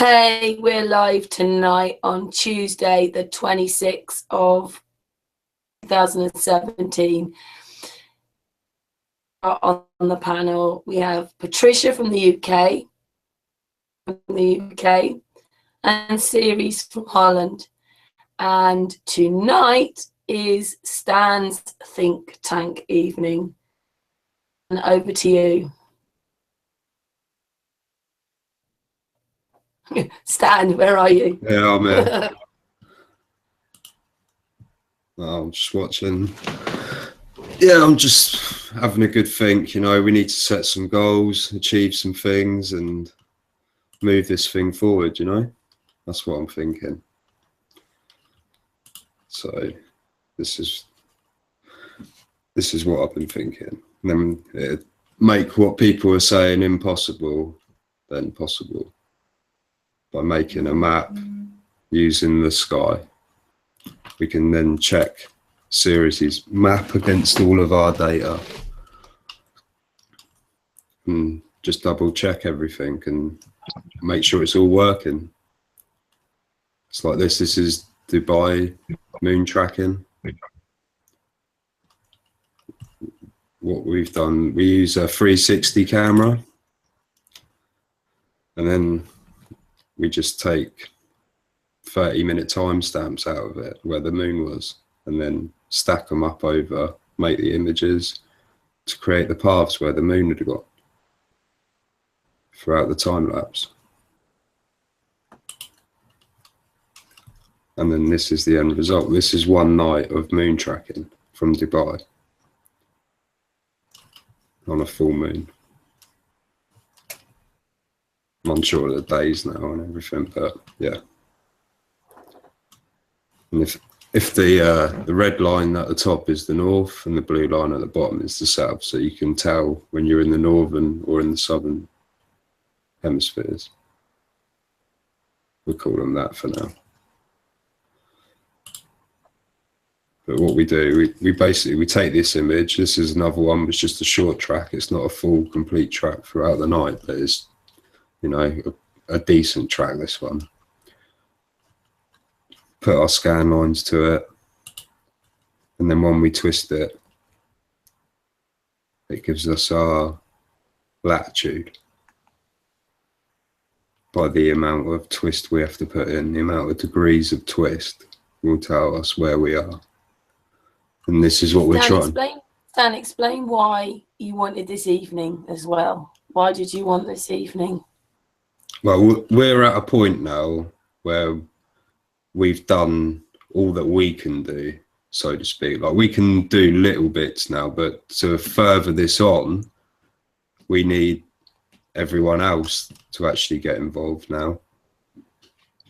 Hey, we're live tonight on Tuesday, the 26th of 2017. On the panel, we have Patricia from the UK, and Ceres from Holland. And tonight is Stan's Think Tank evening. And over to you. Stan, where are you? Yeah, I'm here. I'm just watching. Yeah, I'm just having a good think. You know, we need to set some goals, achieve some things, and move this thing forward. You know, that's what I'm thinking. So this is what I've been thinking. And then make what people are saying impossible, then possible. By making a map using the sky, we can then check Ceres' map against all of our data and just double check everything and make sure it's all working. It's like this is Dubai moon tracking. What we've done, we use a 360 camera, and then we just take 30-minute timestamps out of it where the moon was, and then stack them up over, make the images to create the paths where the moon had got throughout the time lapse. And then this is the end result. This is one night of moon tracking from Dubai on a full moon. I'm unsure of the days now and everything, but yeah. And if the red line at the top is the north and the blue line at the bottom is the south, so you can tell when you're in the northern or in the southern hemispheres. We'll call them that for now. But what we do, we basically take this image. This is another one, it's just a short track. It's not a full, complete track throughout the night, but it's, you know, a decent track, this one. Put our scan lines to it, and then when we twist it, it gives us our latitude by the amount of twist we have to put in. The amount of degrees of twist will tell us where we are. And this is what we're trying. Stan, explain why you wanted this evening as well. Why did you want this evening? Well, we're at a point now where we've done all that we can do, so to speak. Like, we can do little bits now, but to further this on, we need everyone else to actually get involved now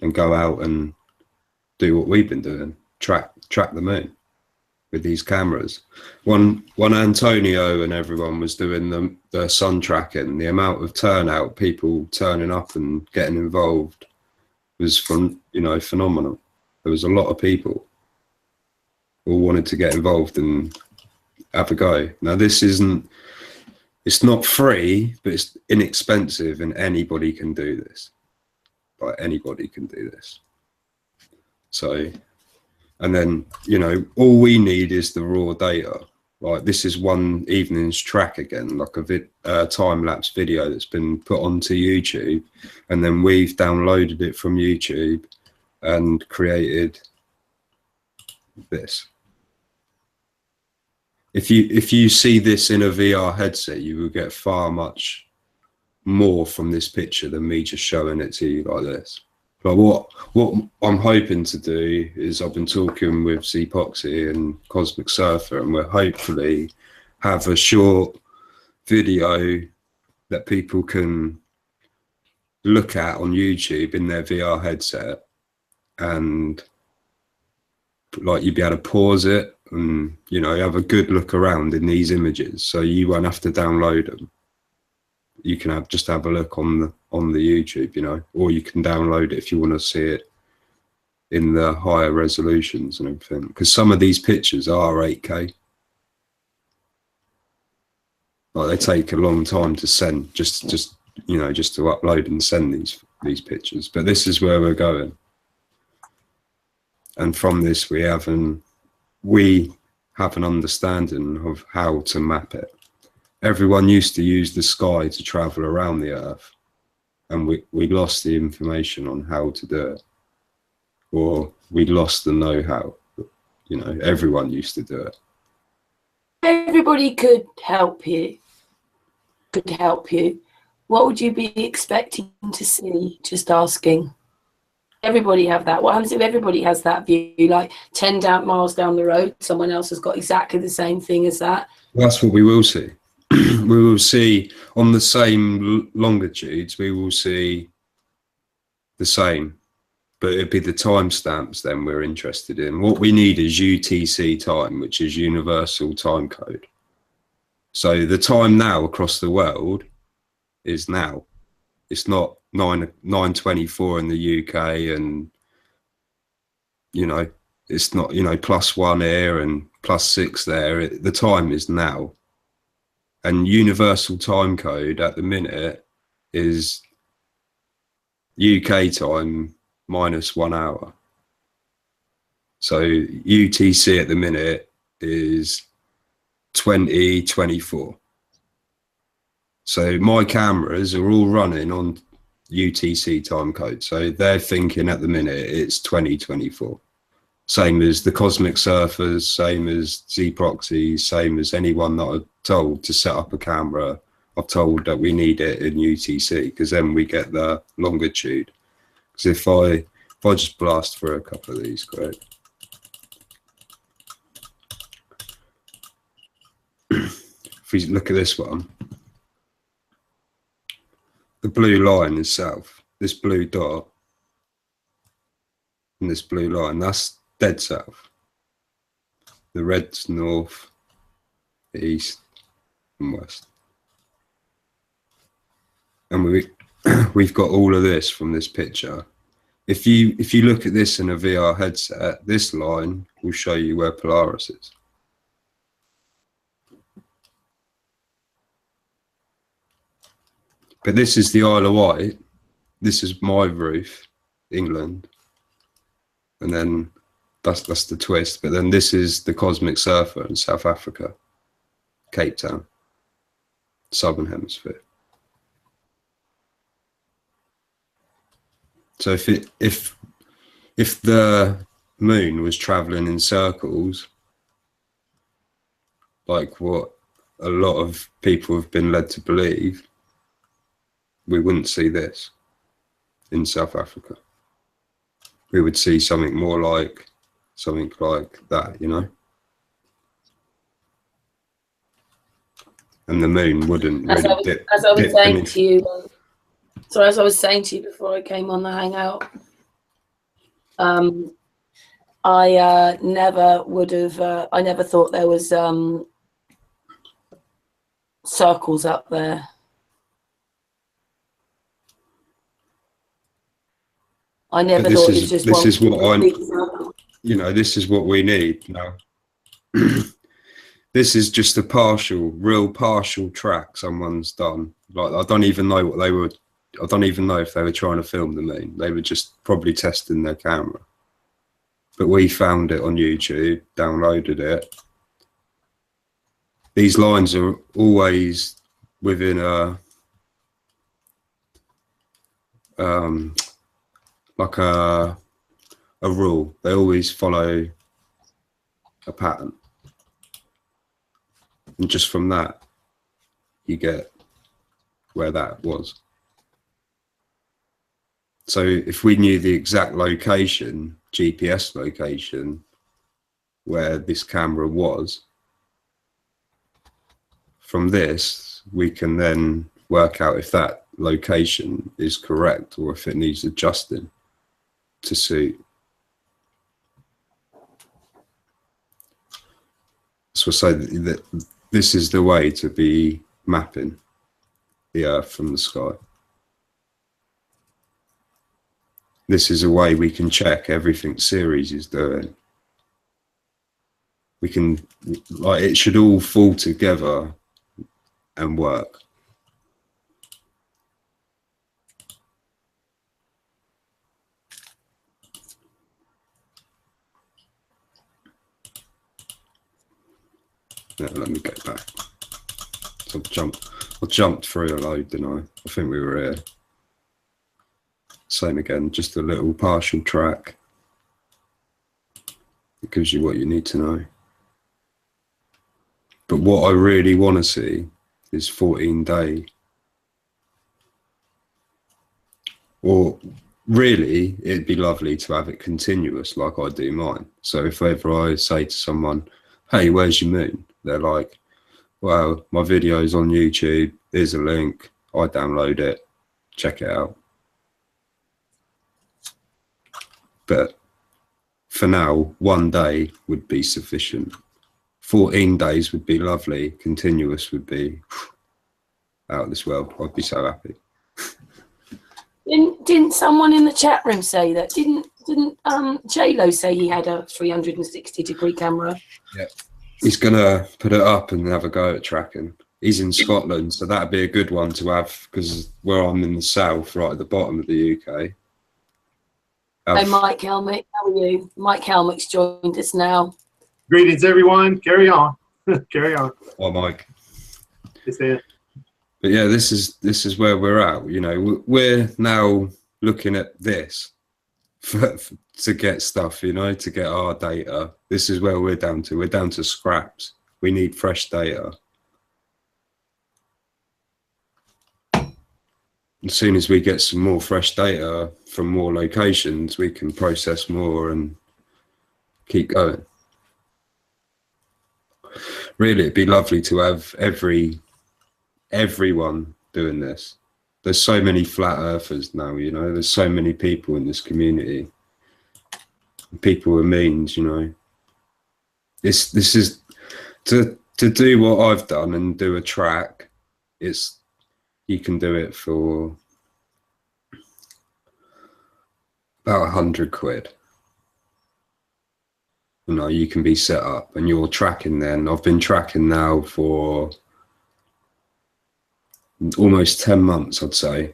and go out and do what we've been doing, track the moon with these cameras. One Antonio and everyone was doing the sun tracking. The amount of turnout, people turning up and getting involved, was phenomenal. There was a lot of people who wanted to get involved and have a go. Now it's not free, but it's inexpensive, and anybody can do this. Like, anybody can do this. So, and then, you know, all we need is the raw data. Like, this is one evening's track again, like a time-lapse video that's been put onto YouTube, and then we've downloaded it from YouTube and created this. If you see this in a VR headset, you will get far much more from this picture than me just showing it to you like this. But what I'm hoping to do is, I've been talking with Zepoxy and Cosmic Surfer, and we'll hopefully have a short video that people can look at on YouTube in their VR headset, and like, you'd be able to pause it and, you know, have a good look around in these images, so you won't have to download them. You can just have a look on the YouTube, you know, or you can download it if you want to see it in the higher resolutions and everything, because some of these pictures are 8K. Like, they take a long time to send, just to upload and send these these pictures, but this is where we're going. And from this, we have an understanding of how to map it. Everyone used to use the sky to travel around the Earth, and we lost the information on how to do it, or we lost the know-how. You know, everyone used to do it. Everybody could help you. What would you be expecting to see? Just asking. Everybody have that. What happens if everybody has that view? Like 10 miles down the road, someone else has got exactly the same thing as that. That's what we will see. We will see on the same longitudes, we will see the same, but it'd be the timestamps then we're interested in. What we need is UTC time, which is Universal Time Code. So the time now across the world is now. It's not 9:24 in the UK, and you know, it's not, you know, +1 here and +6 there. The time is now. And Universal Time Code at the minute is UK time -1 hour. So UTC at the minute is 2024. So my cameras are all running on UTC time code. So they're thinking at the minute it's 2024. Same as the Cosmic Surfers, same as Z-Proxy, same as anyone that I've told to set up a camera. I've told that we need it in UTC, because then we get the longitude. Because if I just blast through a couple of these, great. If we look at this one, the blue line is south. This blue dot and this blue line, that's dead south. The red's north, east, and west. And we've got all of this from this picture. If you look at this in a VR headset, this line will show you where Polaris is. But this is the Isle of Wight. This is my roof, England. And then that's the twist. But then this is the Cosmic Surfer in South Africa, Cape Town, Southern Hemisphere. So if the moon was traveling in circles, like what a lot of people have been led to believe, we wouldn't see this in South Africa. We would see something more like that, you know. And the moon wouldn't really dip. As I was saying to you, so as I was saying to you before I came on the Hangout, I never would have. I never thought there was circles up there. I never thought it was just one. This is what I, you know, this is what we need now. This is just a real partial track someone's done. Like, I don't even know what they were. I don't even know if they were trying to film the moon. They were just probably testing their camera. But we found it on YouTube, downloaded it. These lines are always within like a rule. They always follow a pattern. And just from that, you get where that was. So if we knew the exact location, GPS location, where this camera was, from this, we can then work out if that location is correct or if it needs adjusting to suit. So I say that this is the way to be mapping the Earth from the sky. This is a way we can check everything Ceres is doing. We can, like, it should all fall together and work. Yeah, let me go back. So I jumped through a load, didn't I? I think we were here. Same again, just a little partial track. It gives you what you need to know. But what I really want to see is 14-day. Or really, it'd be lovely to have it continuous like I do mine. So if ever I say to someone, hey, where's your moon? They're like, well, my video's on YouTube. Here's a link. I download it. Check it out. But for now, 1 day would be sufficient. 14 days would be lovely. Continuous would be out of this world. I'd be so happy. Didn't someone in the chat room say that? Didn't J-Lo say he had a 360-degree camera? Yeah. He's gonna put it up and have a go at tracking. He's in Scotland, so that'd be a good one to have, because where I'm in the south, right at the bottom of the UK. Hey, Mike Helmick, how are you? Mike Helmick's joined us now. Greetings, everyone. Carry on. Carry on. Hi, Mike. It's it. But yeah, this is where we're at. You know, we're now looking at this to get stuff. You know, to get our data. This is where we're down to. We're down to scraps. We need fresh data. As soon as we get some more fresh data from more locations, we can process more and keep going. Really, it'd be lovely to have everyone doing this. There's so many flat earthers now, you know, there's so many people in this community. People with means, you know. This is to do what I've done and do a track, you can do it for about 100 quid. You know, you can be set up and you're tracking then. I've been tracking now for almost 10 months, I'd say.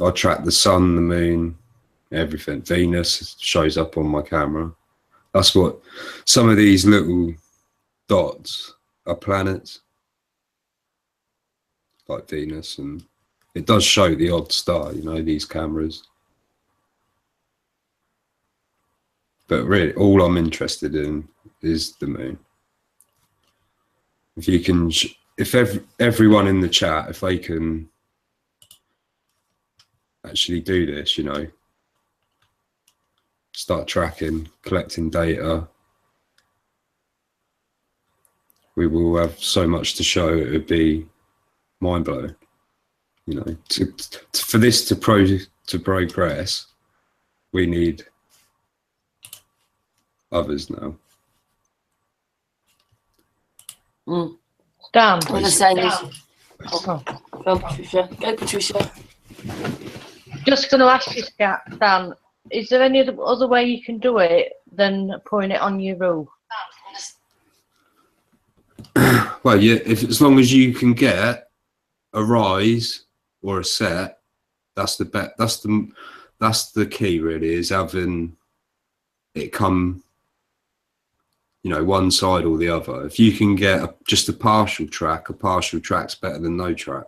I track the sun, the moon, everything. Venus shows up on my camera. That's what some of these little dots are, planets like Venus, and it does show the odd star, you know, these cameras. But really, all I'm interested in is the moon. If you can, if everyone in the chat, if they can actually do this, you know, start tracking, collecting data, we will have so much to show. It would be mind blowing, you know. For this to progress, we need others now. Dan, I'm gonna say this. Go on, Patricia. Go, Patricia. just going to ask you, Dan, is there any other way you can do it than putting it on your roof? Well, yeah, as long as you can get a rise or a set, that's the bet. That's the key, really, is having it come, you know, one side or the other. If you can get just a partial track's better than no track.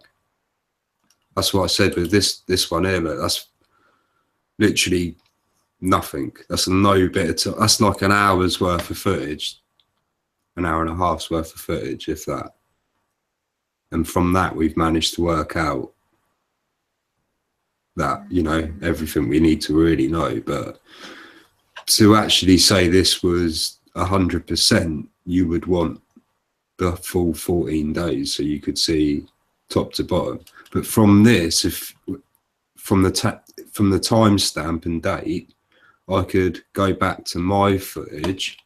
That's what I said with this one here. Look, that's literally nothing. That's no bit of that's like an hour's worth of footage, an hour and a half's worth of footage, if that. And from that, we've managed to work out that, you know, everything we need to really know. But to actually say this was 100%, you would want the full 14 days so you could see top to bottom. But from this, from the timestamp and date, I could go back to my footage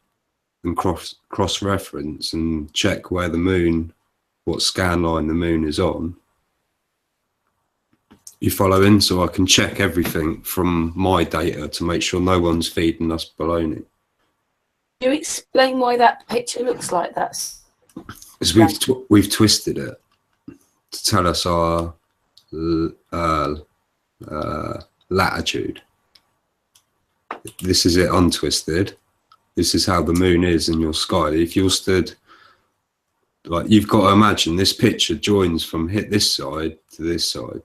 and cross-reference and check where the moon, what scan line the moon is on. You follow in? So I can check everything from my data to make sure no one's feeding us baloney. Can you explain why that picture looks like that? Because we've twisted it to tell us our latitude. This is it untwisted. This is how the moon is in your sky. If you're stood like you've got to imagine this picture joins from hit this side to this side.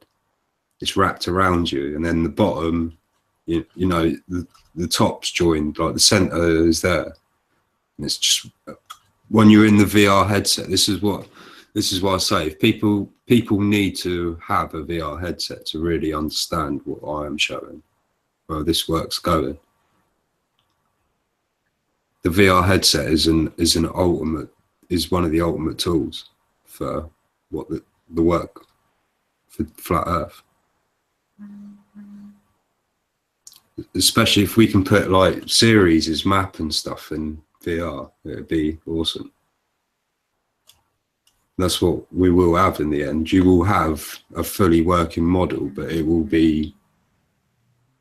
It's wrapped around you, and then the bottom, you know, the top's joined, like the center is there. And it's just when you're in the VR headset. This is why I say if people need to have a VR headset to really understand what I am showing, where this work's going. The VR headset is one of the ultimate tools for what the work for flat Earth. Especially if we can put like Ceres' map and stuff in VR, it'd be awesome. That's what we will have in the end. You will have a fully working model, but it will be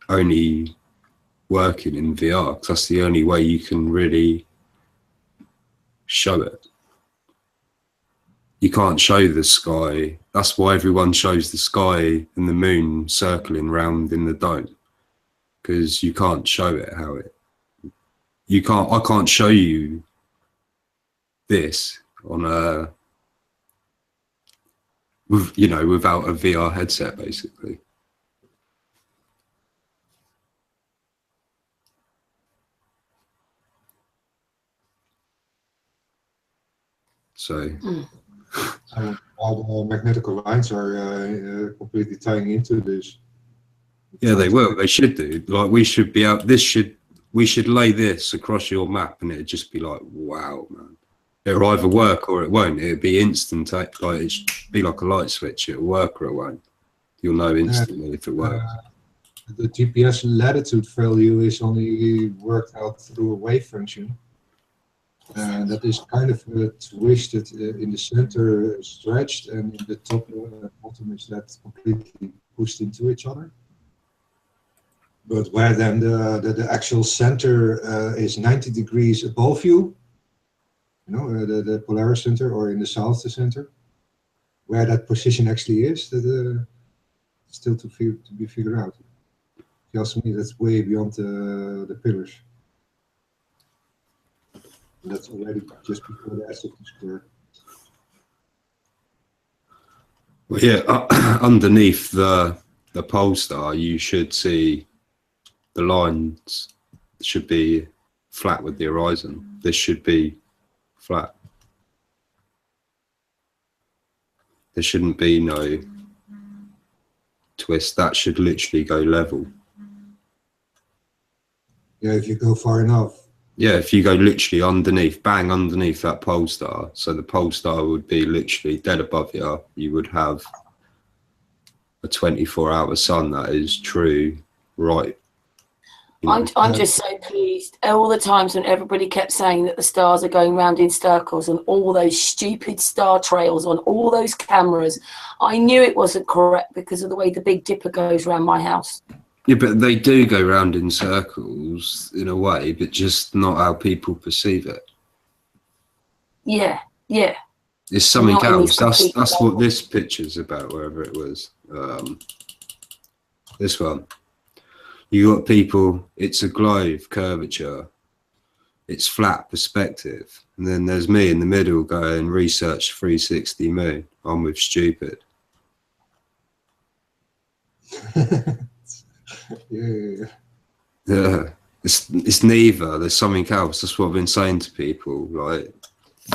only working in VR, because that's the only way you can really show it. You can't show the sky. That's why everyone shows the sky and the moon circling round in the dome, because you can't show it how it. I can't show you this on a, you know, without a VR headset, basically. So. So all the magnetic lines are completely tying into this. Yeah, they will. They should do. Like we should be out. We should lay this across your map, and it'd just be like, wow, man. It'll either work or it won't. It'd be instant. Like it should be like a light switch. It'll work or it won't. You'll know instantly if it works. The GPS latitude value is only worked out through a wave function. That is kind of twisted in the center, stretched, and in the top bottom is that completely pushed into each other. But where then the actual center is 90 degrees above you, you know, the Polaris center, or in the south the center, where that position actually is, that still to be figured out. If you ask me, that's way beyond the pillars. And that's already just before the S of the square. Well, yeah, underneath the pole star, you should see the lines should be flat with the horizon. This should be flat. There shouldn't be no twist. That should literally go level. Yeah, if you go far enough. Yeah, if you go literally underneath, bang underneath that pole star, so the pole star would be literally dead above you, you would have a 24-hour sun that is true, right? I'm just so pleased. All the times when everybody kept saying that the stars are going round in circles and all those stupid star trails on all those cameras, I knew it wasn't correct because of the way the Big Dipper goes around my house. Yeah, but they do go round in circles in a way, but just not how people perceive it. Yeah, yeah. It's something Not in else. these That's what this picture's about, wherever it was. This one. You got people, it's a globe curvature. It's flat perspective. And then there's me in the middle going research 360 moon. I'm with stupid. Yeah, it's neither. There's something else. That's what I've been saying to people, like,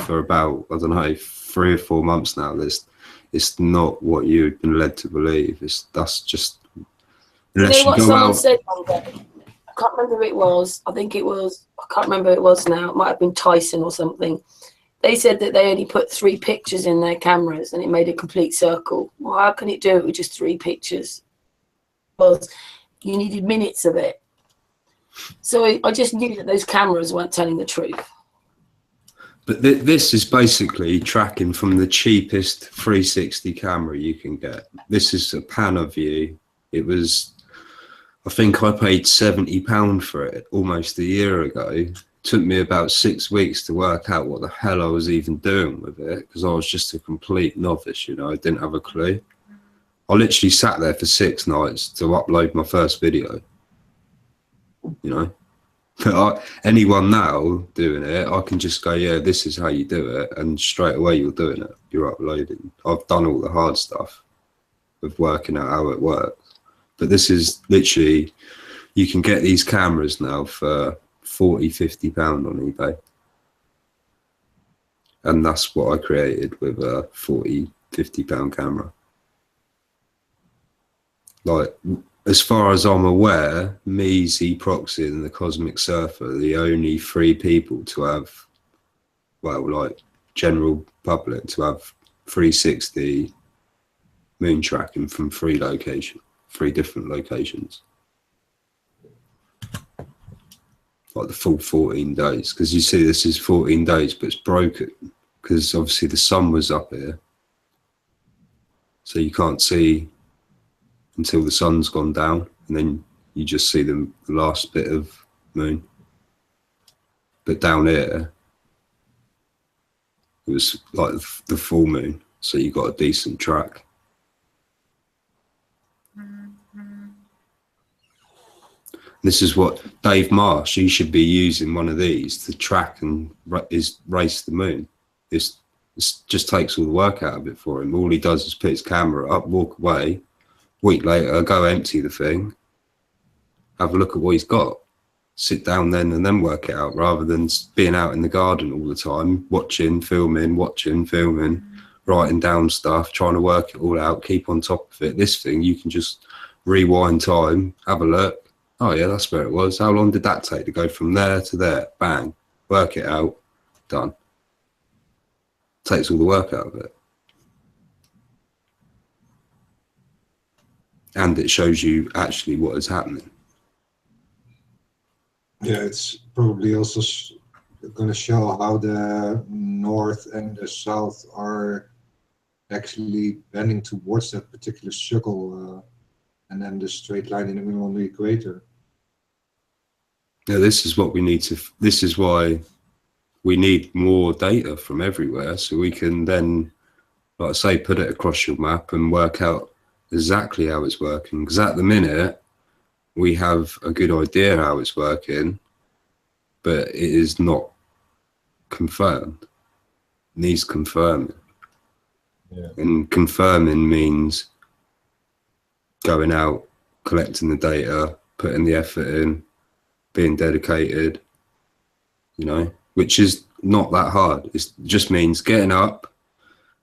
for about, I don't know, 3 or 4 months now. It's not what you've been led to believe. That's just, unless you know what go someone out. said one day? I can't remember who it was. I can't remember who it was now. It might have been Tyson or something. They said that they only put 3 pictures in their cameras and it made a complete circle. Well, how can it do it with just 3 pictures? Well, you needed minutes of it. So I just knew that those cameras weren't telling the truth. But this is basically tracking from the cheapest 360 camera you can get. This is a panel view. It was, I think I paid £70 for it almost a year ago. It took me about 6 weeks to work out what the hell I was even doing with it, because I was just a complete novice, you know, I didn't have a clue. I literally sat there for 6 nights to upload my first video, you know. But anyone now doing it, I can just go, yeah, this is how you do it, and straight away you're doing it. You're uploading. I've done all the hard stuff of working out how it works. But this is literally, you can get these cameras now for £40, £50 on eBay. And that's what I created with a £40, £50 camera. Like, as far as I'm aware, me, Z Proxy, and the Cosmic Surfer are the only 3 people to have, well, like, general public to have 360 moon tracking from 3 different locations. Like the full 14 days. Because you see, this is 14 days, but it's broken. Because obviously the sun was up here. So you can't see until the sun's gone down, and then you just see the last bit of moon. But down here, it was like the full moon, so you got a decent track. This is what Dave Marsh, he should be using one of these to track and race the moon. This just takes all the work out of it for him. All he does is put his camera up, walk away. Week later, go empty the thing, have a look at what he's got, sit down then and then work it out, rather than being out in the garden all the time, watching, filming, writing down stuff, trying to work it all out, keep on top of it. This thing, you can just rewind time, have a look. Oh yeah, that's where it was. How long did that take to go from there to there? Bang, work it out, done. Takes all the work out of it. And it shows you actually what is happening. Yeah, it's probably also going to show how the north and the south are actually bending towards that particular circle, and then the straight line in the middle on the equator. Yeah, this is what we need to. This is why we need more data from everywhere, so we can then, like I say, put it across your map and work out exactly how it's working. Because at the minute we have a good idea how it's working, but it is not confirmed. It needs confirming. Yeah. And confirming means going out, collecting the data, putting the effort in, being dedicated, you know, which is not that hard. It just means getting up,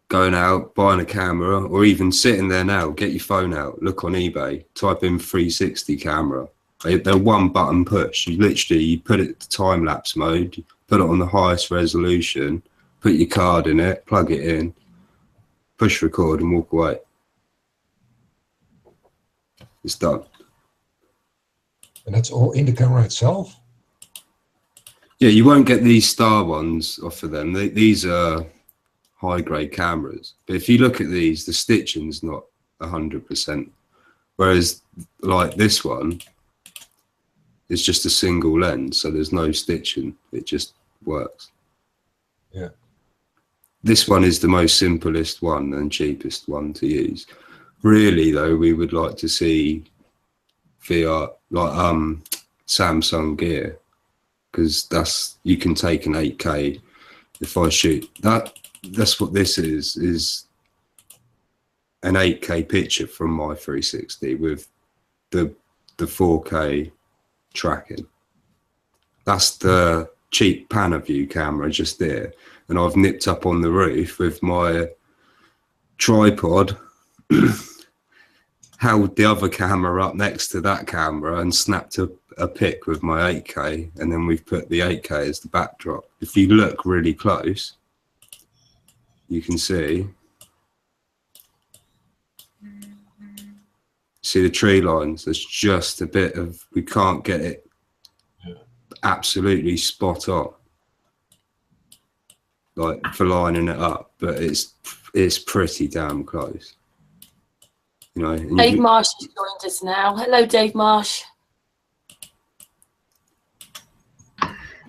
going out, buying a camera, or even sitting there now, get your phone out, look on eBay, type in 360 camera. They're one button push. You put it to time lapse mode, put it on the highest resolution, put your card in it, plug it in, push record and walk away. It's done. And that's all in the camera itself? Yeah, you won't get these star ones off of them. These are high-grade cameras. But if you look at these, the stitching's not 100%. Whereas, like this one, it's just a single lens, so there's no stitching. It just works. Yeah. This one is the most simplest one and cheapest one to use. Really, though, we would like to see VR, like Samsung gear, because you can take an 8K. If I shoot that's what this is an 8K picture from my 360 with the 4K tracking. That's the cheap Panaview camera just there, and I've nipped up on the roof with my tripod, held the other camera up next to that camera and snapped a pic with my 8K, and then we've put the 8K as the backdrop. If you look really close, you can see the tree lines. There's just a bit of, we can't get it absolutely spot on, like for lining it up, but it's pretty damn close. You know, Dave Marsh has joined us now. Hello, Dave Marsh.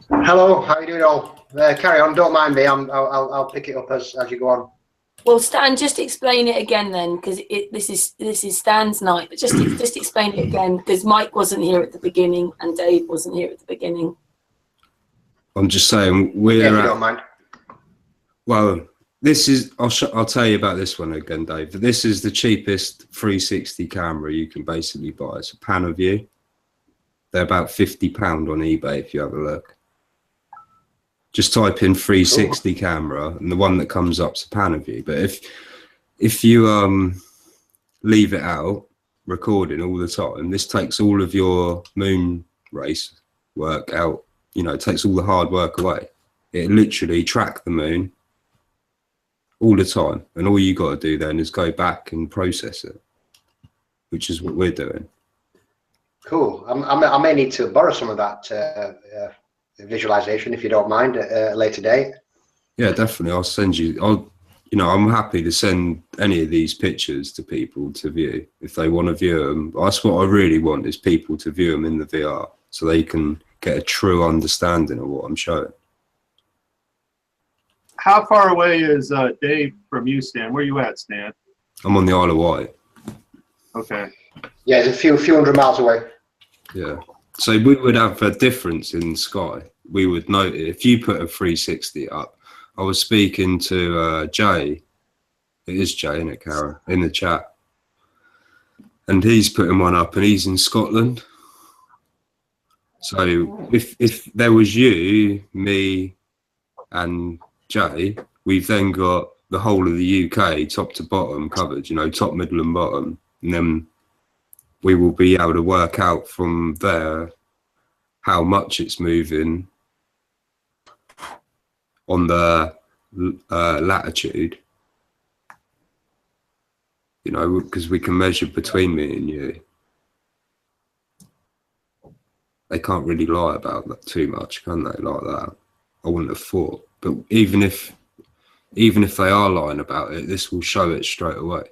Hello, how you doing all? Carry on, don't mind me. I'll pick it up as you go on. Well, Stan, just explain it again then, because this is Stan's night. But just explain it again, because Mike wasn't here at the beginning and Dave wasn't here at the beginning. I'm just saying we're Yeah, if you don't mind. well. This is I'll tell you about this one again, Dave. But this is the cheapest 360 camera you can basically buy. It's a panel view. They're about £50 on eBay if you have a look. Just type in 360 camera, and the one that comes up's a panel view. But if you leave it out, recording all the time, this takes all of your moon race work out. You know, it takes all the hard work away. It literally tracks the moon all the time, and all you got to do then is go back and process it, which is what we're doing. Cool. I may need to borrow some of that visualization, if you don't mind, at a later date. Yeah, definitely. I'll send you. I'm happy to send any of these pictures to people to view if they want to view them. That's what I really want, is people to view them in the VR so they can get a true understanding of what I'm showing. How far away is Dave from you, Stan? Where are you at, Stan? I'm on the Isle of Wight. Okay. Yeah, it's a few hundred miles away. Yeah. So we would have a difference in sky. We would note it. If you put a 360 up. I was speaking to Jay. It is Jay, isn't it, Karen? In the chat. And he's putting one up, and he's in Scotland. So if there was you, me, and Jay, we've then got the whole of the UK, top to bottom, covered. You know, top, middle, and bottom, and then we will be able to work out from there how much it's moving on the latitude, you know, because we can measure between me and you. They can't really lie about that too much, can they, like that? I wouldn't have thought. But even if they are lying about it, this will show it straight away.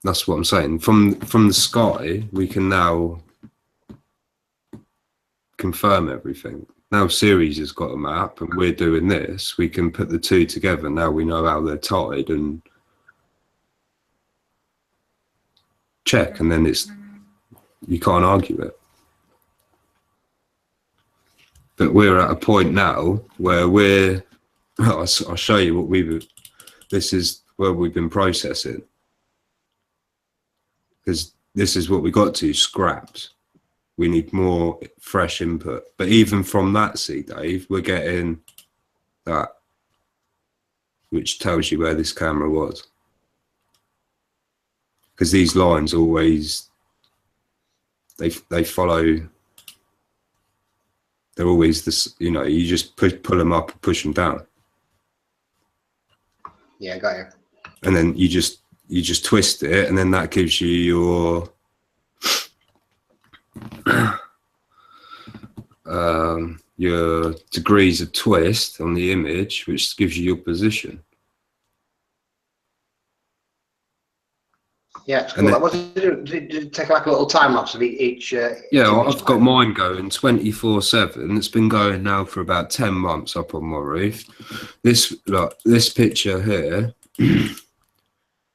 That's what I'm saying. From the sky, we can now confirm everything. Now Ceres has got a map, and we're doing this. We can put the two together. Now we know how they're tied and check, and then you can't argue it. But we're at a point now where I'll show you what this is where we've been processing. Because this is what we got to, scraps. We need more fresh input. But even from that, see, Dave, we're getting that, which tells you where this camera was. Because these lines always, they follow, they're always this, you know, you just pull them up and push them down. Yeah, got you. And then you just twist it, and then that gives you your degrees of twist on the image, which gives you your position. Yeah, it's cool. What did you do? Take like a little time lapse of each? Yeah, I've got mine going 24/7. It's been going now for about 10 months up on my roof. This picture here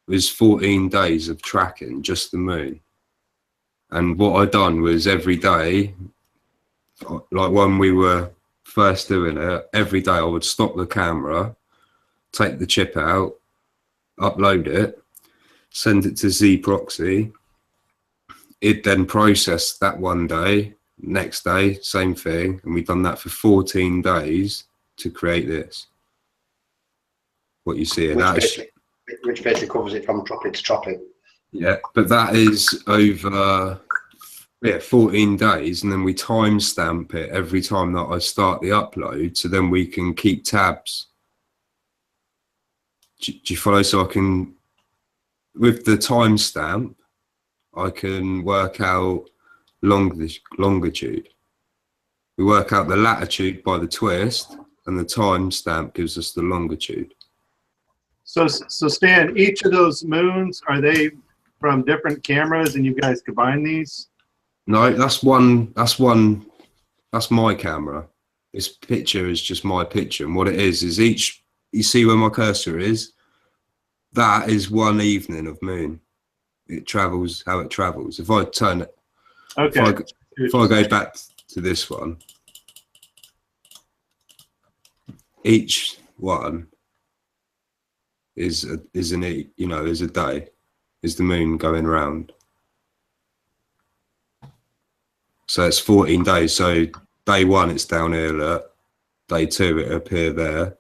was 14 days of tracking just the moon. And what I done was every day, like when we were first doing it, every day I would stop the camera, take the chip out, upload it, send it to Z proxy. It then processed that one day, next day, same thing. And we've done that for 14 days to create this. What you see, which basically covers it from tropic to tropic. Yeah, but that is over 14 days, and then we timestamp it every time that I start the upload, so then we can keep tabs. Do you follow? So I can, with the timestamp, I can work out longitude. We work out the latitude by the twist, and the timestamp gives us the longitude. So Stan, each of those moons, are they from different cameras, and you guys combine these? No, that's one. That's my camera. This picture is just my picture, and what it is each you see where my cursor is? That is one evening of moon. It travels how it travels. If I turn it, Okay. if I go back to this one, each one is a day, is the moon going round. So it's 14 days. So day 1, it's down here, look. Day 2, it'll appear there.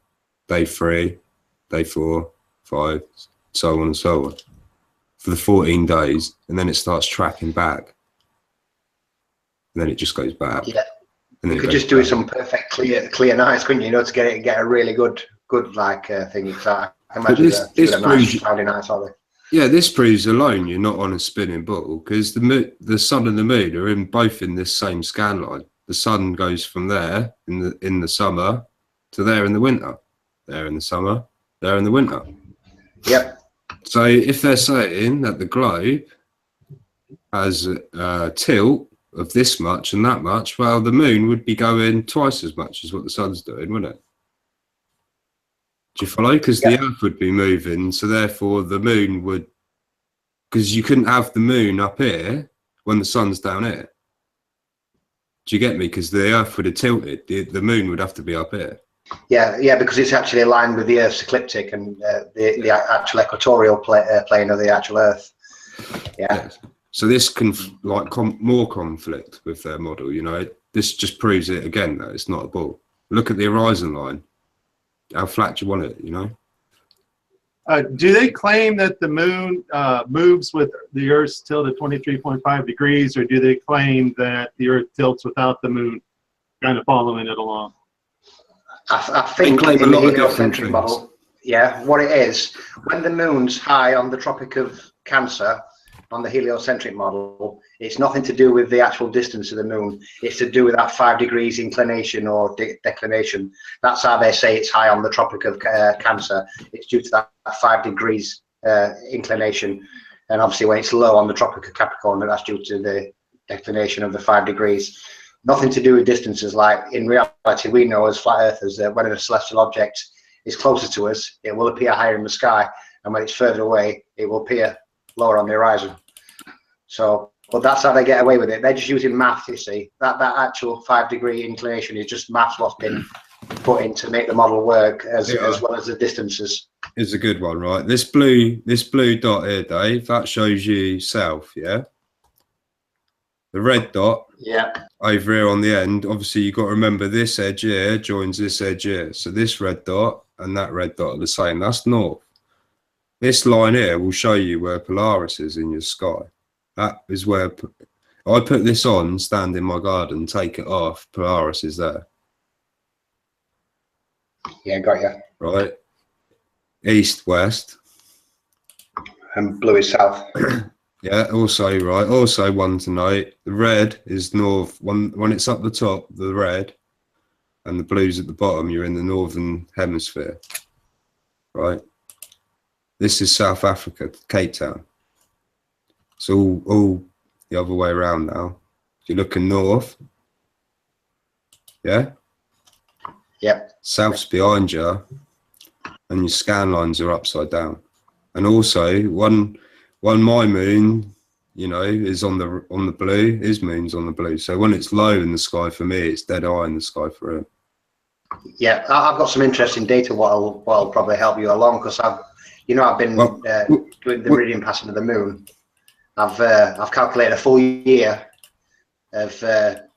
Day 3, day 4, 5, so on and so on. For the 14 days, and then it starts tracking back. And then it just goes back. Yeah. And then You could just do it some perfect clear nights, couldn't you? To get a really good thing. So I can imagine this proves, cloudy nights, are they? yeah, this proves alone you're not on a spinning ball, because the sun and the moon are both in this same scan line. The sun goes from there in the summer to there in the winter, there in the summer, there in the winter. Yep. So if they're saying that the globe has a tilt of this much and that much, well, the moon would be going twice as much as what the sun's doing, wouldn't it? Do you follow? Because the Earth would be moving, so therefore the moon would, because you couldn't have the moon up here when the sun's down here. Do you get me? Because the Earth would have tilted. The moon would have to be up here. Yeah, because it's actually aligned with the Earth's ecliptic and the actual equatorial plane of the actual Earth. Yeah. So this can more conflict with their model. This just proves it again that it's not a ball. Look at the horizon line. How flat do you want it? Do they claim that the moon moves with the Earth's tilt at 23.5 degrees, or do they claim that the Earth tilts without the moon kind of following it along? I think claim a in the lot of different heliocentric things. model, what it is, when the moon's high on the Tropic of Cancer, on the heliocentric model, it's nothing to do with the actual distance of the moon. It's to do with that 5 degrees inclination or declination. That's how they say it's high on the Tropic of Cancer. It's due to that 5 degrees inclination. And obviously when it's low on the Tropic of Capricorn, that's due to the declination of the 5 degrees. Nothing to do with distances. Like in reality, we know as flat earthers that when a celestial object is closer to us, it will appear higher in the sky. And when it's further away, it will appear lower on the horizon. So, but that's how they get away with it. They're just using math, you see. That actual 5 degree inclination is just maths what's been put in to make the model work as well as the distances. It's a good one, right? This blue dot here, Dave, that shows you south, yeah? The red dot over here on the end, obviously you've got to remember this edge here joins this edge here. So this red dot and that red dot are the same. That's north. This line here will show you where Polaris is in your sky. That is where I put this on, stand in my garden, take it off, Polaris is there. Yeah, got you. Right? East, west. And blue is south. Yeah, also, right, also one to note, the red is north. When it's up the top, the red, and the blue's at the bottom, you're in the northern hemisphere, right? This is South Africa, Cape Town. It's all the other way around now. If you're looking north, yeah? Yep. South's behind you, and your scan lines are upside down. And also, one my moon, is on the blue, his moon's on the blue. So when it's low in the sky for me, it's dead eye in the sky for him. Yeah, I've got some interesting data what'll probably help you along, because I've been doing the meridian passing of the moon. I've calculated a full year of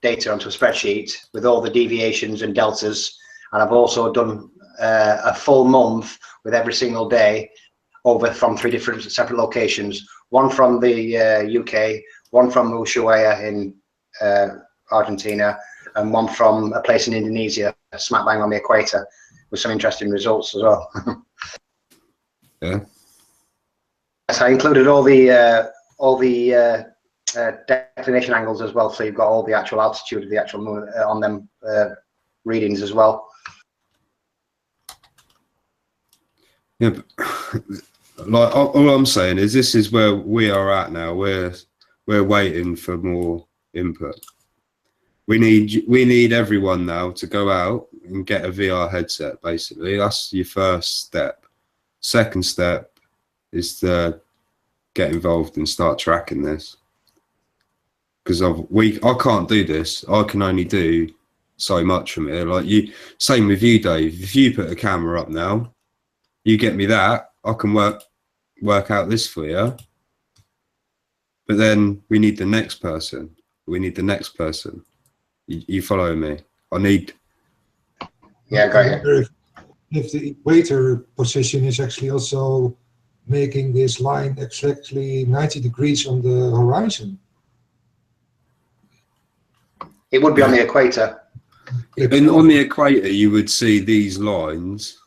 data onto a spreadsheet with all the deviations and deltas, and I've also done a full month with every single day over from 3 different separate locations, one from the UK, one from Ushuaia in Argentina, and one from a place in Indonesia, smack bang on the equator, with some interesting results as well. Yeah. So I included all the declination angles as well, so you've got all the actual altitude of the actual moon on them readings as well. Yeah, but like all I'm saying is this is where we are at now. We're waiting for more input. We need everyone now to go out and get a VR headset. Basically, that's your first step. Second step is to get involved and start tracking this, because I can't do this. I can only do so much from here. Like you, same with you, Dave. If you put a camera up now, you get me that, I can work out this for you. But then we need the next person. We need the next person. You follow me? I need. Yeah, go ahead. If the equator position is actually also making this line exactly 90 degrees on the horizon. It would be on the equator. And on the equator, you would see these lines.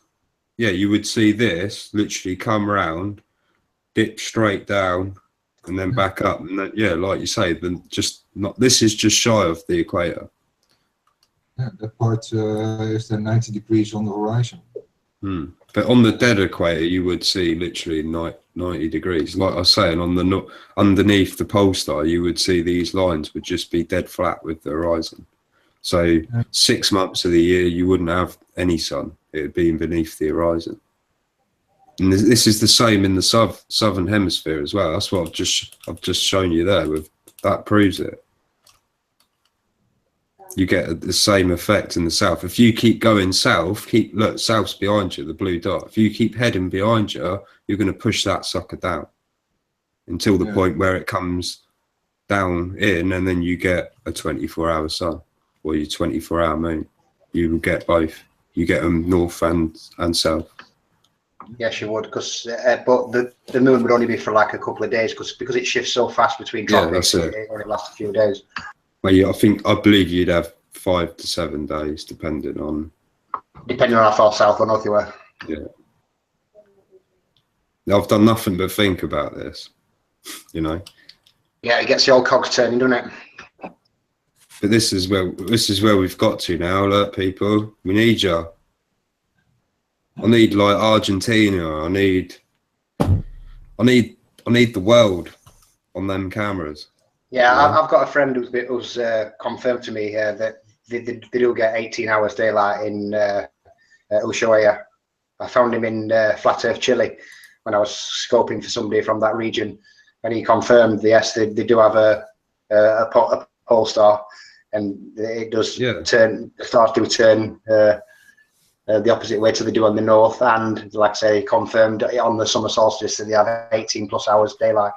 Yeah, you would see this literally come round, dip straight down, and then back up. And then, yeah, like you say, then just not. This is just shy of the equator. Yeah, that part is then 90 degrees on the horizon. But on the dead equator, you would see literally 90 degrees. Like I was saying, on the underneath the pole star, you would see these lines would just be dead flat with the horizon. So 6 months of the year, you wouldn't have any sun. It would be beneath the horizon. And this is the same in the southern hemisphere as well. That's what I've just shown you there. That proves it. You get the same effect in the south. If you keep going south, look, south's behind you, the blue dot. If you keep heading behind you, you're going to push that sucker down until the point where it comes down in, and then you get a 24-hour sun or your 24-hour moon. You will get both. You get them north and south. Yes, you would, because but the moon would only be for like a couple of days because it shifts so fast between tropics. Yeah, that's it. It only lasts a few days. Well, yeah, I believe you'd have 5 to 7 days, depending on how far south or north you were. Yeah. I've done nothing but think about this, you know. Yeah, it gets the old cogs turning, doesn't it? But this is where we've got to now. Look, people, we need you. I need like Argentina. I need the world on them cameras. Yeah, I've got a friend who's confirmed to me that they do get 18 hours daylight in Ushuaia. I found him in Flat Earth, Chile, when I was scoping for somebody from that region, and he confirmed, yes, they do have a pole star, and it does turn. The stars do turn the opposite way to they do on the north, and like I say, confirmed on the summer solstice that they have 18 plus hours daylight.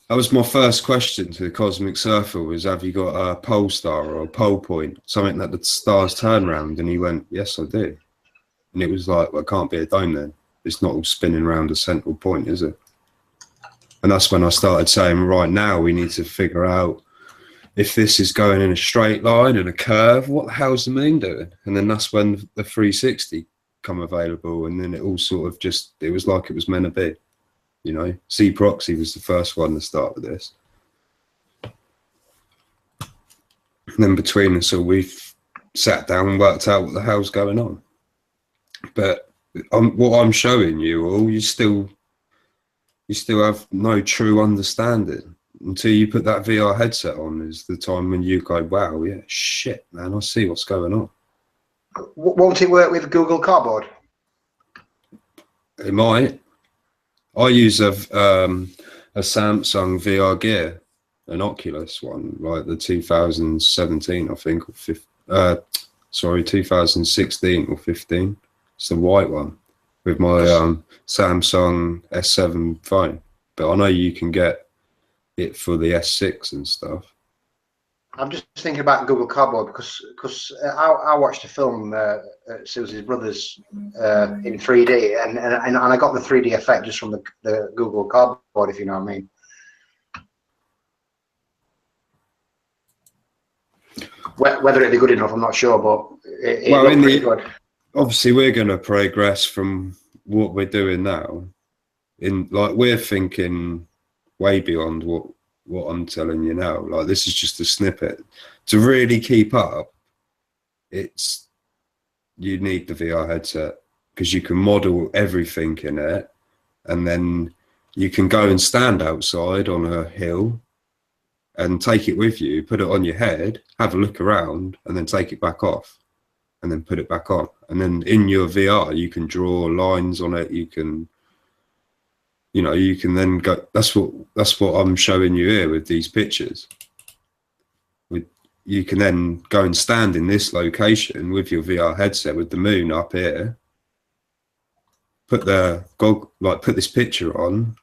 That was my first question to the Cosmic Surfer, was have you got a pole star or a pole point, something that the stars turn round? And he went, yes, I do. And it was like, well, it can't be a dome then. It's not all spinning around a central point, is it? And that's when I started saying, right now we need to figure out if this is going in a straight line and a curve, what the hell's the moon doing? And then that's when the 360 come available, and then it all sort of just, it was like it was meant to be. You know, C Proxy was the first one to start with this. And then between us, so we've sat down and worked out what the hell's going on. But what I'm showing you all, you still have no true understanding until you put that VR headset on. Is the time when you go, wow, yeah, shit, man, I see what's going on. Won't it work with Google Cardboard? It might. I use a Samsung VR Gear, an Oculus one, like the 2017, I think, or 2016 or 15. It's the white one with my Samsung S7 phone. But I know you can get it for the S6 and stuff. I'm just thinking about Google Cardboard because I watched a film at Susie's Brothers in 3D, and I got the 3D effect just from the Google Cardboard, if you know what I mean. Whether it'd be good enough, I'm not sure, but it looked pretty good. Obviously, we're going to progress from what we're doing now. We're thinking way beyond what I'm telling you now. Like, this is just a snippet. To really keep up, you need the VR headset, because you can model everything in it, and then you can go and stand outside on a hill and take it with you, put it on your head, have a look around, and then take it back off. and then put it back on. And then in your VR, you can draw lines on it. You can, you can then go. That's what I'm showing you here with these pictures. You can then go and stand in this location with your VR headset with the moon up here. Put this picture on,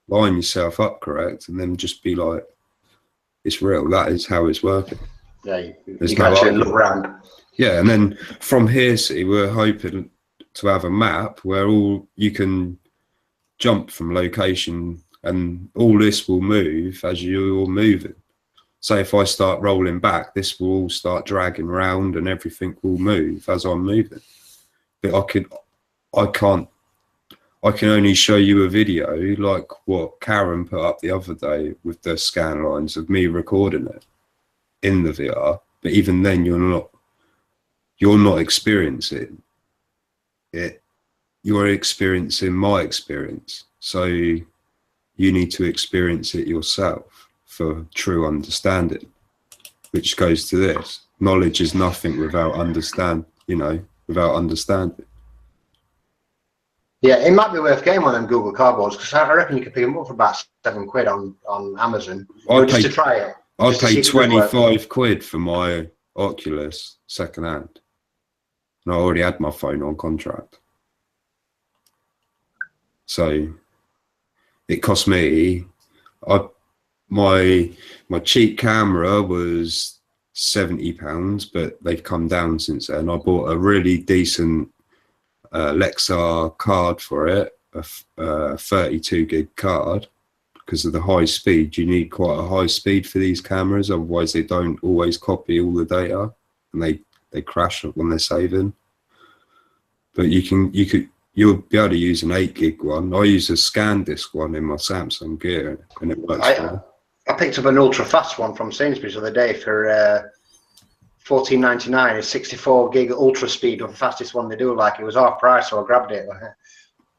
line yourself up correct, and then just be like, it's real. That is how it's working. Yeah, you can actually look around. Yeah, and then from here, see, we're hoping to have a map where you can jump from location, and all this will move as you're moving. Say if I start rolling back, this will all start dragging around, and everything will move as I'm moving. But I can only show you a video like what Karen put up the other day with the scan lines of me recording it in the VR. But even then, you're not experiencing it. You're experiencing my experience. So you need to experience it yourself for true understanding, which goes to this. Knowledge is nothing without understanding. Yeah, it might be worth getting one of them Google Cardboards, because I reckon you could pick them up for about £7 on Amazon. Just to try it. I paid 25 quid for my Oculus second hand. And I already had my phone on contract. So it cost me, my cheap camera was £70, but they've come down since then. I bought a really decent Lexar card for it, a 32 gig card, because of the high speed. You need quite a high speed for these cameras, otherwise they don't always copy all the data, and they crash when they're saving. But you'll be able to use an 8 gig one. I use a ScanDisk one in my Samsung Gear, and it works well. I picked up an ultra fast one from Sainsbury's the other day for $14.99. A 64 gig ultra speed, the fastest one they do. Like, it was half price, so I grabbed it.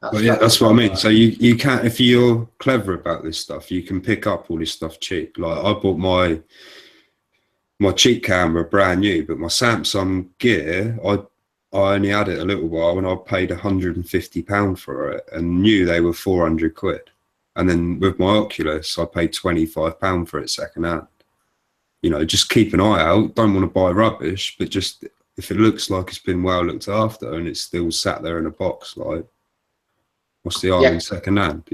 That's what I mean. So you can, if you're clever about this stuff, you can pick up all this stuff cheap. Like, I bought my cheap camera brand new, but my Samsung Gear, I only had it a little while, and I paid £150 for it, and knew they were 400 quid. And then with my Oculus, I paid £25 for it second hand. Just keep an eye out. Don't want to buy rubbish, but just if it looks like it's been well looked after and it's still sat there in a box, like, what's the harm in second hand?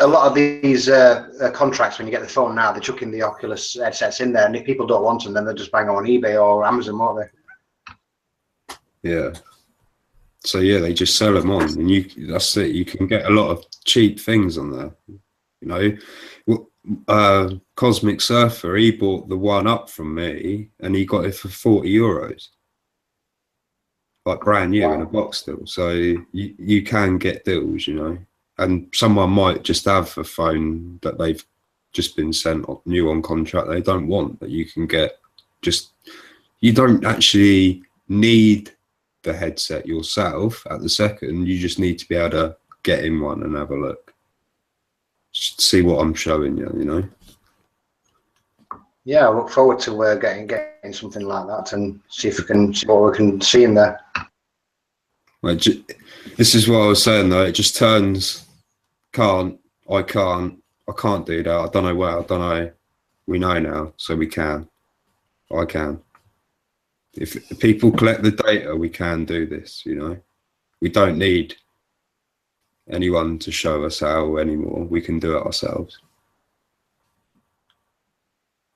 A lot of these contracts, when you get the phone now, they're chucking the Oculus headsets in there, and if people don't want them, then they'll just bang them on eBay or Amazon, won't they? Yeah. So yeah, they just sell them on, and that's it. You can get a lot of cheap things on there. Cosmic Surfer, he bought the one up from me, and he got it for €40, like brand new. Wow. In a box still. So you can get deals, and someone might just have a phone that they've just been sent new on contract they don't want, that you can get. You don't actually need the headset yourself at the second. You just need to be able to get in one and have a look, see what I'm showing you. Yeah, I look forward to getting something like that and see if we can see what we can see in there. Well, this is what I was saying though. It just turns I can't do that. I don't know where. I don't know. We know now, so we can. I can. If people collect the data, we can do this. We don't need anyone to show us how anymore. We can do it ourselves.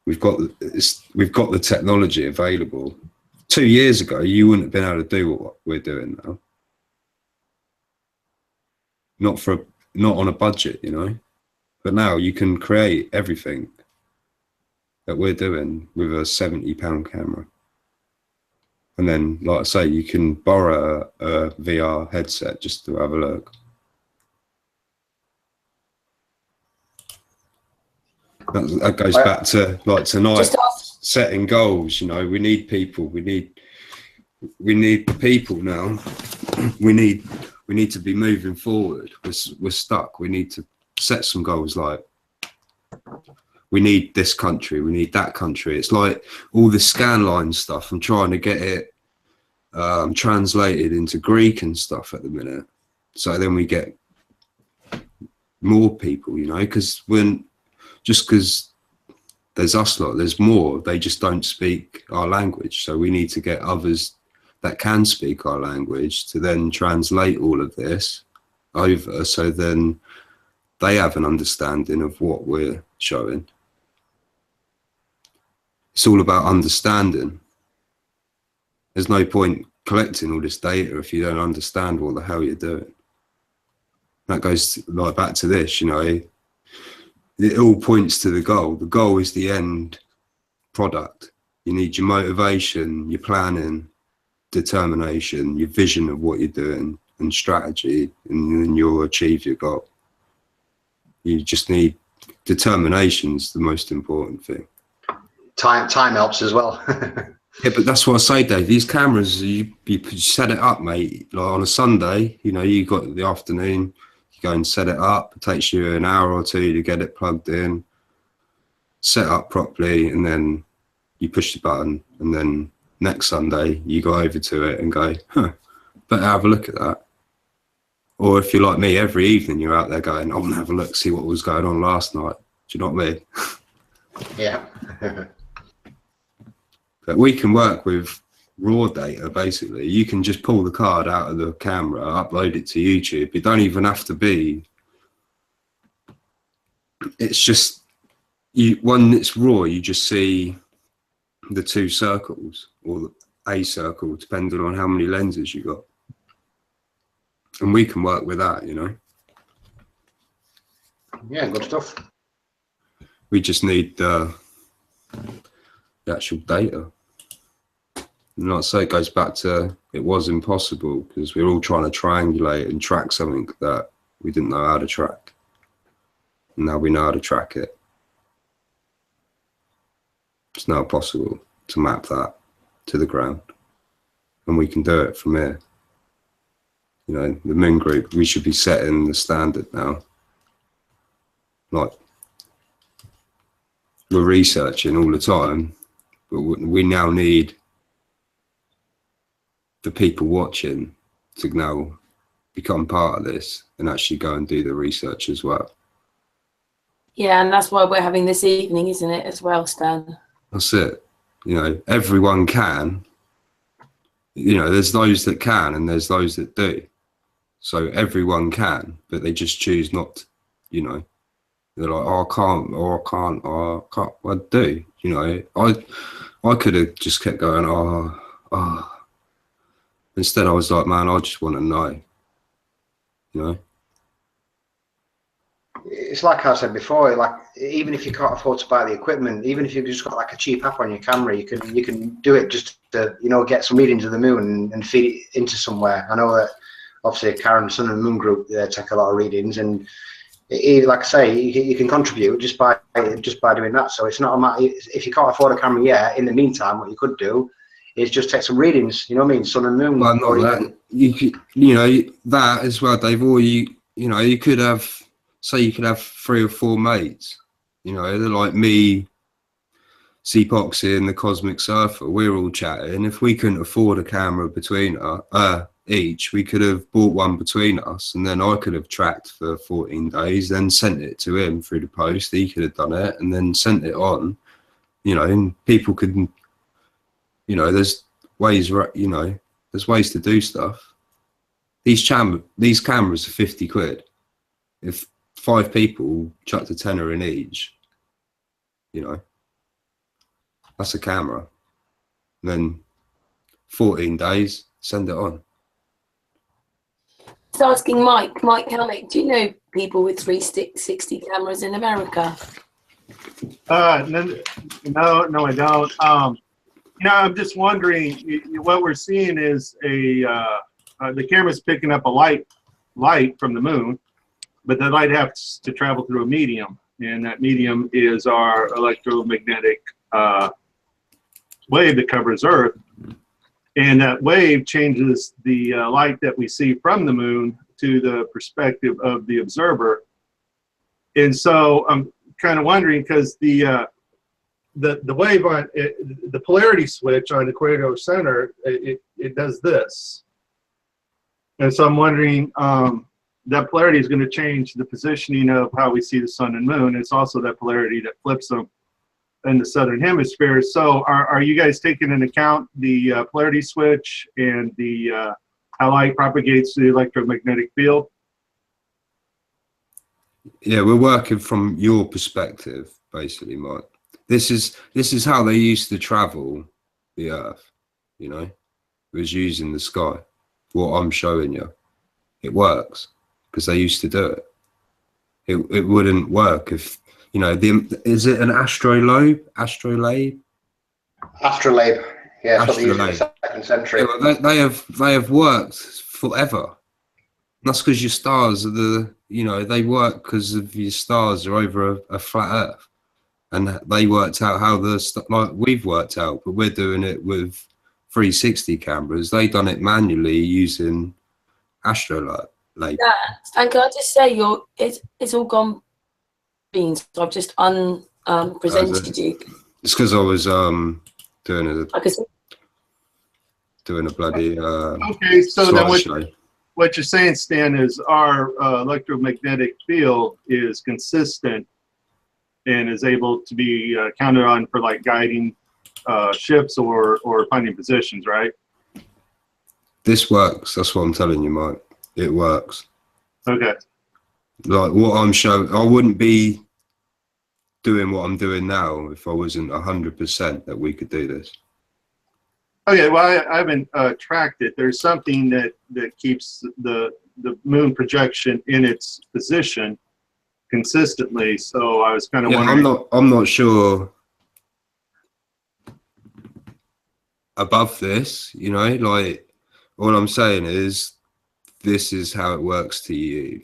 We've got the technology available. 2 years ago, you wouldn't have been able to do what we're doing now. Not on a budget, But now you can create everything that we're doing with a £70 camera. And then, like I say, you can borrow a VR headset just to have a look. That goes back to like tonight, setting goals. We need people. We need people now. We need to be moving forward. We're stuck. We need to set some goals. Like, we need this country. We need that country. It's like all the scan line stuff. I'm trying to get it translated into Greek and stuff at the minute. So then we get more people, you know, because there's us lot, there's more, they just don't speak our language. So we need to get others that can speak our language to then translate all of this over, so then they have an understanding of what we're showing. It's all about understanding. There's no point collecting all this data if you don't understand what the hell you're doing. That goes like back to this, you know, it all points to the goal. The goal is the end product. You need your motivation, your planning, determination, your vision of what you're doing, and strategy, and then you'll achieve your goal. You just need determination's the most important thing. Time helps as well. Yeah, but that's what I say, Dave. These cameras, you set it up, mate. Like on a Sunday, you know, you got the afternoon, you go and set it up. It takes you an hour or two to get it plugged in, set up properly, and then you push the button. And then next Sunday, you go over to it and go, huh, better have a look at that. Or if you're like me, every evening you're out there going, I want to have a look, see what was going on last night. Do you know what I mean? Yeah. But we can work with raw data, basically. You can just pull the card out of the camera, upload it to YouTube. It don't even have to be. It's just, when it's raw, you just see the two circles, or a circle, depending on how many lenses you got. And we can work with that, you know. Yeah, good stuff. We just need the actual data. And like I say, it goes back to, it was impossible because we were all trying to triangulate and track something that we didn't know how to track. And now we know how to track it. It's now possible to map that to the ground. And we can do it from here. You know, the Moon Group, we should be setting the standard now. Like, we're researching all the time, but we now need the people watching to now become part of this and actually go and do the research as well. Yeah, and that's why we're having this evening, isn't it, as well, Stan? That's it. You know, everyone can. You know, there's those that can and there's those that do. So everyone can, but they just choose not to, you know. They're like, oh, I can't, or I can't, or I can't. I do, you know. I could have just kept going, oh. Instead, I was like, man, I just want to know, you know. It's like I said before, like even if you can't afford to buy the equipment, even if you've just got like a cheap app on your camera, you can do it just to, you know, get some readings of the moon and feed it into somewhere. I know that obviously Karen, Sun and Moon Group, they take a lot of readings, and like I say, you can contribute just by doing that. So it's not a matter, if you can't afford a camera yet. In the meantime, what you could do is just take some readings. You know what I mean? Sun and Moon. Well, not that. You could, you know, that as well, Dave. Or you know, you could have, say, you could have 3 or 4 mates. You know, they're like me, Cepoxy, and the Cosmic Surfer. We're all chatting. If we couldn't afford a camera between us, each, we could have bought one between us, and then I could have tracked for 14 days, then sent it to him through the post. He could have done it and then sent it on, you know, and people could, you know, there's ways, you know, there's ways to do stuff. These cameras are 50 quid. If 5 people chucked a tenner in each, you know, that's a camera. And then 14 days, send it on. So asking Mike Helmick, do you know people with 360 cameras in America? No, I don't. You know, I'm just wondering, what we're seeing is the camera's picking up a light from the moon, but the light has to travel through a medium, and that medium is our electromagnetic wave that covers Earth. And that wave changes the light that we see from the moon to the perspective of the observer. And so I'm kind of wondering, because the the wave on it, the polarity switch on equatorial center, it does this. And so I'm wondering, that polarity is going to change the positioning of how we see the sun and moon. It's also that polarity that flips them in the southern hemisphere. So are you guys taking into account the polarity switch and the how light propagates through the electromagnetic field? Yeah, we're working from your perspective, basically, Mike. This is how they used to travel the Earth. You know, it was using the sky. What I'm showing you, it works because they used to do it. It wouldn't work if, you know, is it an astrolabe? Astrolabe. Yeah, that's what they used in the Astrolabe. second century. Yeah, well, they have worked forever. That's because your stars are they work because of your stars are over a flat Earth, and they worked out how like we've worked out, but we're doing it with 360 cameras. They done it manually using astrolabe. Yeah, and can I just say, it's all gone beans. So I've just presented you. It's because I was doing a bloody okay, so then slideshow. What you're saying, Stan, is our electromagnetic field is consistent and is able to be counted on for like guiding ships or finding positions, right? This works. That's what I'm telling you, Mike. It works. Okay. Like what I'm showing, I wouldn't be doing what I'm doing now if I wasn't 100% that we could do this. Okay, well, I haven't tracked it. There's something that keeps the moon projection in its position consistently. So I was kind of wondering. I'm not sure above this, you know, like all I'm saying is this is how it works to you.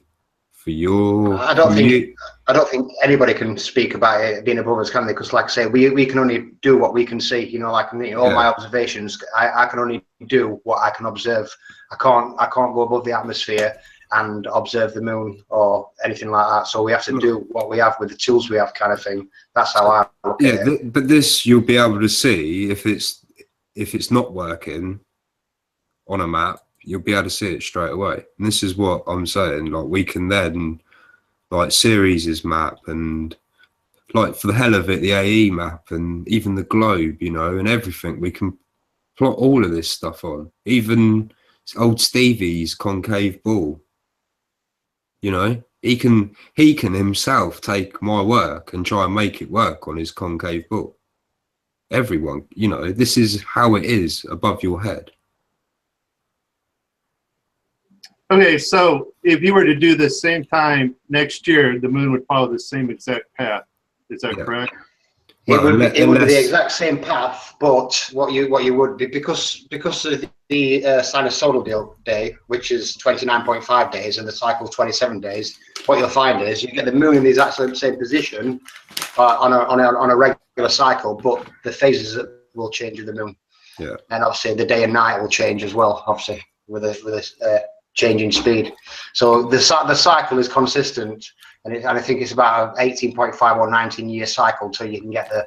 For your I don't think anybody can speak about it being above us, can they? Because like I say, we can only do what we can see. You know, like all my observations, I can only do what I can observe. I can't go above the atmosphere and observe the moon or anything like that. So we have to do what we have with the tools we have, kind of thing. That's how I look at it. But this you'll be able to see if it's not working on a map. You'll be able to see it straight away. And this is what I'm saying. Like we can then, like Ceres' map and like for the hell of it, the AE map and even the globe, you know, and everything. We can plot all of this stuff on. Even old Stevie's concave ball. You know, he can himself take my work and try and make it work on his concave ball. Everyone, you know, this is how it is above your head. Okay, so if you were to do this same time next year, the moon would follow the same exact path. Is that correct? It would be the exact same path, but what you would be, because of the sinusoidal day, which is 29.5 days, and the cycle is 27 days, what you'll find is you get the moon in the exact same position on a regular cycle, but the phases will change with the moon. Yeah. And obviously the day and night will change as well, obviously with a changing speed. So the cycle is consistent, and I think it's about 18.5 or 19-year cycle till you can get the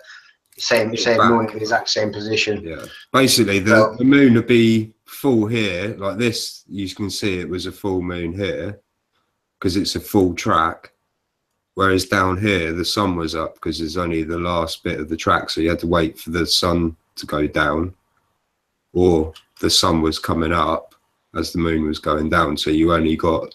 same moon in the exact same position. Yeah, basically the moon would be full here like this. You can see it was a full moon here because it's a full track, whereas down here the sun was up because it's only the last bit of the track, so you had to wait for the sun to go down, or the sun was coming up as the moon was going down, so you only got,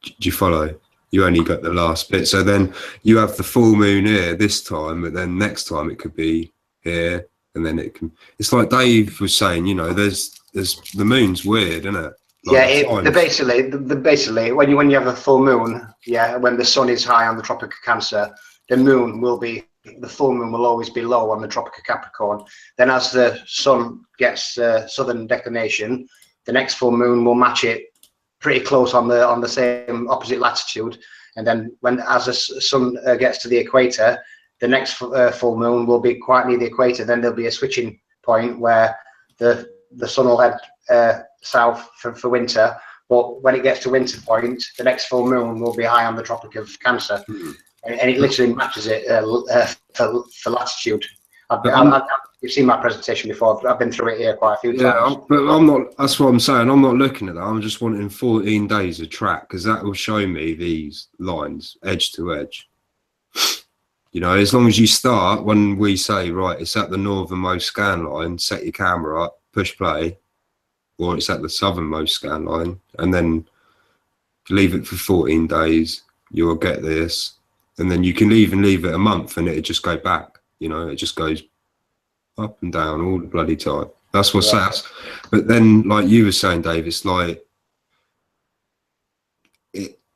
do you follow? You only got the last bit. So then you have the full moon here this time, but then next time it could be here, and then it can, it's like Dave was saying, you know, there's the moon's weird, isn't it? Like basically when you have a full moon, when the sun is high on the Tropic of Cancer, the full moon will always be low on the Tropic of Capricorn. Then as the sun gets southern declination, the next full moon will match it pretty close on the same opposite latitude. And then as the sun gets to the equator, the next full moon will be quite near the equator. Then there'll be a switching point where the sun will head south for winter. But when it gets to winter point, the next full moon will be high on the Tropic of Cancer. And it literally matches it for latitude. But You've seen my presentation before. I've been through it here quite a few times. But I'm not. That's what I'm saying. I'm not looking at that. I'm just wanting 14 days of track because that will show me these lines edge to edge. You know, as long as you start when we say right, it's at the northernmost scan line. Set your camera up, push play, or it's at the southernmost scan line, and then leave it for 14 days. You'll get this, and then you can even leave it a month, and it'll just go back. You know, it just goes up and down all the bloody time. That's what's sad. But then, like you were saying, Dave, it's like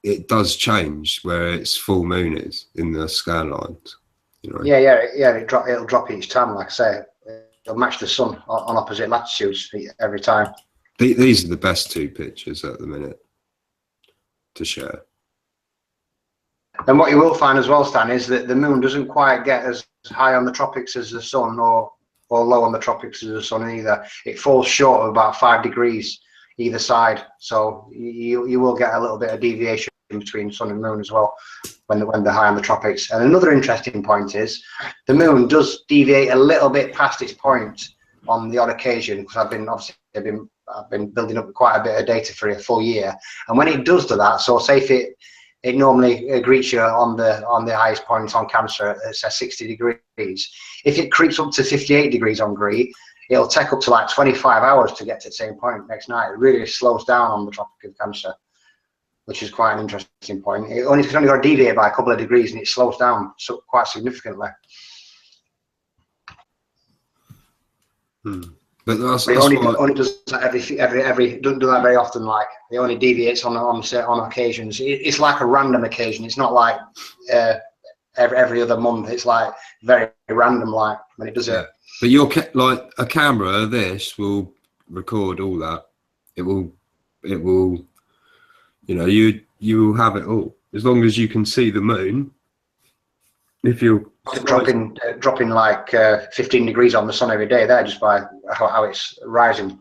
it does change where its full moon is in the scan lines. You know? Yeah. It'll drop each time. Like I say, it'll match the sun on opposite latitudes every time. These are the best two pictures at the minute to share. And what you will find as well, Stan, is that the moon doesn't quite get as high on the tropics as the sun, or low on the tropics as the sun either. It falls short of about 5 degrees either side. So you will get a little bit of deviation between sun and moon as well when they're high on the tropics. And another interesting point is the moon does deviate a little bit past its point on the odd occasion, because I've been building up quite a bit of data for a full year. And when it does do that, so say if it normally greets you on the highest point on Cancer at 60 degrees. If it creeps up to 58 degrees on greet, it'll take up to like 25 hours to get to the same point next night. It really slows down on the Tropic of Cancer, which is quite an interesting point. It's only got to deviate by a couple of degrees, and it slows down quite significantly. But that's only does that doesn't do that very often. Like, it only deviates on occasions. It's like a random occasion. It's not like every other month. It's like very random, like when it does it. But like a camera, this will record all that. It will. You know, you will have it all as long as you can see the moon. If you're dropping like 15 degrees on the sun every day there, just by how it's rising.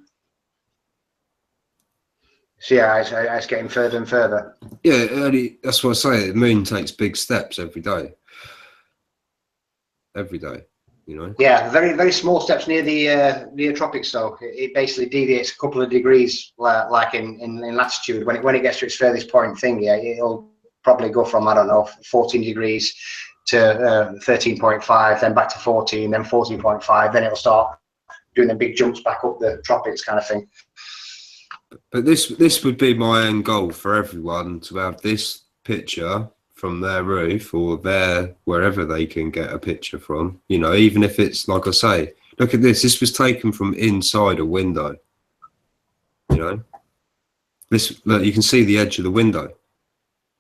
So yeah, it's getting further and further. Yeah, that's what I say. The moon takes big steps every day. Every day, you know. Yeah, very very small steps near the tropics. So it basically deviates a couple of degrees, like in latitude. When it gets to its furthest point thing, it'll probably go from, I don't know, 14 degrees to 13.5, then back to 14, then 14.5, then it'll start doing the big jumps back up the tropics kind of thing. But this would be my end goal for everyone, to have this picture from their roof or wherever they can get a picture from. You know, even if it's, like I say, look at this. This was taken from inside a window. You know, look, you can see the edge of the window.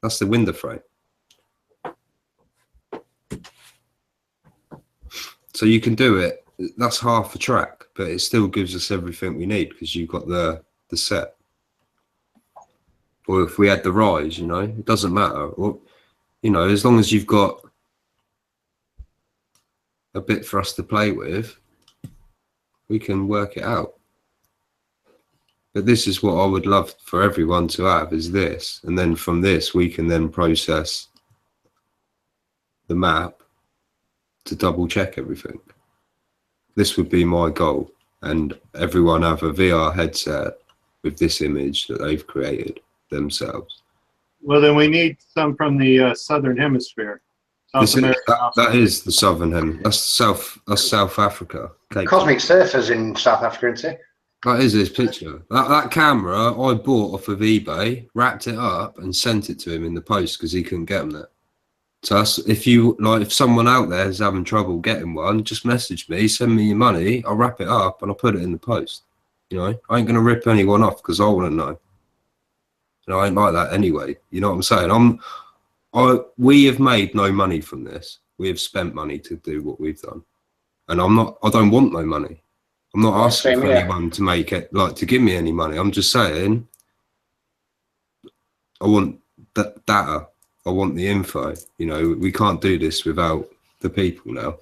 That's the window frame. So you can do it. That's half a track, but it still gives us everything we need because you've got the set. Or if we had the rise, you know, it doesn't matter. Or, you know, as long as you've got a bit for us to play with, we can work it out. But this is what I would love for everyone to have, is this. And then from this, we can then process the map to double check everything. This would be my goal, and everyone have a VR headset with this image that they've created themselves. Well, then we need some from the southern hemisphere. That is the southern hemisphere. That's South Africa. Cosmic Surfers in South Africa, isn't it? That is his picture. That camera I bought off of eBay, wrapped it up and sent it to him in the post because he couldn't get them there. So if someone out there is having trouble getting one, just message me, send me your money, I'll wrap it up and I'll put it in the post. You know, I ain't gonna rip anyone off because I want to know. And I ain't like that anyway. You know what I'm saying? We have made no money from this. We have spent money to do what we've done, and I don't want no money. I'm not asking for anyone to make it, like, to give me any money. I'm just saying I want that data. I want the info. You know, we can't do this without the people now.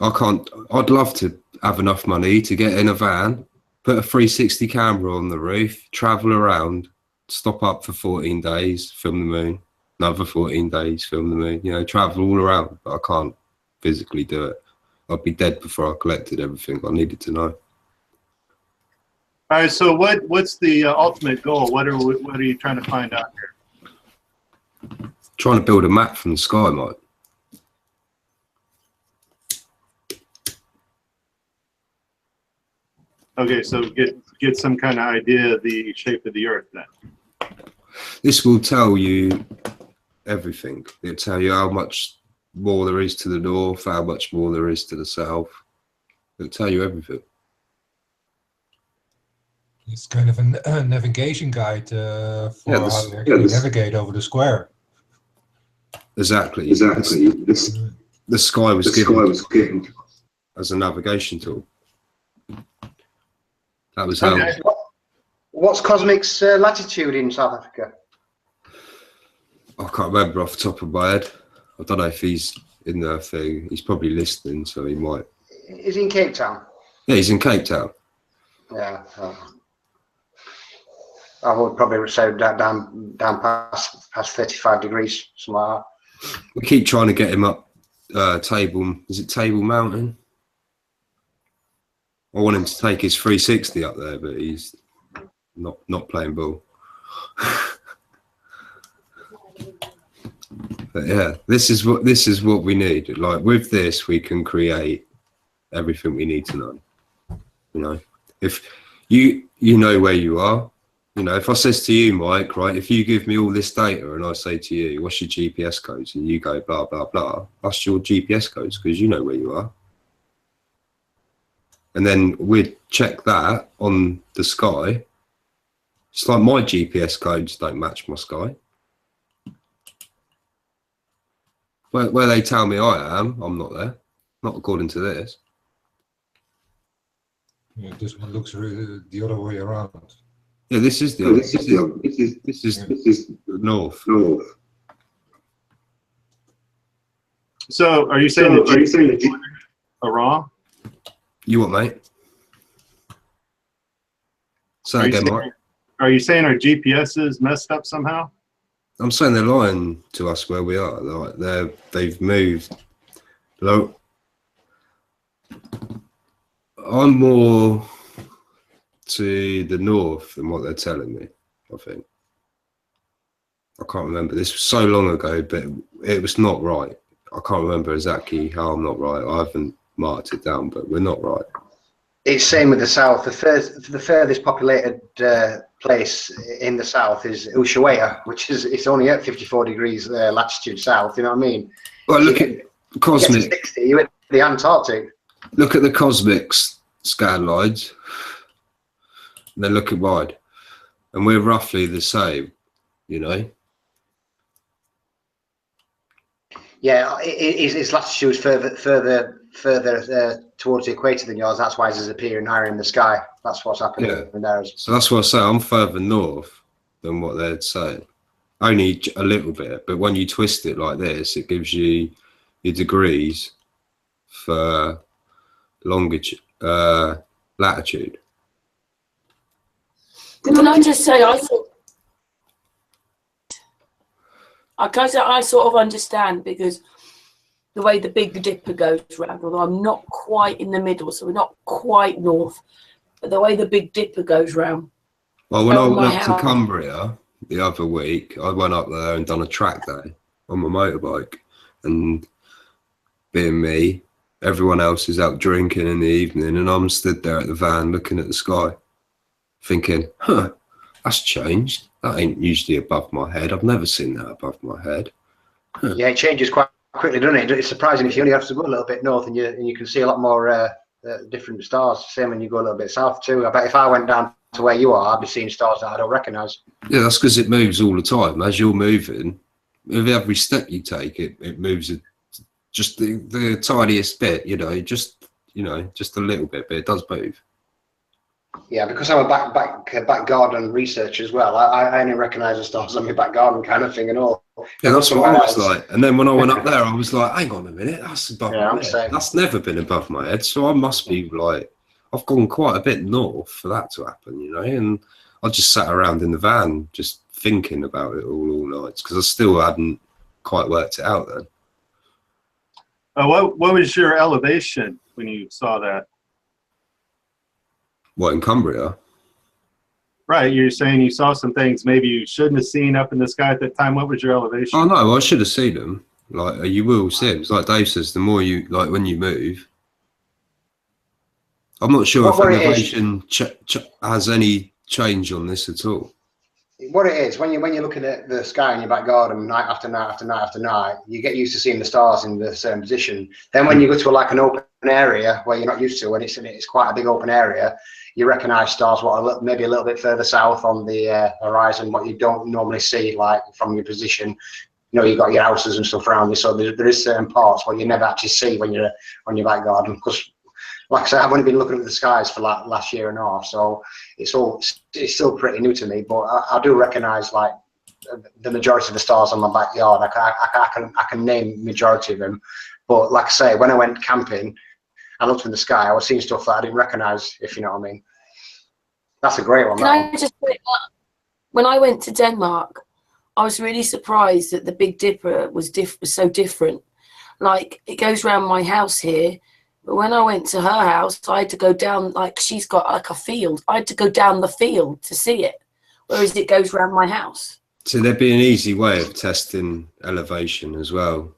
I'd love to have enough money to get in a van, put a 360 camera on the roof, travel around, stop up for 14 days, film the moon, another 14 days, film the moon, you know, travel all around, but I can't physically do it. I'd be dead before I collected everything I needed to know. All right, so what's the ultimate goal? What are you trying to find out here? Trying to build a map from the sky, Mike. Okay, so get some kind of idea of the shape of the Earth then. This will tell you everything. It'll tell you how much more there is to the north, how much more there is to the south. It'll tell you everything. It's kind of a navigation guide for how to actually navigate over the square. Exactly. The sky was given as a navigation tool. That was how. Okay. What's Cosmic's latitude in South Africa? I can't remember off the top of my head. I don't know if he's in the thing. He's probably listening, so he might. Is he in Cape Town? Yeah, he's in Cape Town. Yeah. I would probably say down past 35 degrees, something like that. We keep trying to get him up is it Table Mountain? I want him to take his 360 up there, but he's not playing ball. But yeah, this is what we need. Like with this, we can create everything we need to know. You know, if you know where you are. You know, if I says to you, Mike, right, if you give me all this data and I say to you, what's your GPS codes? And you go, blah, blah, blah, that's your GPS codes because you know where you are. And then we'd check that on the sky. It's like my GPS codes don't match my sky. Where they tell me I am, I'm not there. Not according to this. Yeah, this one looks really the other way around. Yeah, this is the this is the north. So, are you saying that are wrong? You what, mate? Say again, Mike. Are you saying our GPS is messed up somehow? I'm saying they're lying to us where we are. They've moved. Look, I'm more to the north than what they're telling me, I think. I can't remember. This was so long ago, but it was not right. I can't remember exactly how I'm not right. I haven't marked it down, but we're not right. It's same with the south. The furthest populated place in the south is Ushuaia, which is it's only at 54 degrees latitude south. You know what I mean? Well, look at Cosmic. You get to 60, you're at the Antarctic. Look at the Cosmic's scan lines. And then look at mine, and we're roughly the same, you know. Yeah, its latitude is further towards the equator than yours. That's why it's appearing higher in the sky. That's what's happening in there. So that's what I say. I'm further north than what they're saying. Only a little bit, but when you twist it like this, it gives you your degrees for longitude, latitude. Can I just say, I sort of understand because the way the Big Dipper goes round, although I'm not quite in the middle, so we're not quite north, but the way the Big Dipper goes round. Well, when I went up to Cumbria the other week, I went up there and done a track day on my motorbike, and being me, everyone else is out drinking in the evening, and I'm stood there at the van looking at the sky, thinking, that's changed. That ain't usually above my head. I've never seen that above my head. Yeah, it changes quite quickly, doesn't it? It's surprising if you only have to go a little bit north and you can see a lot more different stars. Same when you go a little bit south too. I bet if I went down to where you are, I'd be seeing stars that I don't recognise. Yeah, that's because it moves all the time. As you're moving, with every step you take, it moves just the tiniest bit, just a little bit, but it does move. Yeah, because I'm a back garden researcher as well. I only recognise the stars on my back garden kind of thing and all. Yeah, that's what I was like. And then when I went up there, I was like, hang on a minute, that's above my head. That's never been above my head. So I must be like, I've gone quite a bit north for that to happen, And I just sat around in the van, just thinking about it all night because I still hadn't quite worked it out then. What was your elevation when you saw that? What, in Cumbria? Right, you're saying you saw some things maybe you shouldn't have seen up in the sky at that time. What was your elevation? Oh no, I should have seen them. Like you will see them. It's like Dave says, the more you like when you move. I'm not sure if elevation has any change on this at all. What it is, when you're looking at the sky in your back garden night after night after night after night, you get used to seeing the stars in the same position. Then when you go to like an open area where you're not used to, and it's quite a big open area, you recognise stars maybe a little bit further south on the horizon, what you don't normally see like from your position. You know, you've got your houses and stuff around you, so there is certain parts where you never actually see when you're on your back garden. Because, like I said, I've only been looking at the skies for like last year and a half, so it's still pretty new to me. But I do recognise like the majority of the stars on my backyard. I can name majority of them. But like I say, when I went camping, I looked in the sky, I was seeing stuff that I didn't recognise, if you know what I mean. That's a great one. Can I just say, when I went to Denmark, I was really surprised that the Big Dipper was so different. Like, it goes around my house here, but when I went to her house, I had to go down, like, she's got like a field. I had to go down the field to see it, whereas it goes around my house. So there'd be an easy way of testing elevation as well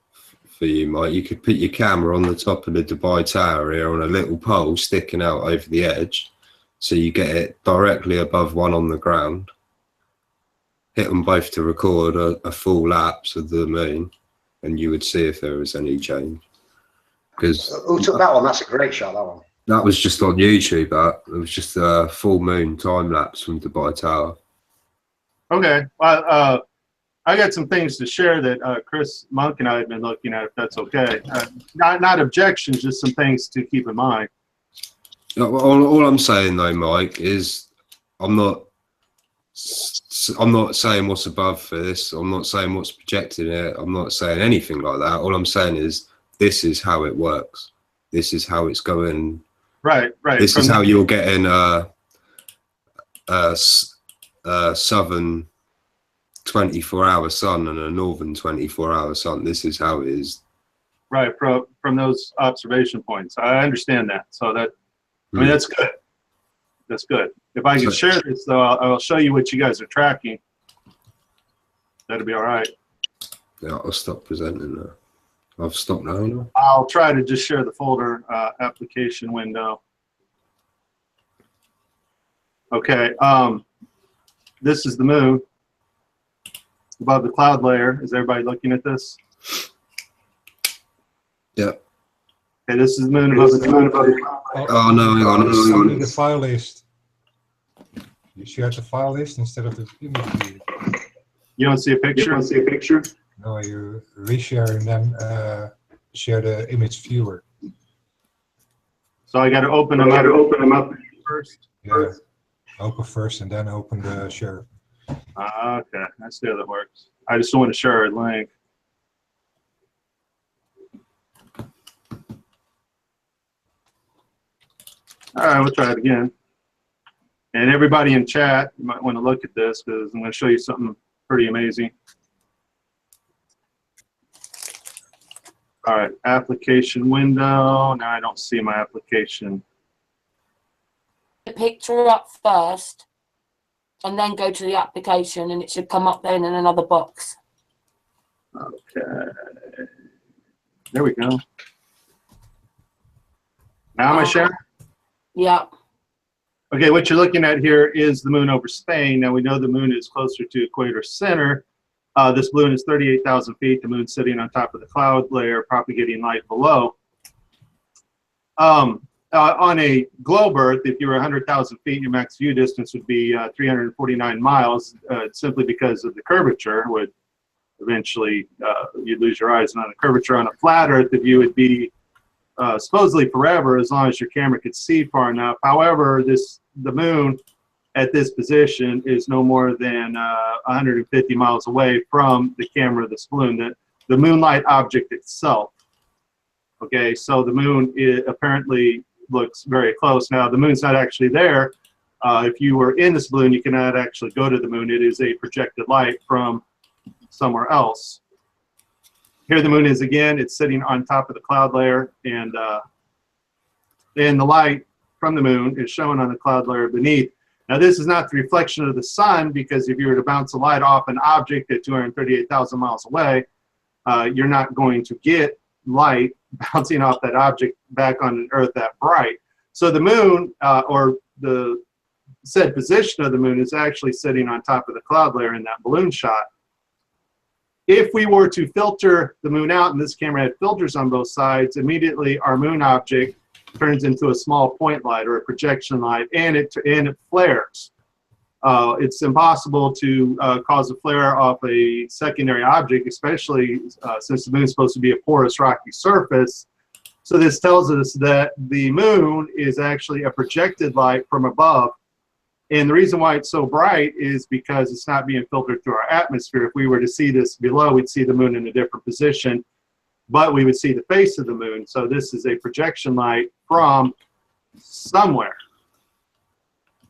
for you, Mike. You could put your camera on the top of the Dubai Tower here on a little pole sticking out over the edge, so you get it directly above one on the ground. Hit them both to record a full lapse of the moon, and you would see if there was any change. Because who took that one? That's a great shot, that one. That was just on YouTube. It was just a full moon time lapse from Dubai Tower. Okay, well, I got some things to share that Chris Monk and I have been looking at, if that's okay. Not objections, just some things to keep in mind. All I'm saying though, Mike, is I'm not saying what's above for this. I'm not saying what's projected in it. I'm not saying anything like that. All I'm saying is this is how it works. This is how it's going. Right. This is how you're getting southern 24-hour sun and a northern 24-hour sun. This is how it is. Right, from those observation points. I understand that. So that, I mean, that's good. That's good. If I can share this, though, I'll show you what you guys are tracking. That'll be all right. Yeah, I'll stop presenting now. I've stopped now. I'll try to just share the folder application window. Okay, this is the moon above the cloud layer. Is everybody looking at this? Yeah. Okay, this is the moon above the cloud layer. Oh no, hang on. The file list. You shared the file list instead of the image view. You don't see a picture? No, you reshare and then share the image viewer. So I got to open them up first. Yeah. Open first and then open the share. Okay, that's the way that works. I just want to share a link. All right, we'll try it again. And everybody in chat, you might want to look at this because I'm going to show you something pretty amazing. All right, application window. Now I don't see my application. The picture up first, and then go to the application, and it should come up then in another box. Okay. There we go. Now am I sharing? Yeah. Okay, what you're looking at here is the moon over Spain. Now we know the moon is closer to equator center. This balloon is 38,000 feet. The moon's sitting on top of the cloud layer, propagating light below. On a globe Earth, if you were 100,000 feet, your max view distance would be 349 miles, simply because of the curvature. Would eventually you'd lose your eyes. And on a curvature on a flat Earth, the view would be supposedly forever, as long as your camera could see far enough. However, the moon at this position is no more than 150 miles away from the camera of this balloon, the moonlight object itself. Okay, so the moon apparently looks very close. Now, the moon's not actually there. If you were in this balloon, you cannot actually go to the moon. It is a projected light from somewhere else. Here the moon is again. It's sitting on top of the cloud layer, and the light from the moon is shown on the cloud layer beneath. Now this is not the reflection of the sun, because if you were to bounce a light off an object at 238,000 miles away, you're not going to get light bouncing off that object back on Earth that bright. So the moon, or the said position of the moon, is actually sitting on top of the cloud layer in that balloon shot. If we were to filter the moon out, and this camera had filters on both sides, immediately our moon object turns into a small point light or a projection light, and it flares. It's impossible to cause a flare off a secondary object, especially since the moon is supposed to be a porous rocky surface. So this tells us that the moon is actually a projected light from above. And the reason why it's so bright is because it's not being filtered through our atmosphere. If we were to see this below, we'd see the moon in a different position, but we would see the face of the moon. So this is a projection light from somewhere.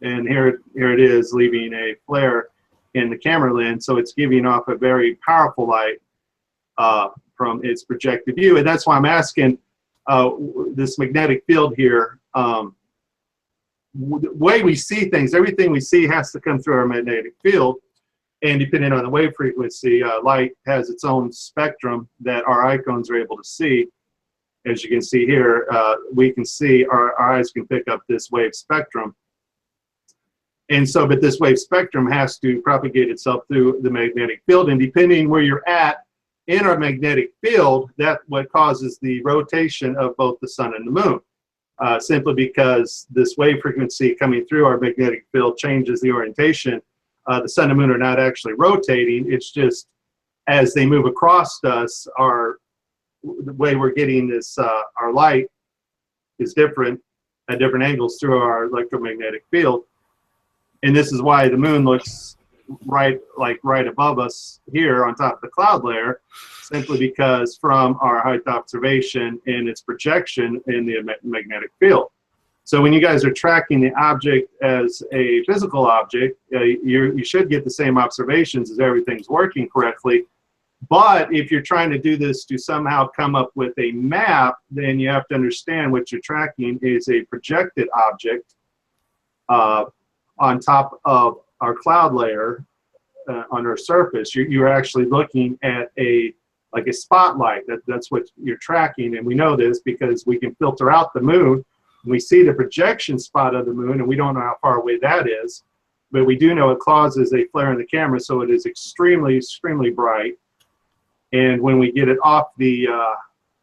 And here it is, leaving a flare in the camera lens. So it's giving off a very powerful light from its projected view. And that's why I'm asking this magnetic field here. The way we see things, everything we see has to come through our magnetic field. And depending on the wave frequency, light has its own spectrum that our eye cones are able to see. As you can see here, we can see, our eyes can pick up this wave spectrum. And so, but this wave spectrum has to propagate itself through the magnetic field. And depending where you're at in our magnetic field, that's what causes the rotation of both the sun and the moon. Simply because this wave frequency coming through our magnetic field changes the orientation. The sun and moon are not actually rotating. It's just as they move across us, the way we're getting this, our light is different at different angles through our electromagnetic field. And this is why the moon looks right above us here on top of the cloud layer, simply because from our height observation and its projection in the magnetic field. So when you guys are tracking the object as a physical object, you should get the same observations as everything's working correctly. But if you're trying to do this to somehow come up with a map, then you have to understand what you're tracking is a projected object on top of our cloud layer on our surface. You're actually looking at like a spotlight. That's what you're tracking, and we know this because we can filter out the moon. We see the projection spot of the moon, and we don't know how far away that is, but we do know it causes a flare in the camera, so it is extremely, extremely bright. And when we get it off the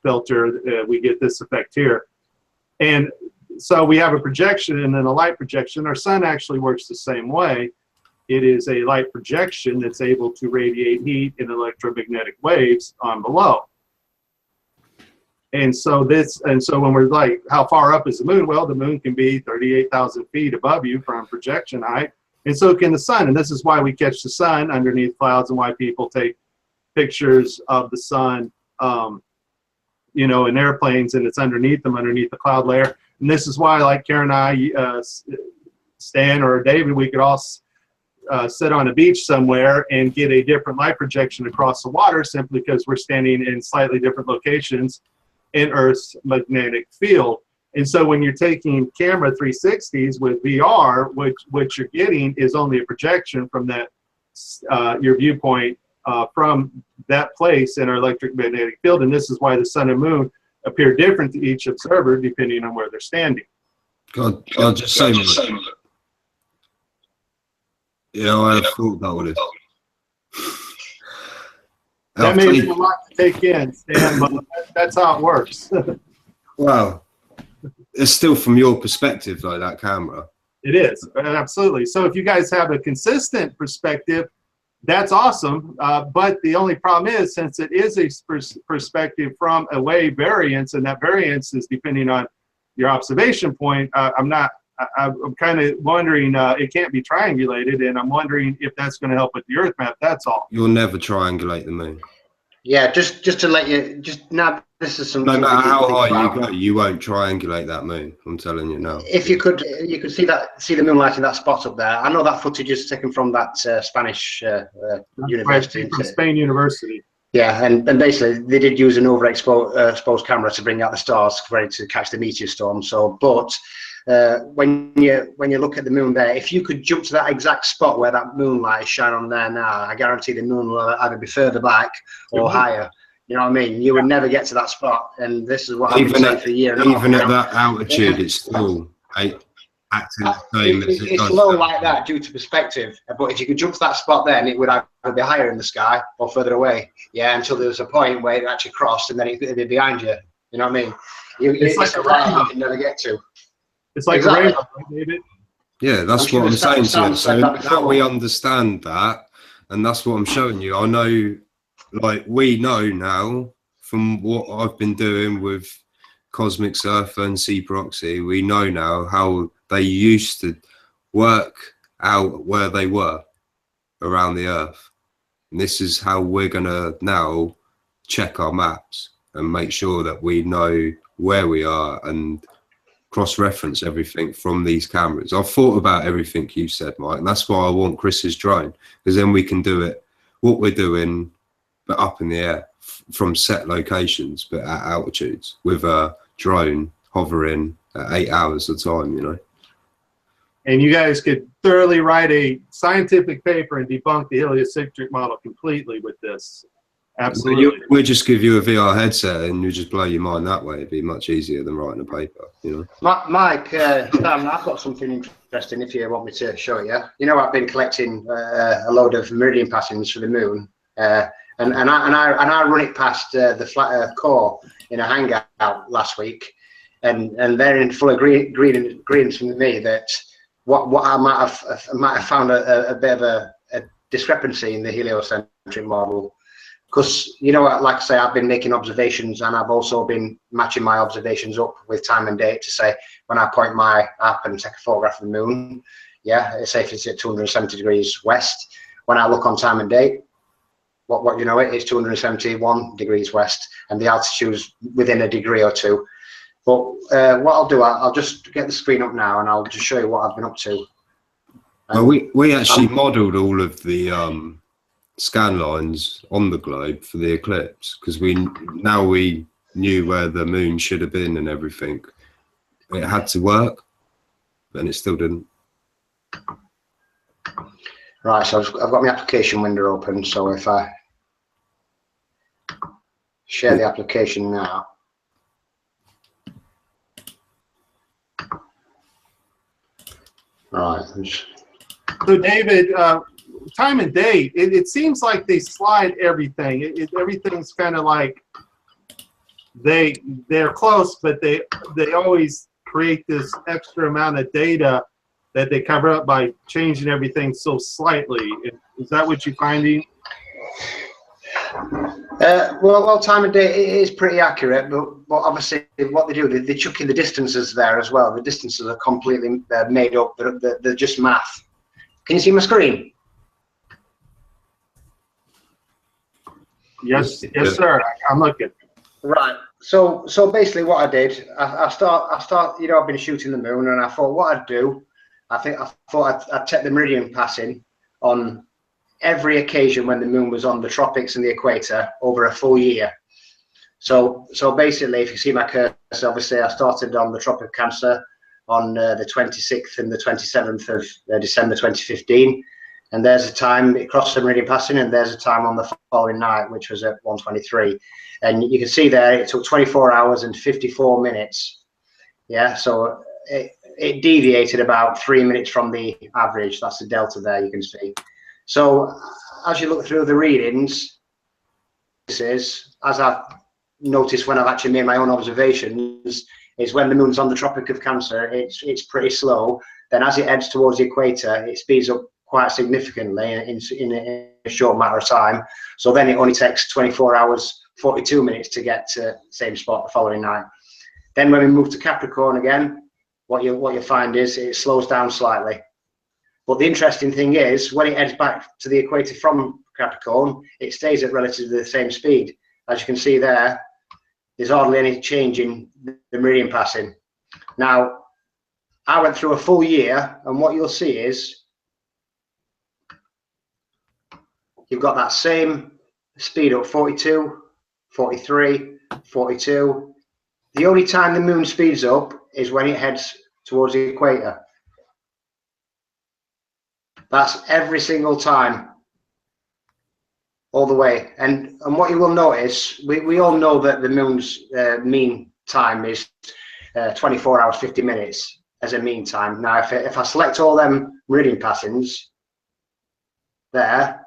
filter, we get this effect here. And so we have a projection and then a light projection. Our sun actually works the same way. It is a light projection that's able to radiate heat in electromagnetic waves on below. And so when we're like, how far up is the moon? Well, the moon can be 38,000 feet above you from projection height, and so can the sun. And this is why we catch the sun underneath clouds, and why people take pictures of the sun, you know, in airplanes, and it's underneath them, underneath the cloud layer. And this is why, like Karen and I, Stan or David, we could all sit on a beach somewhere and get a different light projection across the water, simply because we're standing in slightly different locations in Earth's magnetic field. And so when you're taking camera 360s with VR, what you're getting is only a projection from that, your viewpoint from that place in our electromagnetic field. And this is why the sun and moon appear different to each observer depending on where they're standing. God, just say that. Yeah, I thought that would have. That may be a lot to take in, Stan, but that's how it works. Wow. It's still from your perspective, like that camera. It is, absolutely. So if you guys have a consistent perspective, that's awesome. But the only problem is, since it is a perspective from a wave variance, and that variance is depending on your observation point, I'm kind of wondering, it can't be triangulated, and I'm wondering if that's going to help with the Earth map. That's all. You'll never triangulate the moon. Yeah, just to let you, just now, this is something. No matter how high you about. go, you won't triangulate that moon. I'm telling you now. If you could see the moonlight in that spot up there. I know that footage is taken from that Spanish university. From Spain University. Yeah, and basically they did use an overexposed camera to bring out the stars, ready to catch the meteor storm. So, but when you look at the moon there, if you could jump to that exact spot where that moonlight is shining on there now, I guarantee the moon will either be further back or higher. You know what I mean? You would never get to that spot, and this is what I've been saying for a year. Even at that altitude, it's still acting the same as it it's does. low like that due to perspective, but if you could jump to that spot, then it would either be higher in the sky or further away. Yeah, until there was a point where it actually crossed, and then it'd be behind you. You know what I mean? It's like a rainbow you can never get to. It's like a rainbow, David. Yeah, that's what I'm saying to you. So now we understand that, and that's what I'm showing you. I know, like, we know now from what I've been doing with Cosmic Surfer and Sea Proxy, we know now how they used to work out where they were around the Earth. And this is how we're going to now check our maps and make sure that we know where we are and cross-reference everything from these cameras. I've thought about everything you said, Mike, and that's why I want Chris's drone, because then we can do it, what we're doing, but up in the air from set locations, but at altitudes with a drone hovering at 8 hours at a time, you know. And you guys could thoroughly write a scientific paper and debunk the heliocentric model completely with this. Absolutely. We'll just give you a VR headset and you just blow your mind that way. It'd be much easier than writing a paper, you know. Mike, Stan, I've got something interesting if you want me to show you. You know, I've been collecting a load of meridian passings for the moon, and I run it past the flat Earth core in a hangout last week, and they're in full agreement with me that what I might have found a bit of a discrepancy in the heliocentric model. Because, you know, like I say, I've been making observations, and I've also been matching my observations up with time and date to say, when I point my app and take a photograph of the moon, yeah, say if it's at 270 degrees west, when I look on time and date, what you know, it's 271 degrees west, and the altitude's within a degree or two. But what I'll do, I'll just get the screen up now, and I'll just show you what I've been up to. Well, we actually modelled all of the scan lines on the globe for the eclipse, because we knew where the moon should have been and everything. It had to work, and it still didn't. Right, so I've got my application window open, so if I share the application now. Right. So David, time and date, it seems like they slide everything. Everything's kind of like they're close, but they always create this extra amount of data that they cover up by changing everything so slightly. Is that what you're finding? Well, time and date is pretty accurate, but obviously what they do, they chuck in the distances there as well. The distances are completely made up. They're just math. Can you see my screen? Yes, sir. I'm looking. Right. So basically, what I did, I start. You know, I've been shooting the moon, and I thought what I'd do. I thought I'd take the meridian passing on every occasion when the moon was on the tropics and the equator over a full year. So basically, if you see my cursor, obviously I started on the Tropic of Cancer on the 26th and the 27th of December 2015, and there's a time it crossed the meridian passing, and there's a time on the following night, which was at 1:23, and you can see there it took 24 hours and 54 minutes. Yeah, so it deviated about 3 minutes from the average. That's the delta there, you can see. So as you look through the readings, this is, as I've noticed when I've actually made my own observations, is when the moon's on the Tropic of Cancer, it's pretty slow. Then as it heads towards the equator, it speeds up quite significantly in a short matter of time. So then it only takes 24 hours, 42 minutes to get to the same spot the following night. Then when we move to Capricorn again, what you'll find is it slows down slightly. But the interesting thing is, when it heads back to the equator from Capricorn, it stays at relatively the same speed. As you can see there, there's hardly any change in the meridian passing. Now, I went through a full year, and what you'll see is you've got that same speed up, 42, 43, 42. The only time the moon speeds up is when it heads towards the equator. That's every single time, all the way. And what you will notice, we all know that the moon's mean time is 24 hours, 50 minutes as a mean time. Now, if I select all them meridian passings there,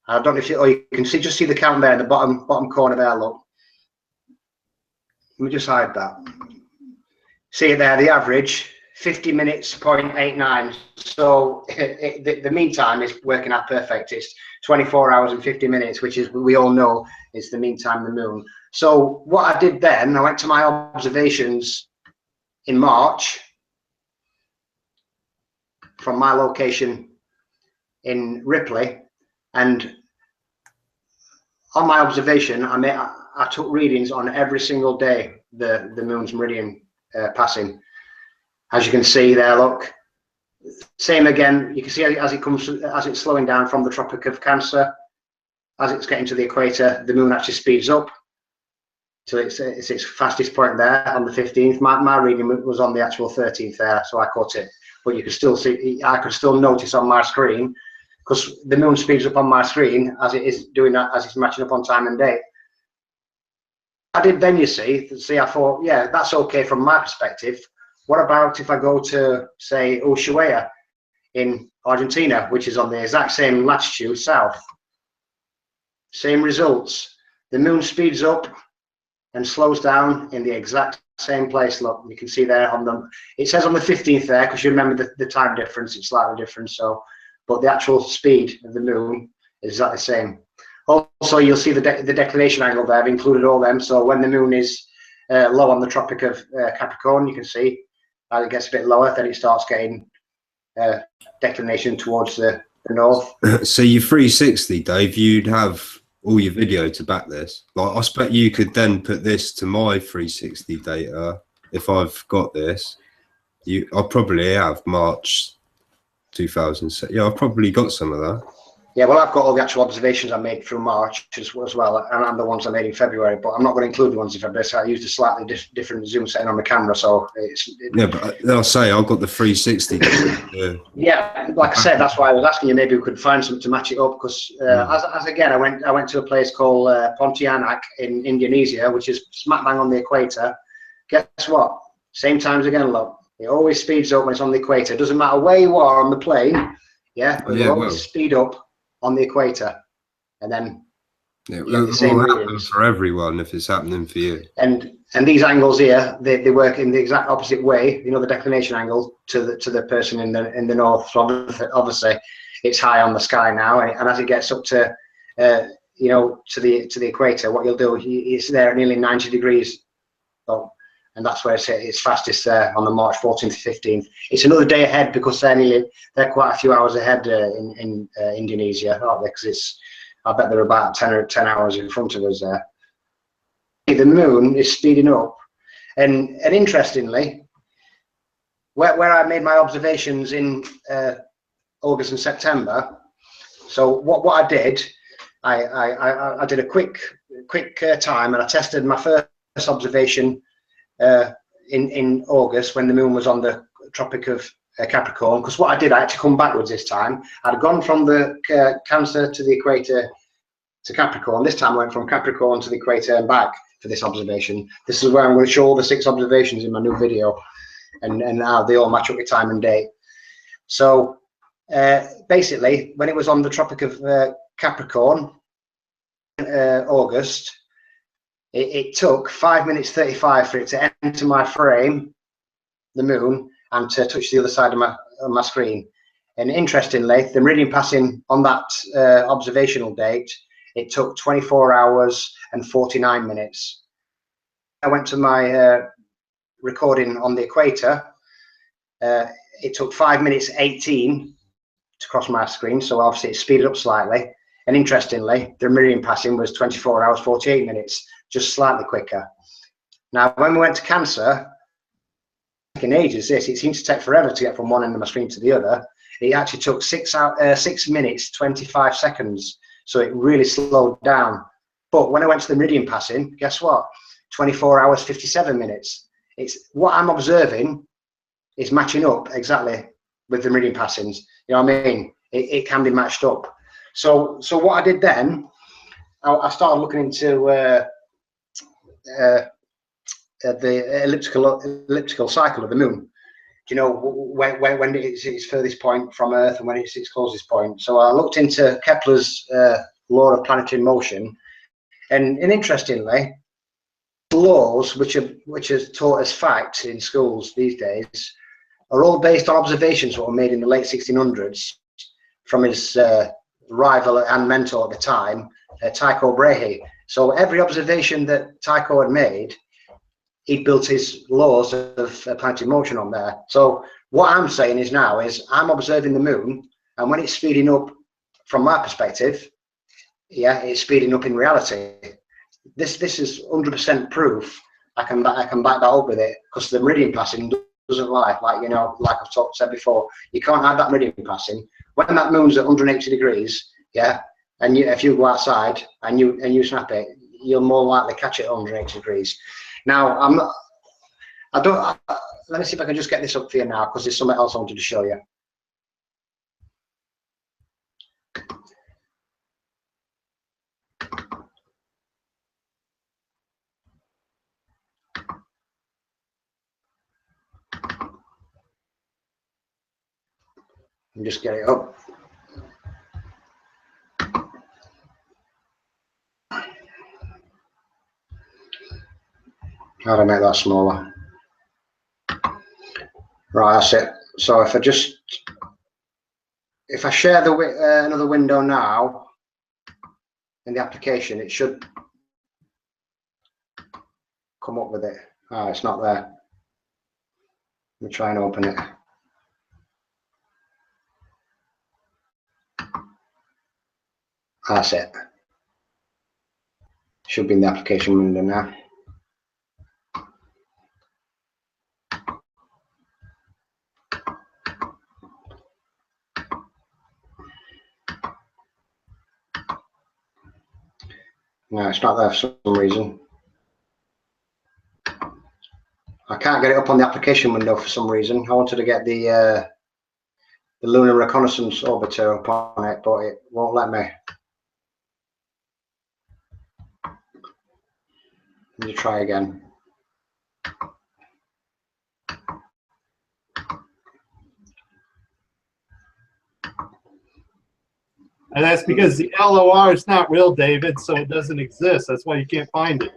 I don't know if you can see, just see the count there in the bottom corner there, look. Let me just hide that. See it there, the average, 50 minutes, 0.89. So the mean time is working out perfect. It's 24 hours and 50 minutes, which is, we all know, is the mean time of the moon. So what I did then, I went to my observations in March from my location in Ripley, and on my observation, I took readings on every single day the moon's meridian passing. As you can see there, look, same again. You can see as it's slowing down from the Tropic of Cancer, as it's getting to the equator, the moon actually speeds up till it's its fastest point there on the 15th. My reading was on the actual 13th there, so I caught it. But you can still see, I could still notice on my screen, because the moon speeds up on my screen as it is doing that, as it's matching up on time and date. I did then, you see, I thought, yeah, that's okay from my perspective. What about if I go to, say, Ushuaia in Argentina, which is on the exact same latitude south? Same results. The moon speeds up and slows down in the exact same place. Look, you can see there on the, it says on the 15th there, because you remember the time difference, it's slightly different. So, but the actual speed of the moon is exactly the same. Also, you'll see the declination angle there. I've included all them. So when the moon is low on the Tropic of Capricorn, you can see as it gets a bit lower, then it starts getting declination towards the north. So your 360, Dave, you'd have all your video to back this. Like, I expect you could then put this to my 360 data. If I've got this, I probably have March 2006. Yeah, I've probably got some of that. Yeah, well, I've got all the actual observations I made through March as well, and the ones I made in February, but I'm not going to include the ones in February, so I used a slightly different zoom setting on the camera, so yeah, but I'll say I've got the 360. Yeah, like I said, that's why I was asking you, maybe we could find something to match it up, because as again, I went to a place called Pontianak in Indonesia, which is smack bang on the equator. Guess what? Same times again, look. It always speeds up when it's on the equator. It doesn't matter where you are on the plane, yeah, it will always speed up on the equator, and then it will happen for everyone if it's happening for you. And these angles here, they work in the exact opposite way. You know, the declination angle to the person in the north. So obviously, it's high on the sky now, and as it gets up to you know, to the equator, what you'll do, it's there at nearly 90 degrees. So, and that's where it's fastest there on the March 14th to 15th. It's another day ahead because they're quite a few hours ahead in Indonesia, aren't they? Because I bet they're about 10 hours in front of us there. The moon is speeding up, and interestingly, where I made my observations in August and September. So what I did, I did a quick time, and I tested my first observation in August when the moon was on the Tropic of Capricorn, because what I did, I had to come backwards this time. I'd gone from the Cancer to the equator to Capricorn. This time I went from Capricorn to the equator and back for this observation. This is where I'm going to show all the 6 observations in my new video, and now they all match up with time and date. So basically, when it was on the Tropic of Capricorn, August, it took 5 minutes 35 for it to enter my frame, the moon, and to touch the other side of my screen. And interestingly, the meridian passing on that observational date, it took 24 hours and 49 minutes. I went to my recording on the equator. It took 5 minutes 18 to cross my screen, so obviously it speeded up slightly. And interestingly, the meridian passing was 24 hours 48 minutes, just slightly quicker. Now, when we went to Cancer, in ages, it seems to take forever to get from one end of my screen to the other. It actually took 6 minutes 25 seconds, so it really slowed down. But when I went to the meridian passing, guess what? 24 hours 57 minutes. It's what I'm observing is matching up exactly with the meridian passings. You know what I mean? It can be matched up. So what I did then, I started looking into the elliptical cycle of the moon. You know, when it's its furthest point from Earth and when it's its closest point. So I looked into Kepler's law of planetary motion, and interestingly, laws which are taught as facts in schools these days are all based on observations that were made in the late 1600s from his rival and mentor at the time, Tycho Brahe. So every observation that Tycho had made, he built his laws of planetary motion on there. So what I'm saying is now is I'm observing the moon, and when it's speeding up from my perspective, yeah, it's speeding up in reality. This is 100% proof. I can back that up with it, because the meridian passing doesn't lie. Like, you know, like I've said before, you can't have that meridian passing when that moon's at 180 degrees. Yeah, and if you go outside and you snap it, you'll more likely catch it at 180 degrees. Now, let me see if I can just get this up for you now, because there's something else I wanted to show you. And just get it up. How do I make that smaller? Right, that's it. So if I share the another window now in the application, it should come up with it. Oh, it's not there. Let me try and open it. That's it. Should be in the application window now. No, it's not there for some reason. I can't get it up on the application window for some reason. I wanted to get the lunar reconnaissance orbiter up on it, but it won't let me. Let me try again. And that's because the LOR is not real, David, so it doesn't exist. That's why you can't find it.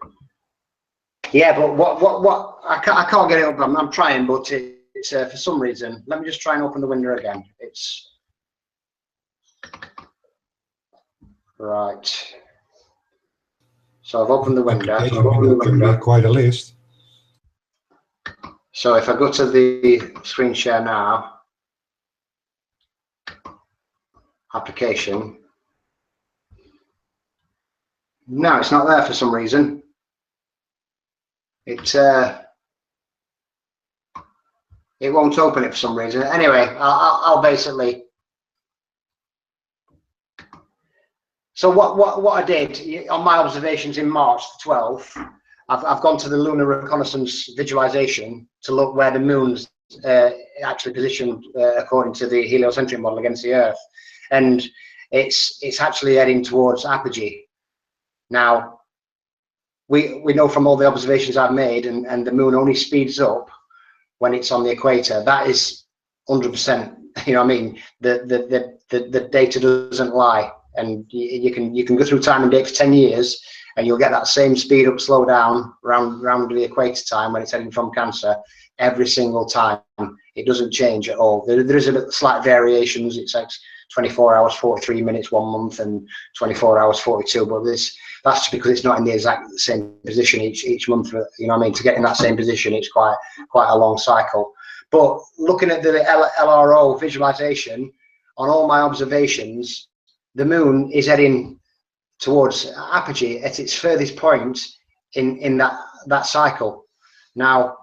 Yeah, but what I can't get it up. I'm trying, but it's for some reason. Let me just try and open the window again. It's right. So I've opened the window. Can be quite a list. So if I go to the screen share now, application. No, it's not there for some reason. It won't open it for some reason. Anyway, I'll basically. So what I did on my observations in March the 12th, I've gone to the lunar reconnaissance visualization to look where the moon's actually positioned according to the heliocentric model against the Earth, and it's actually heading towards apogee. Now, we know from all the observations I've made, and the moon only speeds up when it's on the equator. That is 100%. You know what I mean? The data doesn't lie, and you can go through time and date for 10 years, and you'll get that same speed up, slow down round the equator time when it's heading from Cancer every single time. It doesn't change at all. There is a bit slight variations. It's like 24 hours 43 minutes 1 month and 24 hours 42, but that's because it's not in the exact same position each month. You know what I mean? To get in that same position, it's quite a long cycle. But looking at the LRO visualization, on all my observations, the moon is heading towards apogee at its furthest point in that cycle. Now,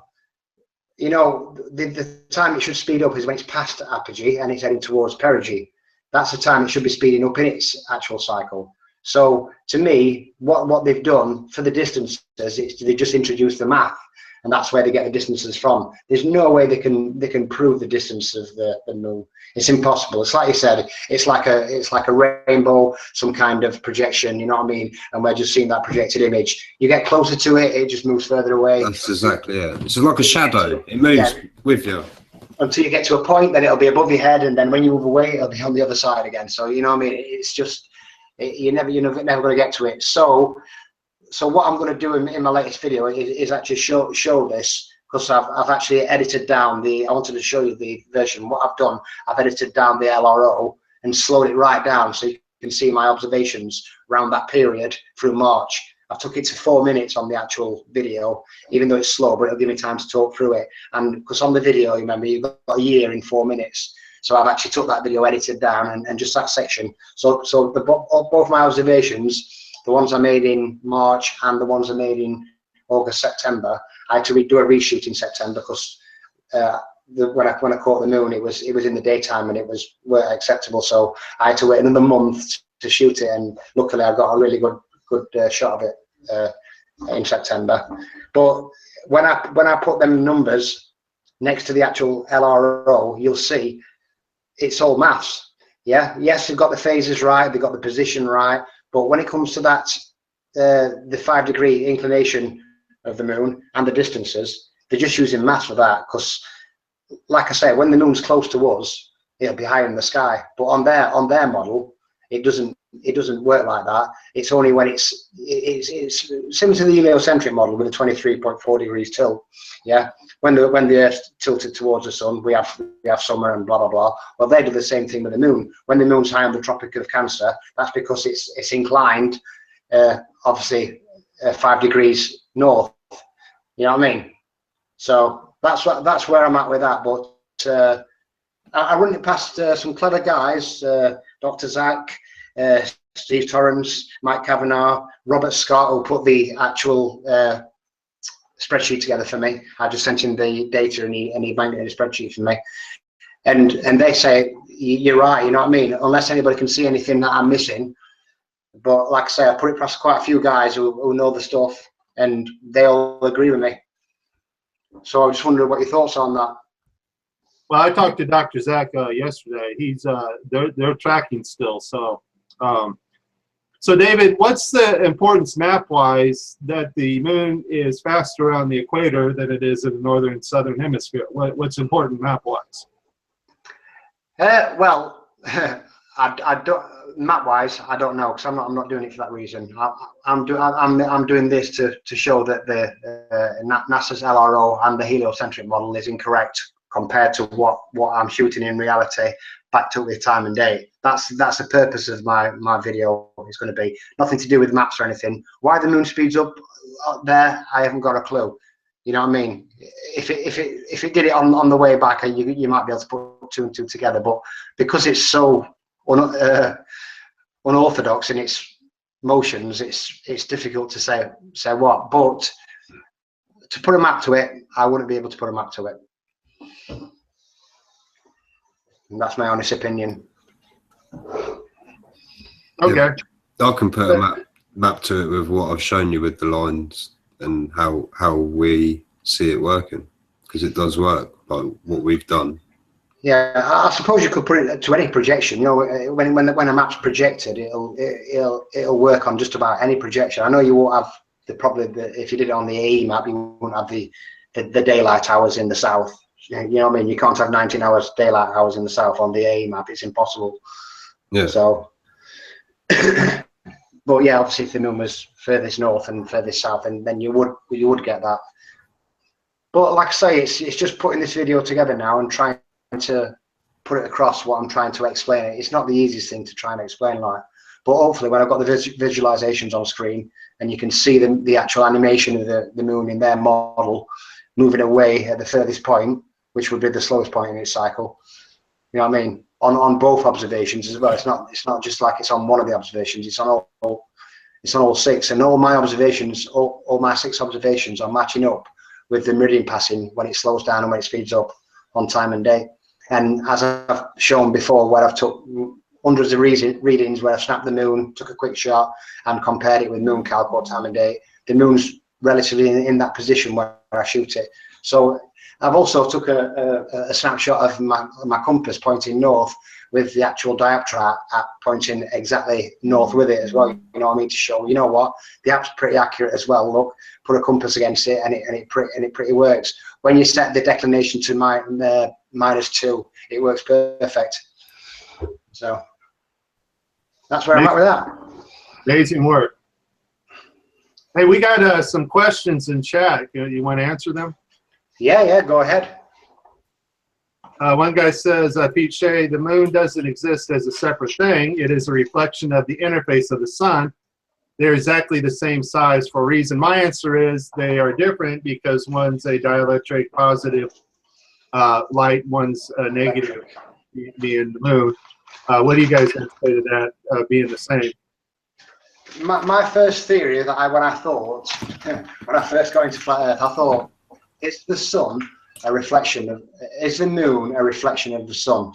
you know, the time it should speed up is when it's past apogee and it's heading towards perigee. That's the time it should be speeding up in its actual cycle. So to me, what they've done for the distances is they just introduced the math, and that's where they get the distances from. There's no way they can prove the distance of the moon. It's impossible. It's like you said, it's like a rainbow, some kind of projection, you know what I mean? And we're just seeing that projected image. You get closer to it, it just moves further away. That's exactly it. It's like a shadow. It moves with you. Until you get to a point, then it'll be above your head, and then when you move away, it'll be on the other side again. So you know what I mean? It's just you're never going to get to it. So what I'm going to do in my latest video is actually show this, because I've actually edited down I wanted to show you the version. What I've done, I've edited down the LRO and slowed it right down so you can see my observations around that period through March. I took it to 4 minutes on the actual video, even though it's slow, but it'll give me time to talk through it. And because on the video, remember, you've got a year in 4 minutes. So I've actually took that video, edited down, and just that section. So both my observations, the ones I made in March and the ones I made in August, September, I had to do a reshoot in September because when I caught the moon, it was in the daytime and it weren't acceptable. So I had to wait another month to shoot it, and luckily I got a really good shot of it in September. But when I put them numbers next to the actual LRO, you'll see it's all maths. Yeah, yes, they've got the phases right, they've got the position right, but when it comes to that, the 5-degree inclination of the moon and the distances, they're just using maths for that. Because, like I say, when the moon's close to us, it'll be higher in the sky. But on their model, it doesn't work like that. It's only when it's similar to the heliocentric model with a 23.4 degrees tilt. Yeah, when the Earth's tilted towards the sun, we have summer and blah blah blah. Well, they do the same thing with the moon. When the moon's high on the Tropic of Cancer, that's because it's inclined, obviously, 5 degrees north. You know what I mean? So that's where I'm at with that. But I run it past some clever guys, Dr. Zach, Steve Torrance, Mike Kavanagh, Robert Scott, who put the actual spreadsheet together for me. I just sent him the data and he made it in a spreadsheet for me. And they say, you're right, you know what I mean? Unless anybody can see anything that I'm missing. But like I say, I put it past quite a few guys who know the stuff, and they all agree with me. So I just wondered what your thoughts are on that. Well, I talked to Dr. Zach yesterday. He's they're tracking still. So, so David, what's the importance map-wise that the moon is faster around the equator than it is in the northern and southern hemisphere? What's important map-wise? Well, I don't map-wise. I don't know, because I'm not doing it for that reason. I'm doing this to show that the NASA's LRO and the heliocentric model is incorrect compared to what I'm shooting in reality, backed up with time and date. That's the purpose of my video. Is going to be nothing to do with maps or anything. Why the moon speeds up there, I haven't got a clue. You know what I mean? If it did it on the way back, you might be able to put 2 and 2 together. But because it's so unorthodox in its motions, it's difficult to say what. But to put a map to it, I wouldn't be able to put a map to it. And that's my honest opinion. Okay. Yeah, I can put a map to it with what I've shown you with the lines and how we see it working, because it does work, like what we've done. Yeah, I suppose you could put it to any projection. You know, when a map's projected, it'll work on just about any projection. I know you won't have if you did it on the AE map, you won't have the daylight hours in the south. You know what I mean? You can't have 19 hours daylight hours in the south on the AE map. It's impossible. Yeah. So, but yeah, obviously, if the moon was furthest north and furthest south, and then you would get that. But like I say, it's just putting this video together now and trying to put it across what I'm trying to explain. It's not the easiest thing to try and explain, like. But hopefully, when I've got the visualizations on screen and you can see the actual animation of the moon in their model moving away at the furthest point, which would be the slowest point in its cycle. You know what I mean? on both observations as well. It's not just like it's on one of the observations. It's on all 6, and all my observations, all my 6 observations are matching up with the meridian passing when it slows down and when it speeds up on time and day. And as I've shown before, where I've took hundreds of readings, where I've snapped the moon, took a quick shot, and compared it with moon calc or time and day, the moon's relatively in that position where I shoot it. So I've also took a snapshot of my compass pointing north with the actual diopter at pointing exactly north with it as well. You know what I mean? To show, you know what, the app's pretty accurate as well. Look, put a compass against it, and it pretty works. When you set the declination to -2, it works perfect. So that's where I'm at with that. Amazing work. Hey, we got some questions in chat. You want to answer them? Yeah, go ahead. One guy says, Pete Shea, the moon doesn't exist as a separate thing. It is a reflection of the interface of the sun. They're exactly the same size for a reason. My answer is they are different because one's a dielectric positive light, one's a negative, being the moon. What do you guys have to say to that being the same? My first theory that when I first got into flat Earth, I thought, is the sun a reflection of, is the moon a reflection of the sun?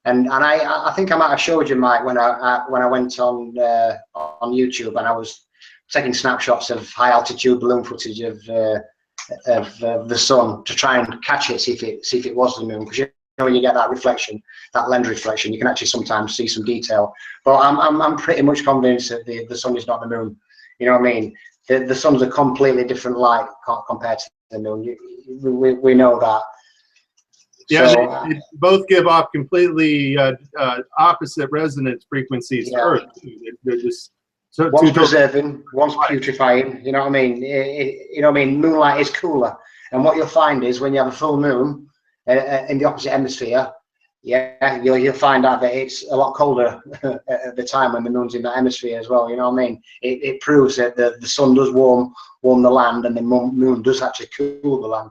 And I think I might have showed you, Mike, when I went on YouTube and I was taking snapshots of high altitude balloon footage of the sun to try and catch it, see if it was the moon, because you know, when you get that reflection, that lens reflection, you can actually sometimes see some detail. But I'm pretty much convinced that the sun is not the moon. You know what I mean? The sun's a completely different light compared to the moon. We know that. Yeah, so, they both give off completely opposite resonance frequencies to Earth. They're just one's preserving, one's putrefying. You know what I mean? You know what I mean? Moonlight is cooler, and what you'll find is when you have a full moon in the opposite hemisphere, you'll find out that it's a lot colder at the time when the moon's in that hemisphere as well. You know what I mean? It proves that the sun does warm the land, and the moon does actually cool the land.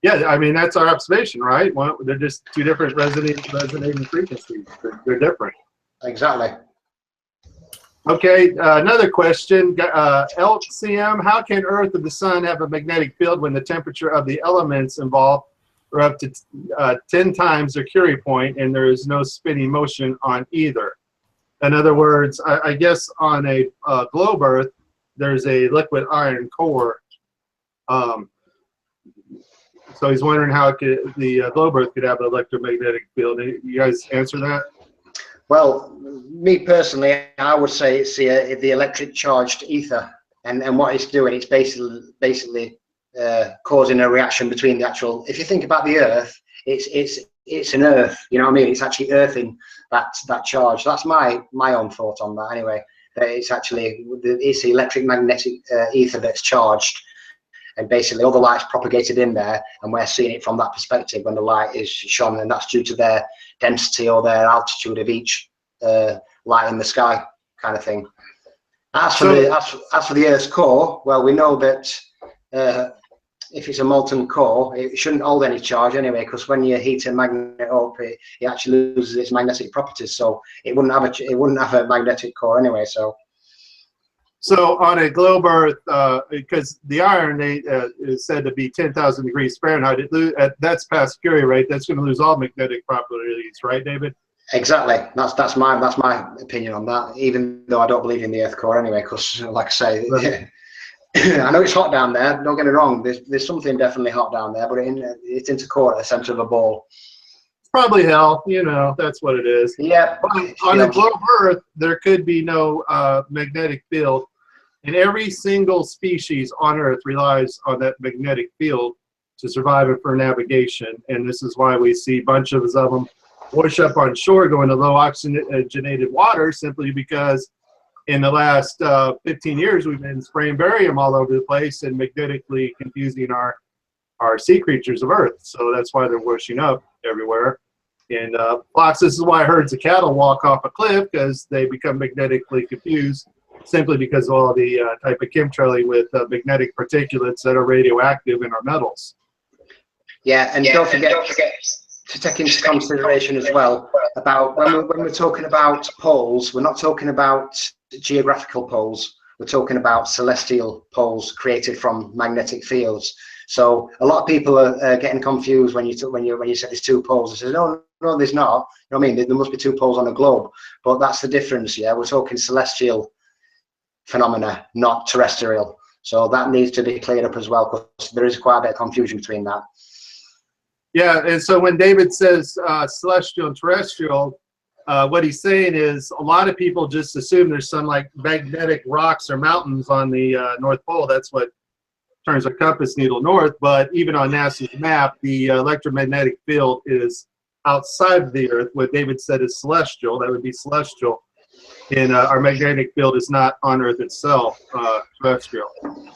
Yeah, I mean, that's our observation, right? They're just two different resonating frequencies. They're different. Exactly. Okay, another question. LCM, how can Earth and the sun have a magnetic field when the temperature of the elements involved are up to 10 times their Curie point and there is no spinning motion on either? In other words, I guess on a globe Earth, there's a liquid iron core. So he's wondering how the globe Earth could have an electromagnetic field. You guys answer that? Well, me personally, I would say it's the electric charged ether, and what it's doing, it's basically causing a reaction between the actual. If you think about the Earth, it's an Earth. You know what I mean? It's actually earthing that charge. That's my own thought on that. Anyway, that it's the electric magnetic ether that's charged. And basically all the light's propagated in there, and we're seeing it from that perspective when the light is shone, and that's due to their density or their altitude of each light in the sky, kind of thing. As for the Earth's core, well, we know that if it's a molten core, it shouldn't hold any charge anyway, because when you heat a magnet up, it actually loses its magnetic properties, so it wouldn't have a magnetic core anyway. So on a globe Earth, because the iron is said to be 10,000 degrees Fahrenheit, that's past Curie rate. That's going to lose all magnetic properties, right, David? Exactly. That's my opinion on that. Even though I don't believe in the Earth core anyway, because like I say, I know it's hot down there. Don't get me wrong. There's something definitely hot down there, but it's intercore at the center of a ball. Probably hell, you know, that's what it is. Yeah. But on a globe Earth, there could be no magnetic field, and every single species on Earth relies on that magnetic field to survive and for navigation. And this is why we see bunches of them wash up on shore going to low oxygenated water, simply because in the last 15 years we've been spraying barium all over the place and magnetically confusing our sea creatures of Earth. So that's why they're washing up everywhere. And plus, this is why herds of cattle walk off a cliff, because they become magnetically confused, simply because of all the type of chemtrailing with magnetic particulates that are radioactive in our metals. Yeah, and don't forget, to take into consideration as well about when we're talking about poles, we're not talking about geographical poles. We're talking about celestial poles created from magnetic fields. So a lot of people are getting confused when you said there's two poles. They say, no, there's not. You know what I mean? There must be two poles on a globe. But that's the difference. Yeah, we're talking celestial phenomena, not terrestrial. So that needs to be cleared up as well, because there is quite a bit of confusion between that. Yeah, and so when David says celestial and terrestrial, what he's saying is a lot of people just assume there's some like magnetic rocks or mountains on the North Pole. That's what turns a compass needle north. But even on NASA's map, the electromagnetic field is outside of the Earth. What David said is celestial. That would be celestial. And our magnetic field is not on Earth itself, terrestrial.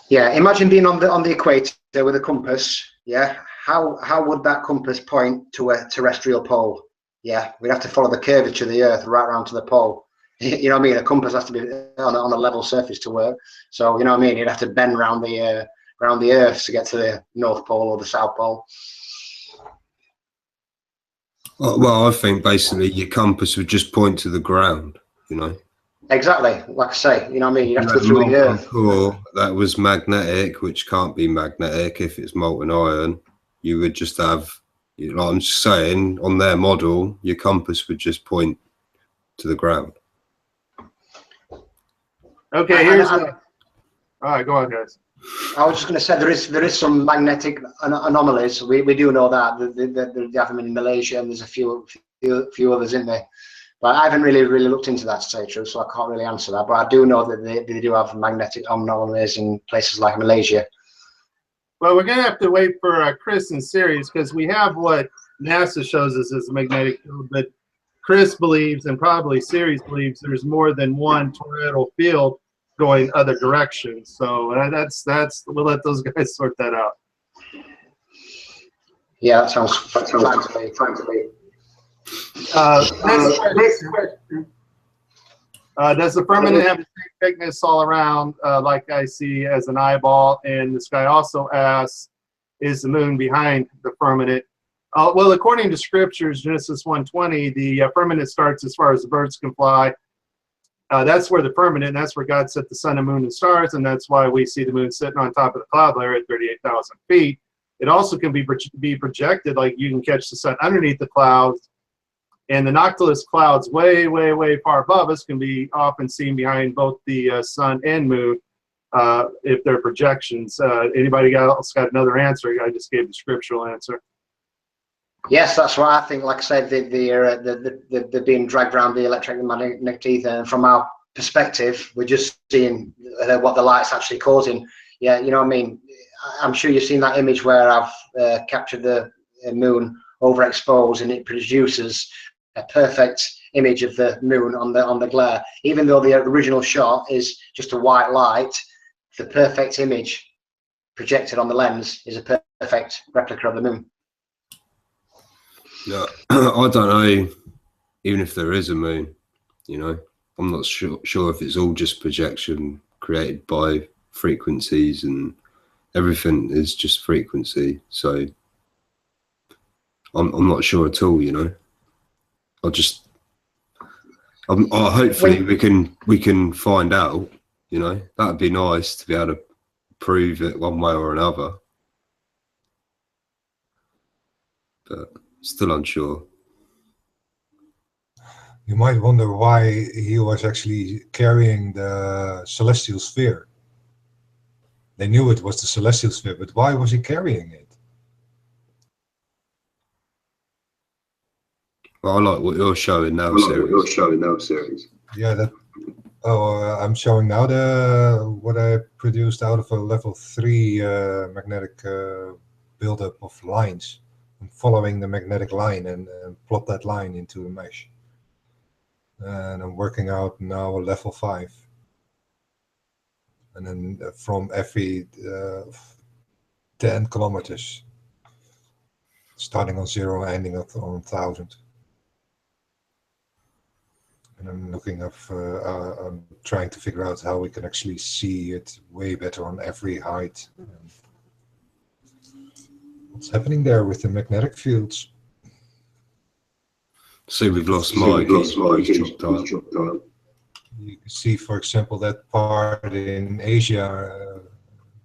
Yeah, imagine being on the equator with a compass. Yeah, how would that compass point to a terrestrial pole? Yeah, we'd have to follow the curvature of the Earth right around to the pole. You know what I mean? A compass has to be on a level surface to work. So you know what I mean? You'd have to bend around the Earth to get to the North Pole or the South Pole. Well, I think basically your compass would just point to the ground, you know. Exactly, like I say, you know what I mean? You have to go through the Earth. Core that was magnetic, which can't be magnetic if it's molten iron. You would just have, you know, I'm just saying, on their model, your compass would just point to the ground. Okay, here's all right, go on, guys. I was just going to say there is some magnetic anomalies. We do know that they have them in Malaysia, and there's a few others in there. But I haven't really looked into that, to say the truth, so I can't really answer that. But I do know that they do have magnetic anomalies in places like Malaysia. Well, we're going to have to wait for Chris and Ceres, because we have what NASA shows us as a magnetic field, but Chris believes, and probably Ceres believes, there's more than one toroidal field going other directions. So that's we'll let those guys sort that out. Yeah, that sounds fine to me. Next question. Does the firmament have the same thickness all around, like I see as an eyeball? And this guy also asks, is the moon behind the firmament? Well, according to scriptures, Genesis 1:20, the firmament starts as far as the birds can fly. That's where the firmament, that's where God set the sun and moon and stars, and that's why we see the moon sitting on top of the cloud layer at 38,000 feet. It also can be projected, like you can catch the sun underneath the clouds. And the noctiluous clouds way, way, way far above us can be often seen behind both the sun and moon if they're projections. Anybody else got another answer? I just gave the scriptural answer. Yes, that's right. I think, like I said, they're being dragged around the electromagnetic ether. And from our perspective, we're just seeing what the light's actually causing. Yeah, you know what I mean? I'm sure you've seen that image where I've captured the moon overexposed, and it produces a perfect image of the moon on the glare. Even though the original shot is just a white light, the perfect image projected on the lens is a perfect replica of the moon. Yeah, I don't know, even if there is a moon, you know, I'm not sure if it's all just projection created by frequencies, and everything is just frequency. So I'm not sure at all, you know. Hopefully we can find out, you know. That'd be nice to be able to prove it one way or another, but still unsure. You might wonder why he was actually carrying the celestial sphere. They knew it was the celestial sphere, but why was he carrying it? Well, I like what you're showing now, Ceres. Yeah, that. I'm showing now what I produced out of a level 3 magnetic buildup of lines. I'm following the magnetic line and plot that line into a mesh. And I'm working out now a level 5. And then from every 10 kilometers, starting on 0 and ending up on 1,000. And I'm looking up, I'm trying to figure out how we can actually see it way better on every height. What's happening there with the magnetic fields? See, we've lost Mike. He's dropped out. You can see, for example, that part in Asia,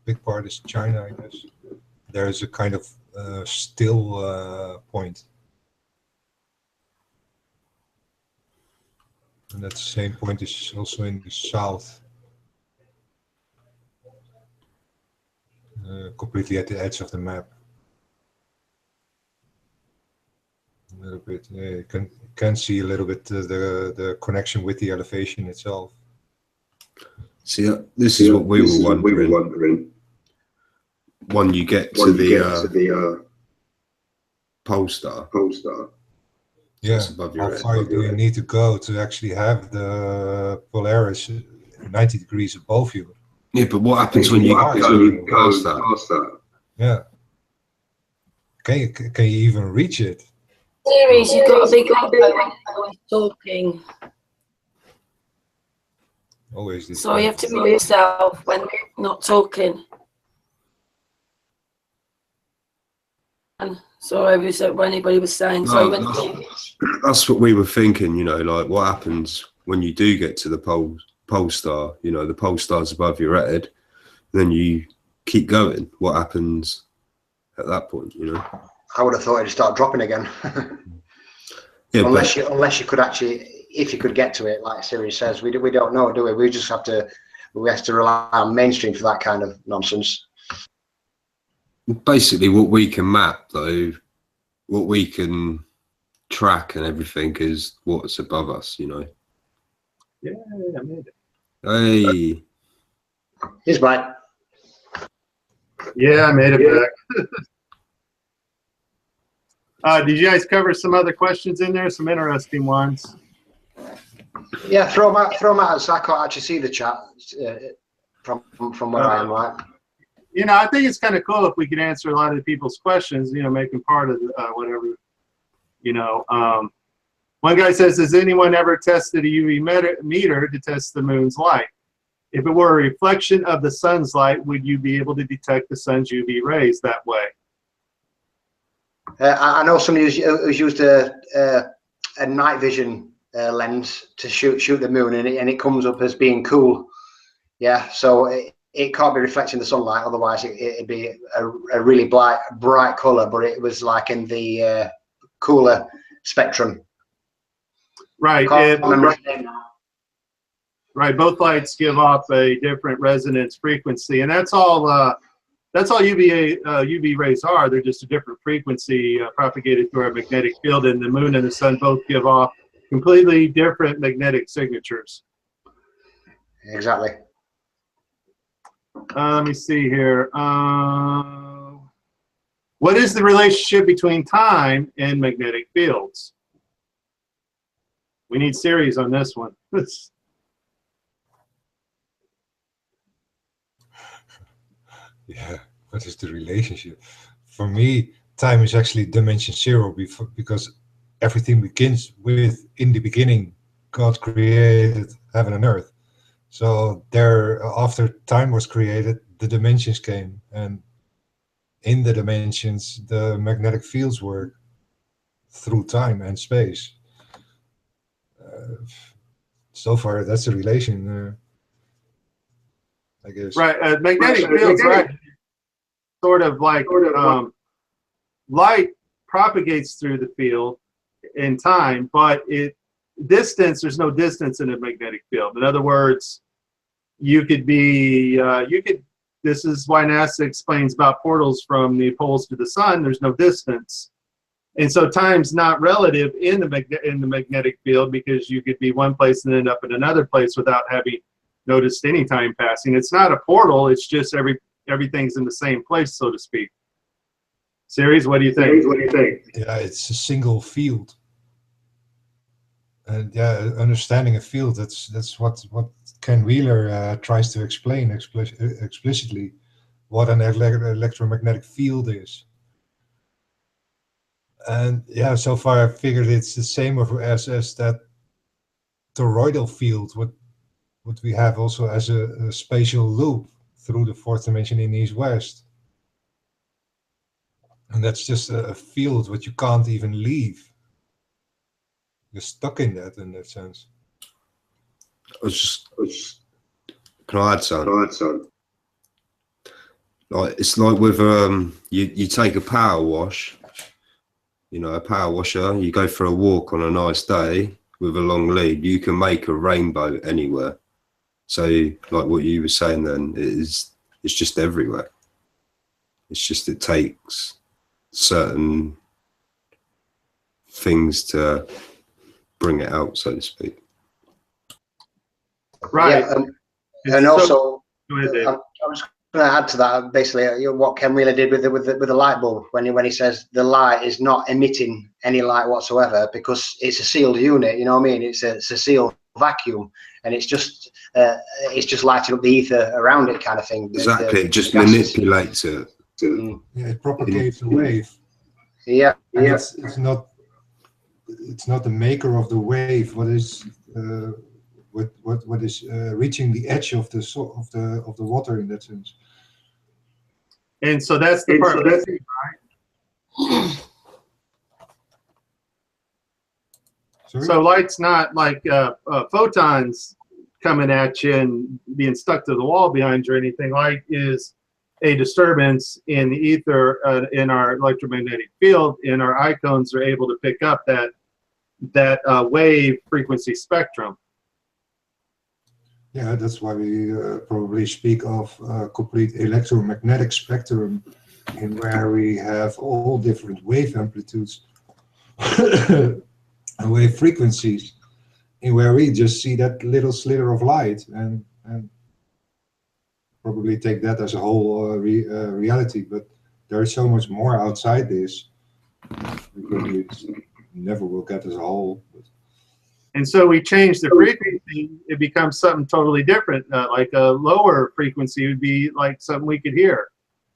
big part is China, I guess. There's a kind of still point. And that same point is also in the south. Completely at the edge of the map. A little bit, you can see a little bit the connection with the elevation itself. See, this is what we were wondering. When you get to the pole star. Yeah, Above your how head. far do you need to go to actually have the Polaris 90 degrees above you? Yeah, but what happens when you go past that? Yeah. Can you even reach it? Ceres, you've got a big echo when you're talking. Always this. So you have to mute yourself when not talking. And sorry, was that what anybody was saying? No, that's what we were thinking, you know, like what happens when you do get to the pole star, you know, the pole star's above your head, then you keep going. What happens at that point, you know? I would have thought it'd start dropping again. Yeah, unless you could actually, if you could get to it, like Ceres says, we don't know, do we? We just have to rely on mainstream for that kind of nonsense. basically what we can map though, what we can track and everything is what's above us, you know. Yeah, I made it. Hey. He's back. Yeah, I made it back. Did you guys cover some other questions in there? Some interesting ones. Yeah, throw them out so I can't actually see the chat from where I am, right? You know, I think it's kind of cool if we can answer a lot of the people's questions, you know, making part of whatever, you know. One guy says, has anyone ever tested a UV meter to test the moon's light? If it were a reflection of the sun's light, would you be able to detect the sun's UV rays that way? I know somebody who's used a night vision lens to shoot the moon, and it comes up as being cool. Yeah, so it can't be reflecting the sunlight, otherwise it'd be a really bright color, but it was like in the cooler spectrum. Right. Right. Both lights give off a different resonance frequency, and that's all UV rays are. They're just a different frequency propagated through our magnetic field, and the moon and the sun both give off completely different magnetic signatures. Exactly. Let me see here. What is the relationship between time and magnetic fields? We need Ceres on this one. Yeah, what is the relationship? For me, time is actually dimension zero because everything begins with, in the beginning, God created heaven and earth. So there, after time was created, the dimensions came, and in the dimensions, the magnetic fields work through time and space. So far, that's the relation, I guess. Right, magnetic fields are sort of like light propagates through the field in time, but there's no distance in a magnetic field. In other words, you could be, this is why NASA explains about portals from the poles to the sun, there's no distance. And so time's not relative in the magnetic field, because you could be one place and end up in another place without having noticed any time passing. It's not a portal, it's just everything's in the same place, so to speak. Ceres, what do you think? Yeah, it's a single field. And yeah, understanding a field, that's what Ken Wheeler tries to explain explicitly, what an electromagnetic field is. And yeah, so far I figured it's the same as that toroidal field, what we have also as a spatial loop through the fourth dimension in east-west. And that's just a field what you can't even leave. stuck in that sense. Can I add something? Like it's like with you take a power wash, you know, a power washer. You go for a walk on a nice day with a long lead. You can make a rainbow anywhere. So, like what you were saying, then it's just everywhere. It's just it takes certain things to bring it out, so to speak. Right. Yeah, and also, go ahead, Dave. I was going to add to that. Basically, what Ken Wheeler did with the light bulb when he says the light is not emitting any light whatsoever because it's a sealed unit. You know what I mean? It's a sealed vacuum, and it's just lighting up the ether around it, kind of thing. Exactly, it just manipulates it. Yeah, it propagates a wave. Yeah, and it's not the maker of the wave. What is reaching the edge of the water in that sense. And so that's the part. Right? So light's not like photons coming at you and being stuck to the wall behind you or anything. Light is a disturbance in the ether in our electromagnetic field, and our icons are able to pick up that wave frequency spectrum. Yeah, that's why we probably speak of complete electromagnetic spectrum, in where we have all different wave amplitudes and wave frequencies, in where we just see that little slither of light and probably take that as a whole reality. But there is so much more outside this, we never will get as a whole. And so we change the frequency, it becomes something totally different. Like a lower frequency would be like something we could hear.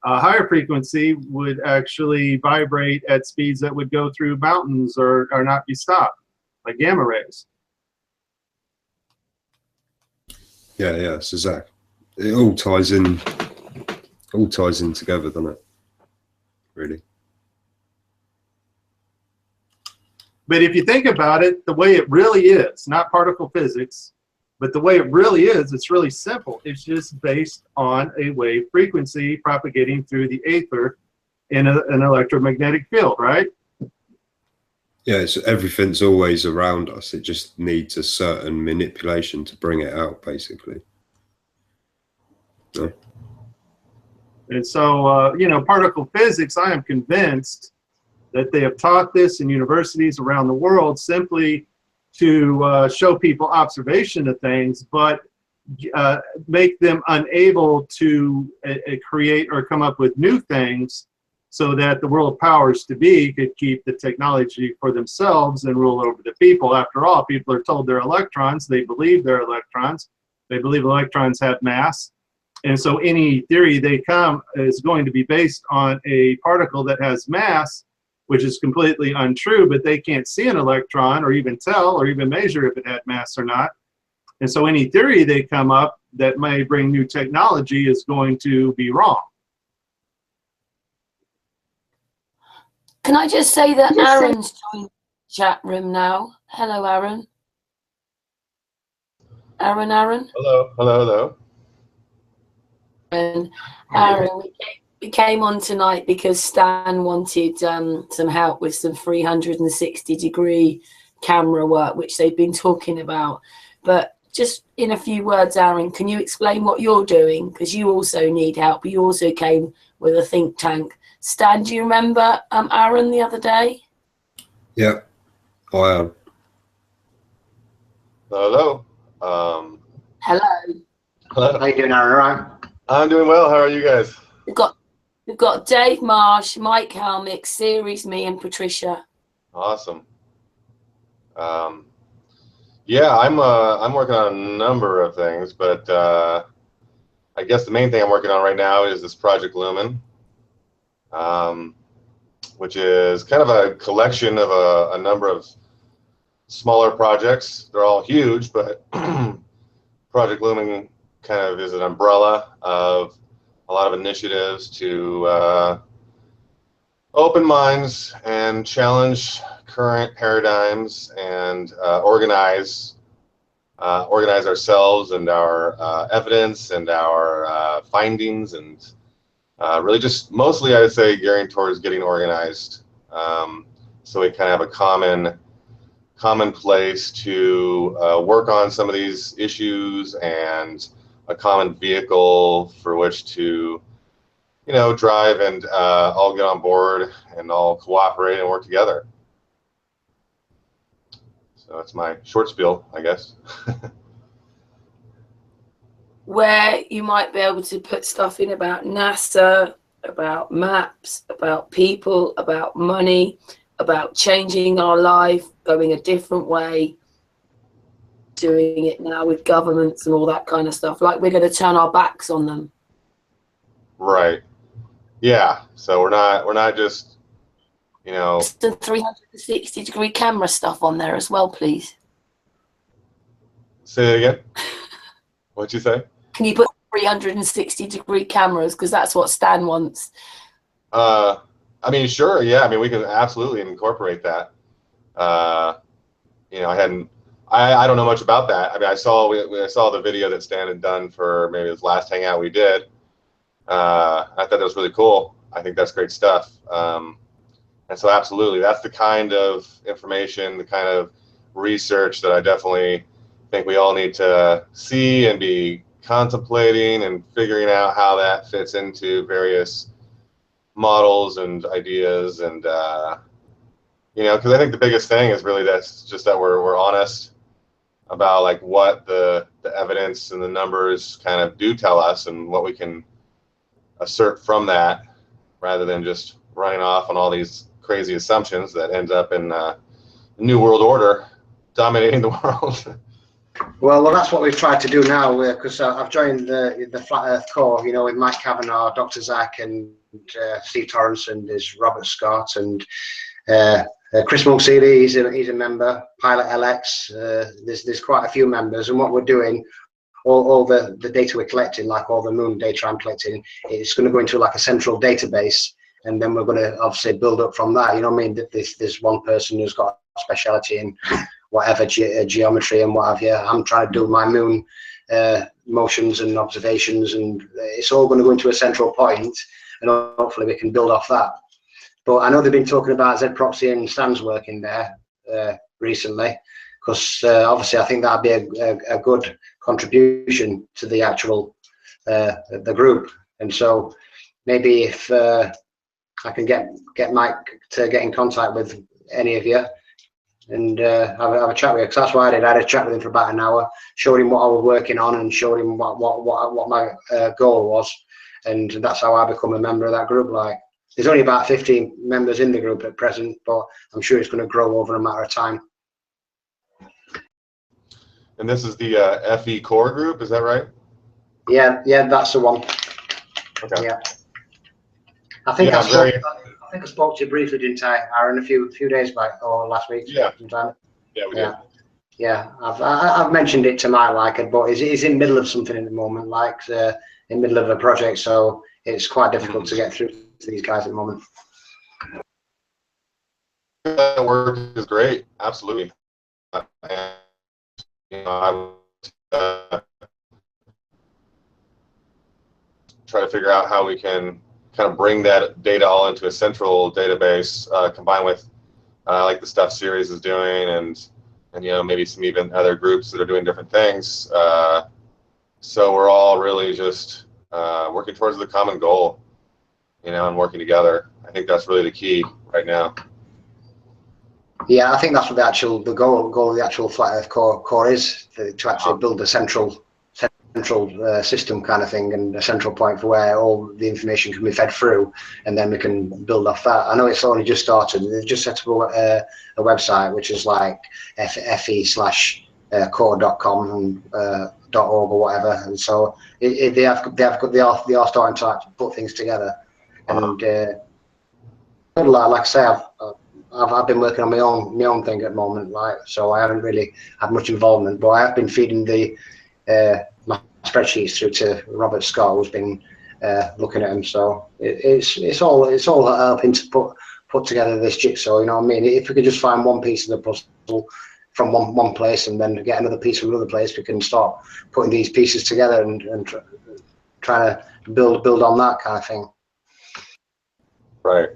A higher frequency would actually vibrate at speeds that would go through mountains or not be stopped, like gamma rays. Yeah, it's exact. It all ties in together, doesn't it? Really. But if you think about it, the way it really is, not particle physics, but the way it really is, it's really simple. It's just based on a wave frequency propagating through the ether in an electromagnetic field, right? Yeah, so everything's always around us. It just needs a certain manipulation to bring it out, basically. No? And so, particle physics, I am convinced that they have taught this in universities around the world simply to show people observation of things, but make them unable to create or come up with new things so that the world powers to be could keep the technology for themselves and rule over the people. After all, people are told they're electrons. They believe they're electrons. They believe electrons have mass. And so any theory they come is going to be based on a particle that has mass, which is completely untrue, but they can't see an electron or even tell or even measure if it had mass or not. And so any theory they come up that may bring new technology is going to be wrong. Can I just say that Arron's joined the chat room now? Hello, Arron. Arron? Hello. And Arron, we came on tonight because Stan wanted some help with some 360-degree camera work, which they've been talking about. But just in a few words, Arron, can you explain what you're doing? Because you also need help. You also came with a think tank. Stan, do you remember Arron the other day? Yeah, I am. Hello. Hello. Hello. How you doing, Arron? Right? I'm doing well. How are you guys? We've got Dave, Marsh, Mike Helmick, Ceres, me, and Patricia. Awesome. Yeah, I'm working on a number of things, but I guess the main thing I'm working on right now is this Project Lumen, which is kind of a collection of a number of smaller projects. They're all huge, but Project Lumen kind of is an umbrella of a lot of initiatives to open minds and challenge current paradigms and organize ourselves and our evidence and our findings, and really just mostly, I would say, gearing towards getting organized, so we kind of have a common place to work on some of these issues, and a common vehicle for which to, you know, drive and all get on board and all cooperate and work together. So that's my short spiel, I guess. Where you might be able to put stuff in about NASA, about maps, about people, about money, about changing our life, going a different way, doing it now with governments and all that kind of stuff. Like we're going to turn our backs on them. Right. Yeah. So we're not just, you know. Some 360-degree camera stuff on there as well, please. Say that again. What'd you say? Can you put 360-degree cameras? Because that's what Stan wants. I mean, sure. Yeah. I mean, we can absolutely incorporate that. You know, I don't know much about that. I mean, I saw the video that Stan had done for maybe his last hangout we did. I thought that was really cool. I think that's great stuff. And so absolutely, that's the kind of information, the kind of research that I definitely think we all need to see and be contemplating and figuring out how that fits into various models and ideas. And you know, because I think the biggest thing is really that's just that we're honest about like what the evidence and the numbers kind of do tell us, and what we can assert from that, rather than just running off on all these crazy assumptions that end up in a new world order dominating the world. Well, that's what we've tried to do now, because I've joined the Flat Earth Core, you know, with Mike Kavanagh, Dr. Zach, and Steve Torrance, and there's Robert Scott, and Chris Mulcahy, he's a member, Pilot LX, there's quite a few members, and what we're doing, all the data we're collecting, like all the moon data I'm collecting, it's going to go into like a central database, and then we're going to obviously build up from that. You know what I mean? There's one person who's got a speciality in whatever geometry and what have you. I'm trying to do my moon motions and observations, and it's all going to go into a central point, and hopefully we can build off that. But I know they've been talking about Z-Proxy and Stan's work in there recently, because obviously I think that'd be a good contribution to the actual the group. And so maybe if I can get Mike to get in contact with any of you and have a chat with you, because that's what I did. I had a chat with him for about an hour, showed him what I was working on, and showed him what my goal was, and that's how I become a member of that group. Like, there's only about 15 members in the group at present, but I'm sure it's going to grow over a matter of time. And this is the FE Core group, is that right? Yeah, that's the one. Okay. Yeah. I think I spoke to you briefly, didn't I, Arron, a few days back or last week? Yeah. Sometime. Yeah, we did. Yeah, I've mentioned it to Mike, like, but he's in the middle of something at the moment, like in the middle of a project, so it's quite difficult to get through to these guys at the moment. That work is great, absolutely. And, you know, I try to figure out how we can kind of bring that data all into a central database, combined with like the stuff Ceres is doing, and you know, maybe some even other groups that are doing different things. So we're all really just working towards the common goal, you know, and working together. I think that's really the key right now. Yeah, I think that's what the goal of the actual Flat Earth core is, to actually build a central system kind of thing, and a central point for where all the information can be fed through, and then we can build off that. I know it's only just started. They've just set up a website which is like fe/core.com and .org or whatever, and so they are starting to like put things together. And like I say, I've been working on my own thing at the moment, like, so I haven't really had much involvement, but I have been feeding my spreadsheets through to Robert Scott, who's been looking at them. So it's all helping to put together this jigsaw. You know what I mean? If we could just find one piece of the puzzle from one place and then get another piece from another place, we can start putting these pieces together and try to build on that kind of thing. Right.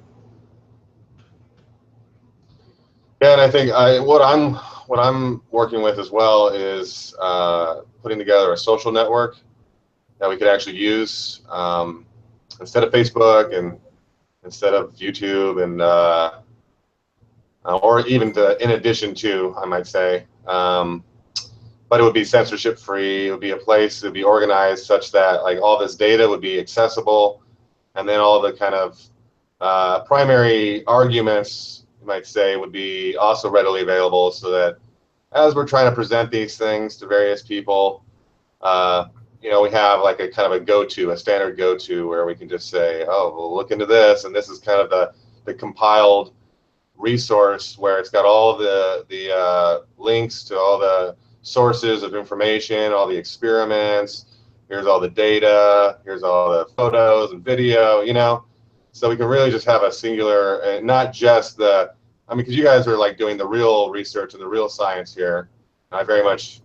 Yeah, and I think what I'm working with as well is putting together a social network that we could actually use instead of Facebook and instead of YouTube and or even in addition to, I might say, but it would be censorship free. It would be a place that would be organized such that like all this data would be accessible, and then all the kind of primary arguments, you might say, would be also readily available, so that as we're trying to present these things to various people, you know, we have like a kind of a standard go-to where we can just say, oh, well, look into this, and this is kind of the compiled resource where it's got all the links to all the sources of information, all the experiments. Here's all the data. Here's all the photos and video. You know, so we can really just have a singular, and not just I mean, because you guys are like doing the real research and the real science here. I very much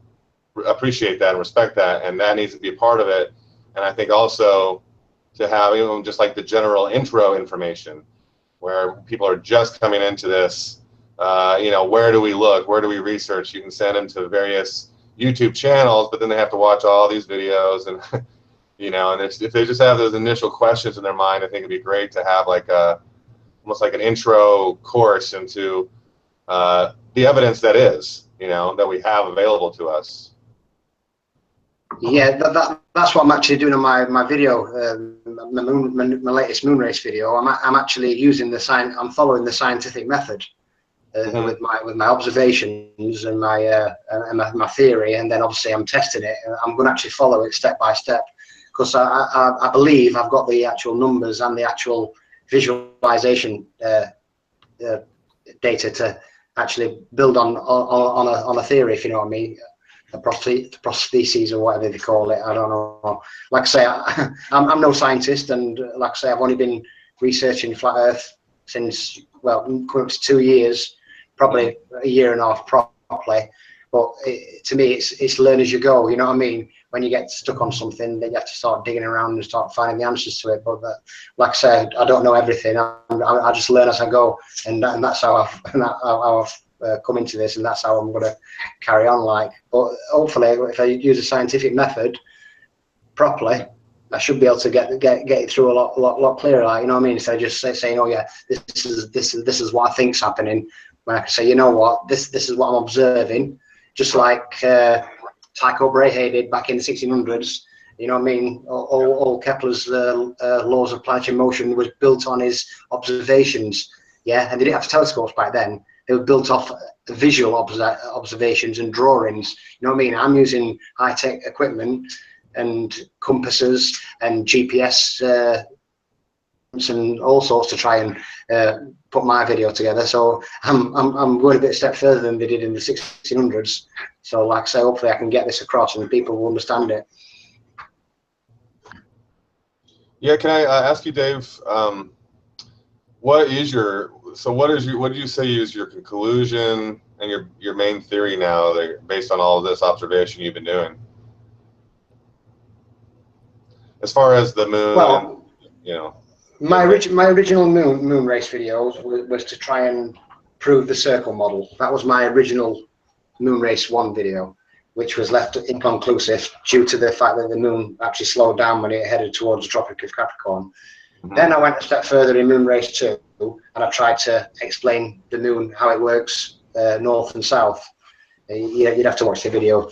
appreciate that and respect that, and that needs to be a part of it. And I think also to have even just like the general intro information, where people are just coming into this, you know, where do we look? Where do we research? You can send them to various YouTube channels, but then they have to watch all these videos, and you know, and if they just have those initial questions in their mind, I think it'd be great to have like almost like an intro course into the evidence that is, you know, that we have available to us. Yeah, that's what I'm actually doing on my video, my latest moon race video. I'm actually using I'm following the scientific method with my observations and my theory, and then obviously I'm testing it. I'm going to actually follow it step by step, because I believe I've got the actual numbers and the actual visualization data to actually build on a theory, if you know what I mean. The prostheses or whatever they call it, I don't know. Like I say, I'm no scientist, and like I say, I've only been researching flat Earth since, well, coming to 2 years, probably a year and a half properly. But to me, it's learn as you go. You know what I mean? When you get stuck on something, then you have to start digging around and start finding the answers to it. But like I said, I don't know everything. I just learn as I go, and that's how I've come into this, and that's how I'm going to carry on. Like, but hopefully, if I use a scientific method properly, I should be able to get it through a lot clearer. Like, you know what I mean? Instead of just saying, oh yeah, this is what I think's happening. When I can say, you know what, this is what I'm observing, just like Tycho Brahe did back in the 1600s. You know what I mean? All Kepler's laws of planetary motion was built on his observations. Yeah, and they didn't have telescopes back then. They were built off visual observations and drawings. You know what I mean? I'm using high-tech equipment and compasses and GPS and all sorts to try and put my video together. So I'm going a bit step further than they did in the 1600s. So like I say, hopefully I can get this across and people will understand it. Yeah, can I ask you, Dave? What do you say is your conclusion and your main theory now, based on all of this observation you've been doing, as far as the moon? Well, and, you know, my original moon race videos was to try and prove the circle model. That was my original moon race 1 video, which was left inconclusive due to the fact that the moon actually slowed down when it headed towards the Tropic of Capricorn. Then I went a step further in moon race 2, and I tried to explain the moon, how it works, north and south. You'd have to watch the video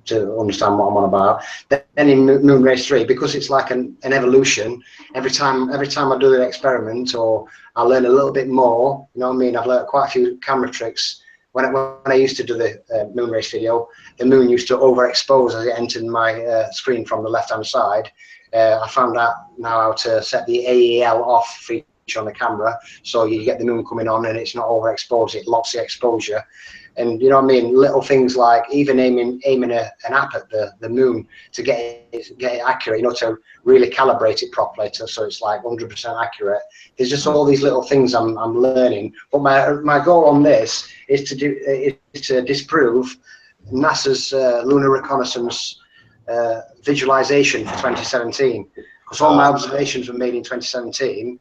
to understand what I'm on about. Then in moon race 3, because it's like an evolution, every time I do the experiment or I learn a little bit more, you know what I mean? I've learned quite a few camera tricks. When I used to do the moon race video, the moon used to overexpose as it entered my screen from the left-hand side. I found out now how to set the AEL off for on the camera, so you get the moon coming on and it's not overexposed, it locks the exposure. And you know what I mean, little things like even aiming an app at the moon to get it accurate, you know, to really calibrate it properly so it's like 100% accurate. There's just all these little things I'm learning. But my goal on this is to disprove NASA's lunar reconnaissance visualization for 2017, because all my observations were made in 2017.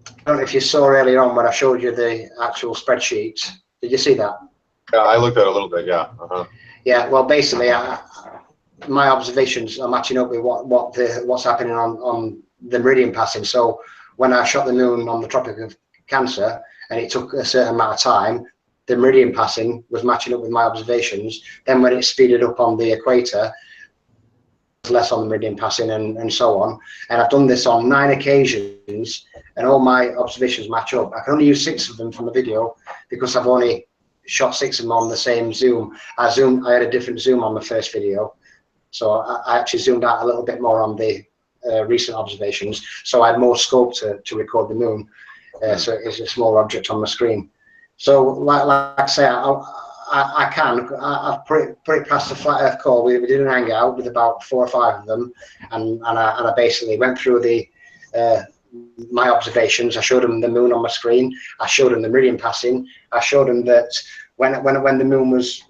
I don't know if you saw earlier on when I showed you the actual spreadsheets. Did you see that? Yeah, I looked at it a little bit. Yeah. Yeah. Well, basically, my observations are matching up with what's happening on the meridian passing. So when I shot the moon on the Tropic of Cancer, and it took a certain amount of time, the meridian passing was matching up with my observations. Then when it speeded up on the equator, less on the meridian passing and so on. And I've done this on 9 occasions, and all my observations match up. I can only use 6 of them from the video because I've only shot 6 of them on the same zoom. I had a different zoom on the first video, so I actually zoomed out a little bit more on the recent observations, so I had more scope to record the moon. So it's a smaller object on my screen. So like I say, I've put it past the flat Earth core. We did an hangout with about 4 or 5 of them, and I basically went through my observations. I showed them the moon on my screen. I showed them the meridian passing. I showed them that when the moon was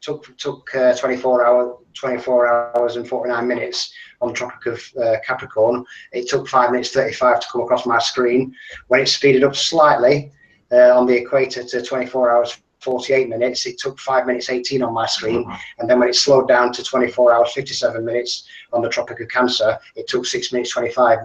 took 24 hours and 49 minutes on the Tropic of Capricorn, it took 5 minutes 35 to come across my screen. When it speeded up slightly on the equator to 24 hours 48 minutes, it took 5 minutes 18 on my screen, and then when it slowed down to 24 hours 57 minutes on the Tropic of Cancer, it took 6 minutes 25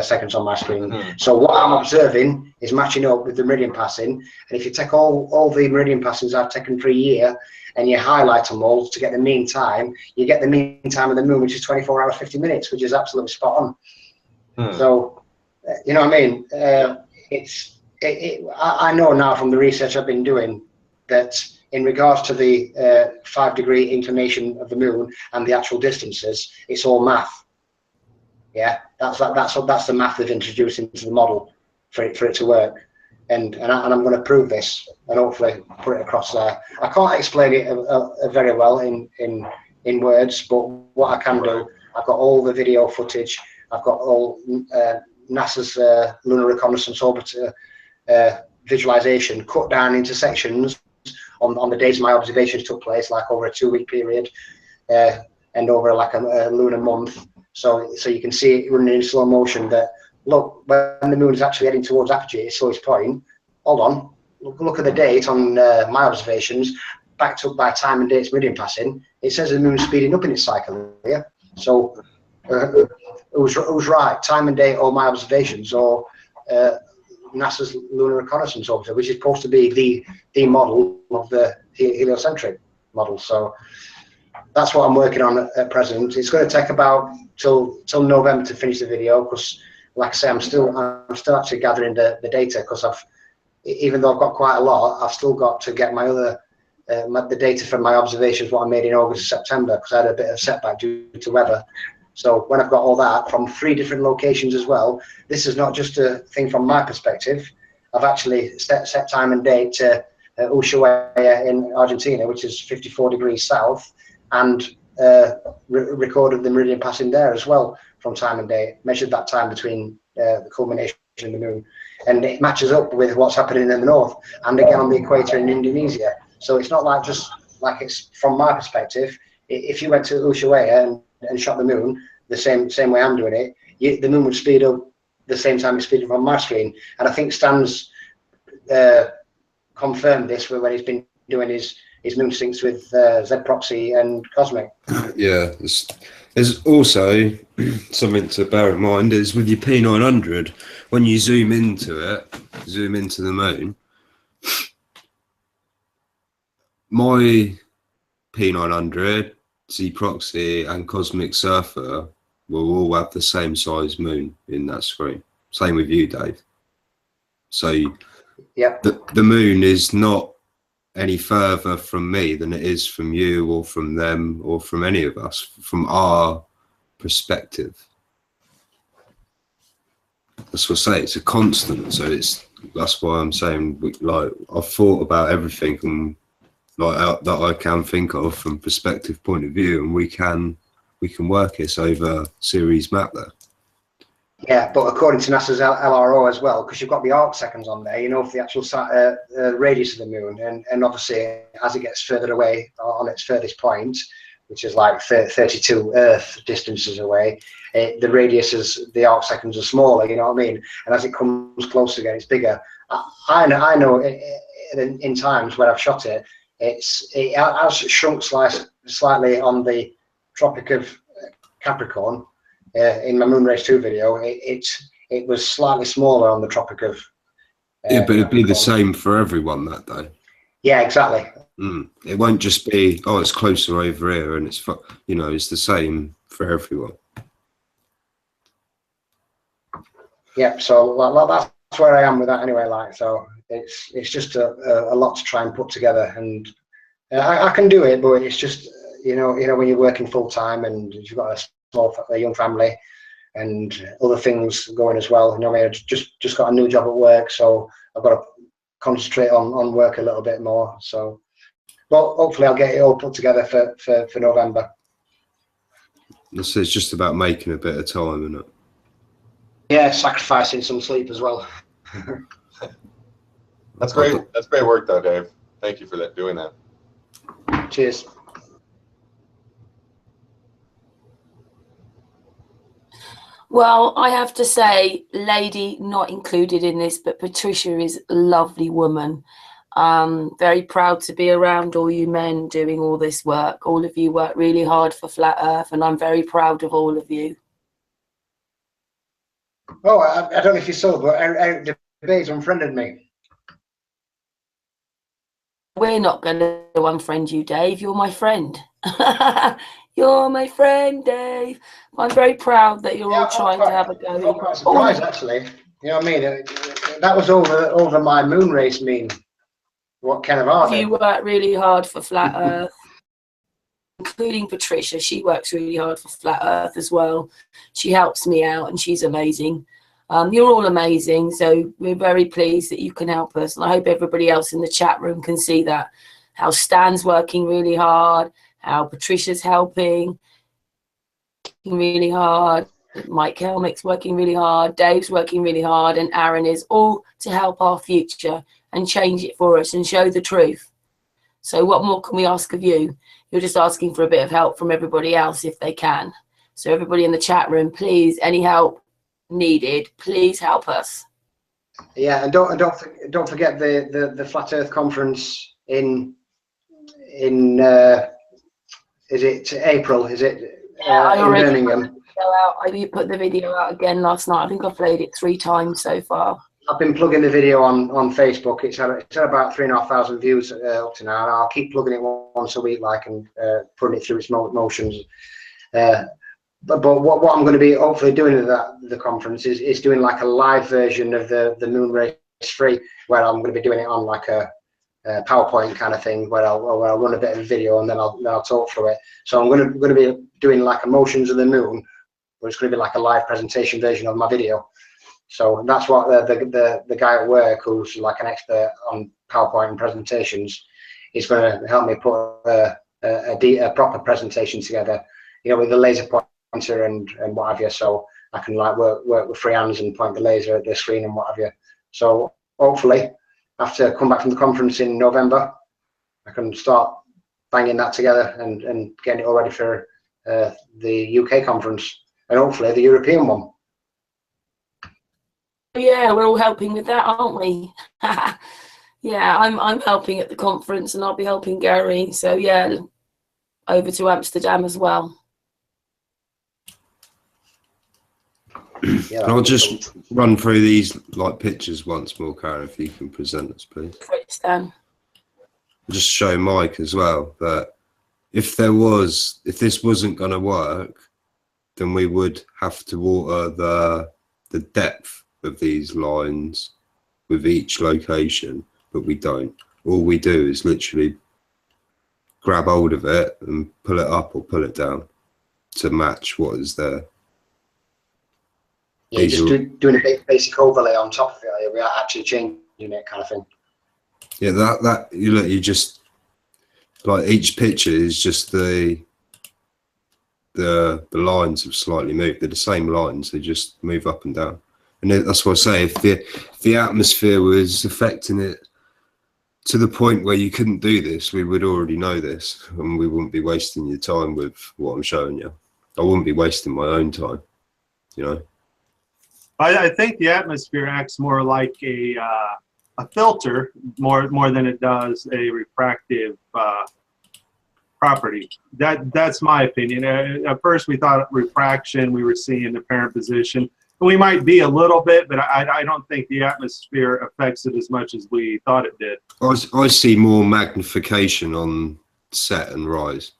seconds on my screen. So what I'm observing is matching up with the meridian passing, and if you take all the meridian passings I've taken for a year and you highlight them all to get the mean time, you get the mean time of the moon, which is 24 hours 50 minutes, which is absolutely spot on. So you know what I mean, I know now from the research I've been doing that in regards to the 5-degree inclination of the moon and the actual distances, it's all math. Yeah, that's the math they've introduced into the model for it to work, and I'm going to prove this and hopefully put it across there. I can't explain it very well in words, but what I can do, I've got all the video footage. I've got all NASA's lunar reconnaissance orbiter visualization cut down into sections on the days my observations took place, like over a 2-week period and over like a lunar month. So you can see it running in slow motion that, look, when the moon is actually heading towards apogee, its slowest point, hold on, look at the date on my observations, backed up by time and date's meridian passing. It says the moon's speeding up in its cycle here. So it was right, time and date, or my observations, or NASA's lunar reconnaissance orbiter, which is supposed to be the model of the heliocentric model. So that's what I'm working on at present. It's going to take about till November to finish the video, because like I say, I'm still actually gathering the data, because even though I've got quite a lot, I've still got to get my other the data from my observations, what I made in August and September, because I had a bit of setback due to weather. So when I've got all that from 3 different locations as well, this is not just a thing from my perspective. I've actually set time and date to Ushuaia in Argentina, which is 54 degrees south, and recorded the meridian passing there as well from time and date, measured that time between the culmination and the moon, and it matches up with what's happening in the north and again on the equator in Indonesia. So it's not like just like it's from my perspective. If you went to Ushuaia and shot the moon the same way I'm doing it, the moon would speed up the same time it's speeding up on my screen. And I think Stan's confirmed this when he's been doing his moon syncs with Z Proxy and Cosmic. Yeah, there's also something to bear in mind is with your P900, when you zoom into the moon, my P900, Z Proxy and Cosmic Surfer will all have the same size moon in that screen. Same with you, Dave. So yeah, the moon is not any further from me than it is from you or from them or from any of us, from our perspective. that's what I say. It's a constant. So that's why I'm saying, like, I've thought about everything and like that I can think of from perspective point of view, and we can work this over Ceres map there. Yeah, but according to NASA's LRO as well, because you've got the arc seconds on there, you know, for the actual radius of the moon, and obviously as it gets further away on its furthest point, which is like 32 Earth distances away, the radius is, the arc seconds are smaller, you know what I mean? And as it comes closer again, it's bigger. I know in times where I've shot it, it has shrunk slightly on the Tropic of Capricorn. In my Moonrace 2 video, it was slightly smaller on the Tropic of yeah, but it'd be the same for everyone that day. Yeah, exactly. It won't just be, oh, it's closer over here, and it's, you know, it's the same for everyone. Yeah, so that's where I am with that anyway. Like, so it's just a lot to try and put together, and I can do it, but it's just you know when you're working full time and you've got a young family and other things going as well. You know, I mean, I just got a new job at work, so I've got to concentrate on work a little bit more. So, but hopefully I'll get it all put together for November. It's just about making a bit of time, isn't it? Yeah, sacrificing some sleep as well. That's great. That's great work, though, Dave. Thank you for doing that. Cheers. Well, I have to say, lady not included in this, but Patricia is a lovely woman. Very proud to be around all you men doing all this work. All of you work really hard for Flat Earth, and I'm very proud of all of you. Oh, I don't know if you saw, but Eric DeBay's unfriended me. We're not going to unfriend you, Dave. You're my friend. You're my friend, Dave. I'm very proud that you're all trying to have a go. I'm quite surprised, actually. You know what I mean? That was over my Moonrace meme. What kind of art? You work really hard for Flat Earth, including Patricia. She works really hard for Flat Earth as well. She helps me out, and she's amazing. You're all amazing, so we're very pleased that you can help us, and I hope everybody else in the chat room can see that. How Stan's working really hard, how Patricia's helping really hard, Mike Helmick's working really hard, Dave's working really hard, and Arron is, all to help our future and change it for us and show the truth. So what more can we ask of you? You're just asking for a bit of help from everybody else if they can. So everybody in the chat room, please, any help needed, please help us. Yeah, and don't forget the Flat Earth conference in is it April? Is it I already in Birmingham? I put the video out again last night. I think I've played it 3 times so far. I've been plugging the video on Facebook. It's had about 3,500 views up to now. And I'll keep plugging it once a week, like, and putting it through its motions. But what I'm going to be hopefully doing at the conference is doing like a live version of the Moonrace 3, where I'm going to be doing it on like a PowerPoint kind of thing, where I'll run a bit of a video and then I'll talk through it. So I'm going to be doing like emotions of the moon, but it's going to be like a live presentation version of my video. So that's what the guy at work, who's like an expert on PowerPoint and presentations, is going to help me put a proper presentation together, you know, with the laser pointer and what have you. So I can like work with free hands and point the laser at the screen and what have you. So hopefully, after I come back from the conference in November, I can start banging that together and getting it all ready for the UK conference and hopefully the European one. Yeah, we're all helping with that, aren't we? Yeah, I'm helping at the conference, and I'll be helping Gary. So yeah, over to Amsterdam as well. Yeah, I'll just run through these like pictures once more, Karen, if you can present us, please. Great, Stan. Just show Mike as well that if this wasn't going to work, then we would have to water the depth of these lines with each location, but we don't. All we do is literally grab hold of it and pull it up or pull it down to match what is there. Yeah, just doing a basic overlay on top of it without actually changing it, kind of thing. Yeah, that you just like each picture is just the lines have slightly moved. They're the same lines, they just move up and down. And that's what I say, if the atmosphere was affecting it to the point where you couldn't do this, we would already know this, and we wouldn't be wasting your time with what I'm showing you. I wouldn't be wasting my own time, you know. I think the atmosphere acts more like a filter more than it does a refractive property. That's my opinion. At first we thought refraction, we were seeing apparent position. We might be a little bit, but I don't think the atmosphere affects it as much as we thought it did. I see more magnification on set and rise.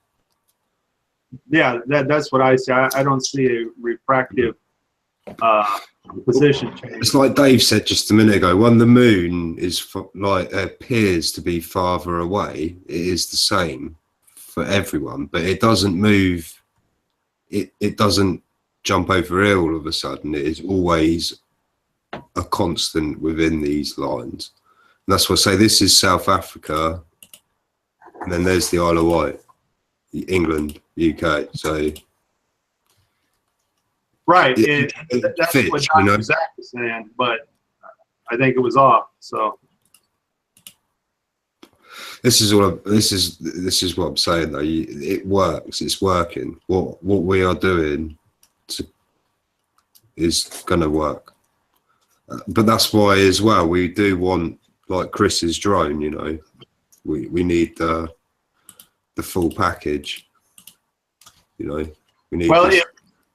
Yeah, that's what I see. I don't see a refractive position change. It's like Dave said just a minute ago, when the moon is like appears to be farther away, it is the same for everyone, but it doesn't move. It doesn't jump over here all of a sudden. It is always a constant within these lines. And that's what I say, this is South Africa, and then there's the Isle of Wight, England, UK. So right, that's fits, what Dr. Zach was saying, but I think it was off. So this is what I'm saying though. It works. It's working. What we are doing is going to work. But that's why as well we do want, like Chris's drone. You know, we need the full package. You know, we need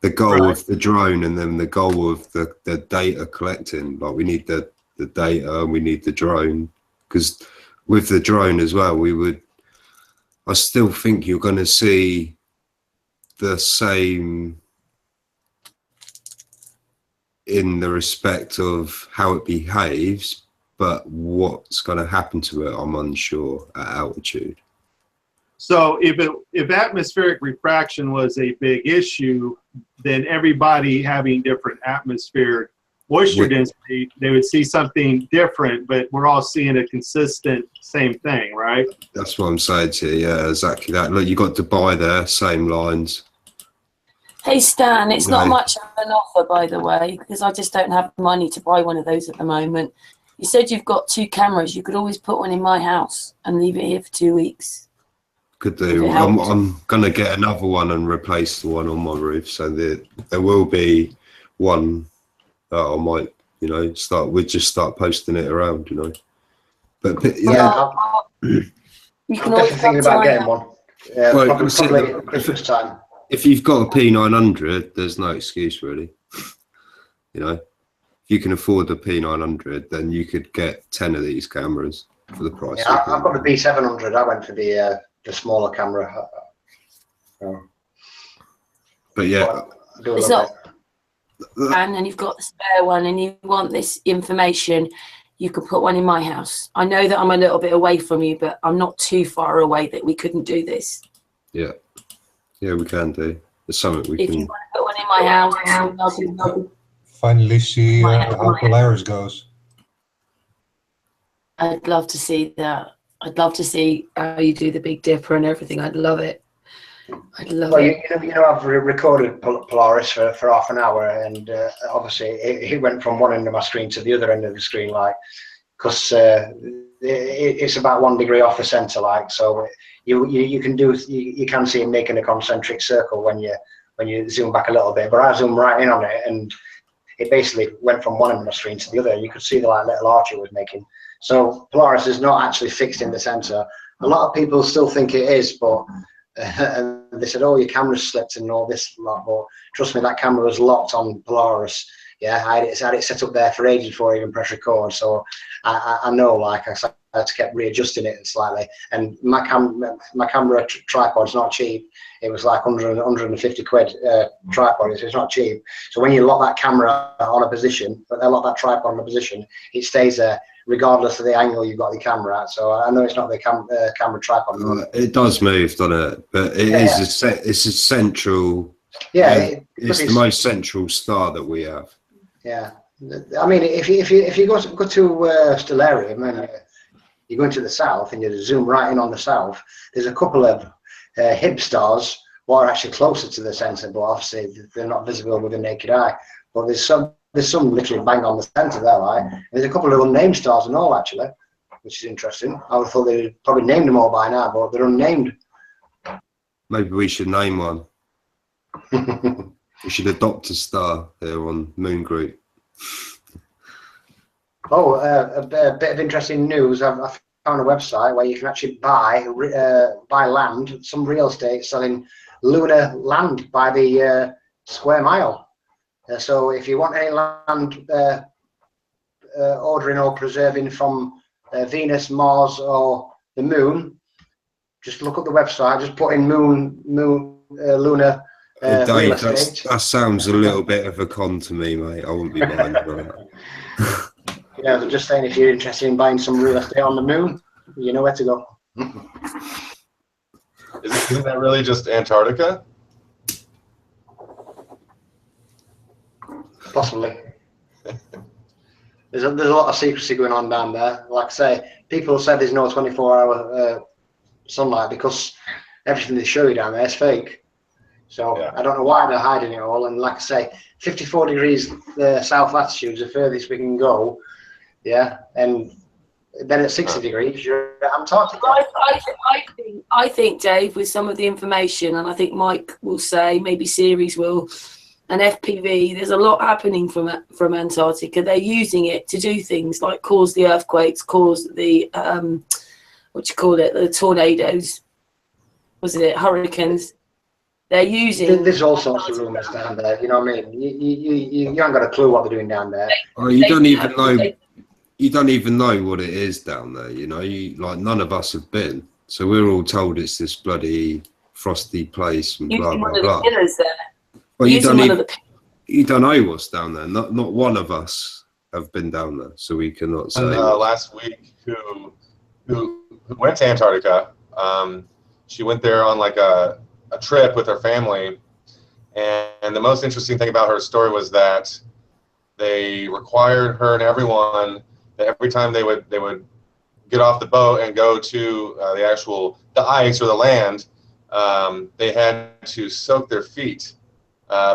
the goal of the drone, and then the goal of the data collecting. Like we need the data, and we need the drone, because with the drone as well, I still think you're going to see the same in the respect of how it behaves, but what's going to happen to it, I'm unsure at altitude. So if atmospheric refraction was a big issue, then everybody having different atmospheric moisture density, they would see something different, but we're all seeing a consistent same thing, right? That's what I'm saying to you. Yeah, exactly that. Look, you got Dubai there, same lines. Hey Stan, it's not much of an offer, by the way, because I just don't have money to buy one of those at the moment. You said you've got 2 cameras. You could always put one in my house and leave it here for 2 weeks. Could do. I'm going to get another one and replace the one on my roof. So there will be one that I might, you know, just start posting it around, you know. But yeah, you can always think about getting one. Yeah, well, probably Christmas time. If you've got a P900, there's no excuse really. You know, if you can afford the P900, then you could get 10 of these cameras for the price. Yeah, I've got the B700. I went for the smaller camera. But yeah, it's not. And you've got the spare one, and you want this information, you could put one in my house. I know that I'm a little bit away from you, but I'm not too far away that we couldn't do this. Yeah. Yeah, we can do. There's something we if can. If you want to put one in my house, finally see how Polaris goes. I'd love to see that. I'd love to see how you do the Big Dipper and everything. I'd love it. I'd love it. You know, I've recorded Polaris for half an hour, and obviously it went from one end of my screen to the other end of the screen, like, because it's about 1 degree off the center, like, so you can see it making a concentric circle when you zoom back a little bit, but I zoomed right in on it, and it basically went from one end of my screen to the other. You could see the like little arch it was making. So Polaris is not actually fixed in the center. A lot of people still think it is, but and they said, "Oh, your camera's slipped and all this." But trust me, that camera was locked on Polaris. Yeah, I had it set up there for ages before I even press record. So I know, like I said, I had to keep readjusting it slightly. And my camera tripod's not cheap. It was like 150 quid tripod. It's not cheap. So when you lock that camera on a position, but they lock that tripod on a position, it stays there regardless of the angle you've got the camera at. So I know it's not the camera tripod. It does move, doesn't it? But it's a central. Yeah, it's the most central star that we have. Yeah. I mean, if you go to Stellarium and you go into the south and you zoom right in on the south, there's a couple of Hib stars what are actually closer to the centre, but obviously they're not visible with the naked eye. But there's some literally bang on the centre there, right? There's a couple of unnamed stars and all actually, which is interesting. I would have thought they'd probably named them all by now, but they're unnamed. Maybe we should name one. We should adopt a star here on Moon Group. Oh, a bit of interesting news. I found a website where you can actually buy land, some real estate selling lunar land by the square mile. So if you want any land ordering or preserving from Venus, Mars, or the Moon, just look up the website. Just put in lunar. Dave, that sounds a little bit of a con to me, mate. I wouldn't be buying that. Yeah, they're just saying if you're interested in buying some real estate on the Moon, you know where to go. Isn't that really just Antarctica? Possibly. There's a lot of secrecy going on down there. Like I say, people said there's no 24-hour sunlight because everything they show you down there is fake. So yeah. I don't know why they're hiding it all. And like I say, 54 degrees south latitude is the furthest we can go. Yeah, and then at 60 degrees, you're at Antarctica. I think, Dave, with some of the information, and I think Mike will say, maybe Ceres will, and FPV, there's a lot happening from Antarctica. They're using it to do things like cause the earthquakes, cause the, the tornadoes, hurricanes. They're using... There's all sorts of rumours down there, you know what I mean? You haven't got a clue what they're doing down there. Oh, you don't even know... You don't even know what it is down there, you know. Like none of us have been, so we're all told it's this bloody frosty place and blah blah blah. Well, you don't know what's down there. Not one of us have been down there, so we cannot say. Last week, who went to Antarctica? She went there on like a trip with her family, and the most interesting thing about her story was that they required her and everyone. Every time they would get off the boat and go to the ice or the land, they had to soak their feet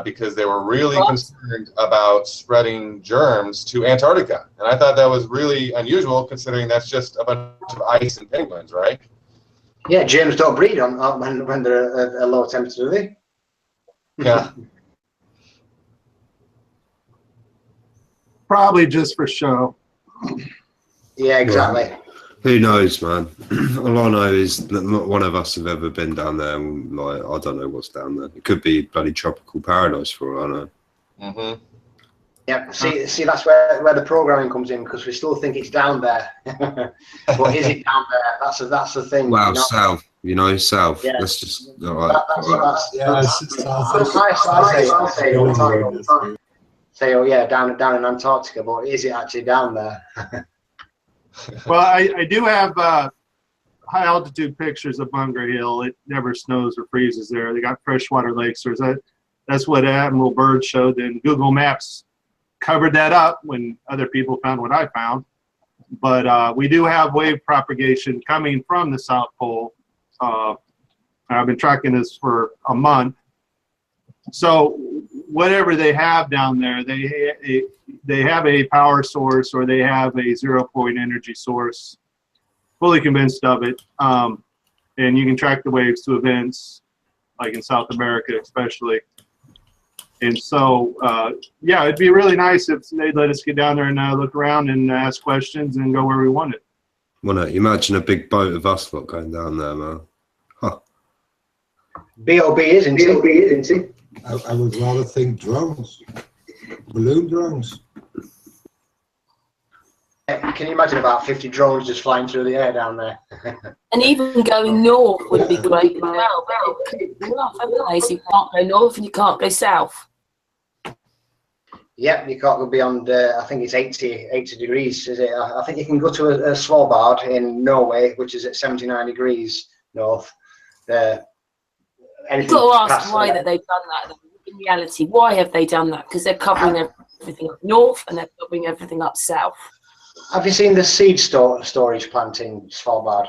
because they were really concerned about spreading germs to Antarctica. And I thought that was really unusual considering that's just a bunch of ice and penguins, right? Yeah, germs don't breed when they're at a low temperature, do they? Yeah. Probably just for show. Yeah, exactly. Well, who knows, man? All I know is that not one of us have ever been down there. And, like, I don't know what's down there. It could be bloody tropical paradise for all I know. Mm-hmm. Yeah, see, that's where the programming comes in because we still think it's down there. But is it down there? That's the thing. Wow, you know? south. You know, south. Yeah. That's just all right. Say, oh yeah, down in Antarctica, but is it actually down there? Well, I do have high altitude pictures of Bunker Hill. It never snows or freezes there. They got freshwater lakes. That's what Admiral Byrd showed. Then Google Maps covered that up when other people found what I found. But we do have wave propagation coming from the South Pole. I've been tracking this for a month. So whatever they have down there, they have a power source or they have a 0-point energy source. Fully convinced of it. And you can track the waves to events, like in South America especially. And so, yeah, it'd be really nice if they'd let us get down there and look around and ask questions and go where we wanted. Well, imagine a big boat of us lot going down there, man. Huh. B.O.B. isn't it? I would rather think drones, balloon drones. Can you imagine about 50 drones just flying through the air down there? And even going north would be great as well. So you can't go north and you can't go south. Yep, you can't go beyond, I think it's 80 degrees, is it? I think you can go to a Svalbard in Norway, which is at 79 degrees north. You've got to ask why that they've done that. In reality, why have they done that? Because they're covering everything up north, and they're building everything up south. Have you seen the seed storage plant in Svalbard?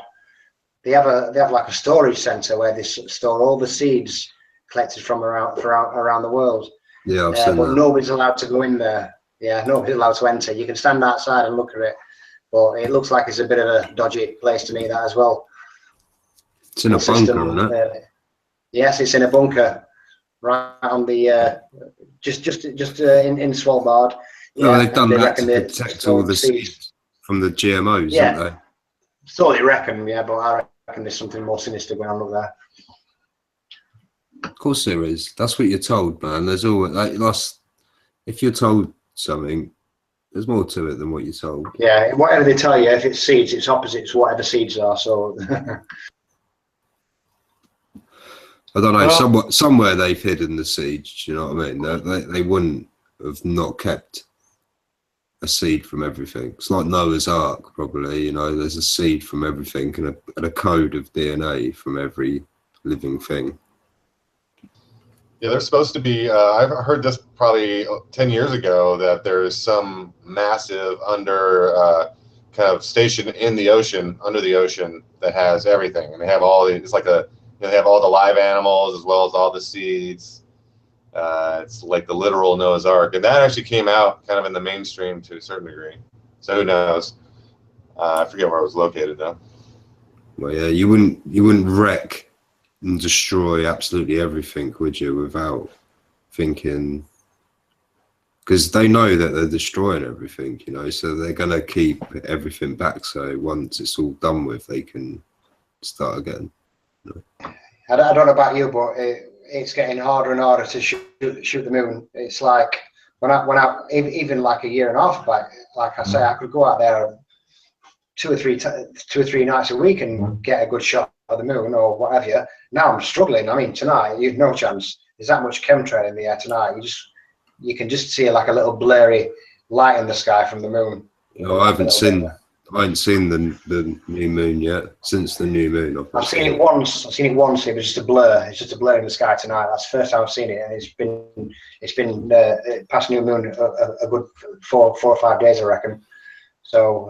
They have like a storage center where they store all the seeds collected from around the world. Yeah, I've seen but that. nobody's allowed to go in there. Yeah, nobody's allowed to enter. You can stand outside and look at it, but it looks like it's a bit of a dodgy place to me, that as well. It's in a bunker, isn't it? Yes, it's in a bunker, right on the just in Svalbard. Yeah, they've done that to protect all the seeds from the GMOs, haven't they? So they reckon, yeah, but I reckon there's something more sinister going on up there. Of course there is. That's what you're told, man. There's always if you're told something, there's more to it than what you're told. Yeah, whatever they tell you, if it's seeds, it's opposite to whatever seeds are. So I don't know. Somewhere they've hidden the seeds. You know what I mean? They wouldn't have not kept a seed from everything. It's like Noah's Ark, probably. You know, there's a seed from everything and a code of DNA from every living thing. Yeah, there's supposed to be, I've heard this probably 10 years ago, that there's some massive kind of station in the ocean, under the ocean, that has everything. And they have it's like they have all the live animals as well as all the seeds. It's like the literal Noah's Ark. And that actually came out kind of in the mainstream to a certain degree. So who knows? I forget where it was located though. Well, yeah, you wouldn't wreck and destroy absolutely everything, would you, without thinking? Because they know that they're destroying everything, you know, so they're going to keep everything back. So once it's all done with, they can start again. You know? I don't know about you, but it's getting harder and harder to shoot the moon. It's like when I even like a year and a half back, like I say, I could go out there two or three nights a week and get a good shot of the moon or whatever. Now I'm struggling. I mean, tonight you've no chance. There's that much chemtrail in the air tonight. You can just see like a little blurry light in the sky from the moon. You know, I haven't seen the new moon yet. Since the new moon, I've seen it once. It was just a blur. It's just a blur in the sky tonight. That's the first time I've seen it, and it's been past new moon a good 4 or 5 days, I reckon. So,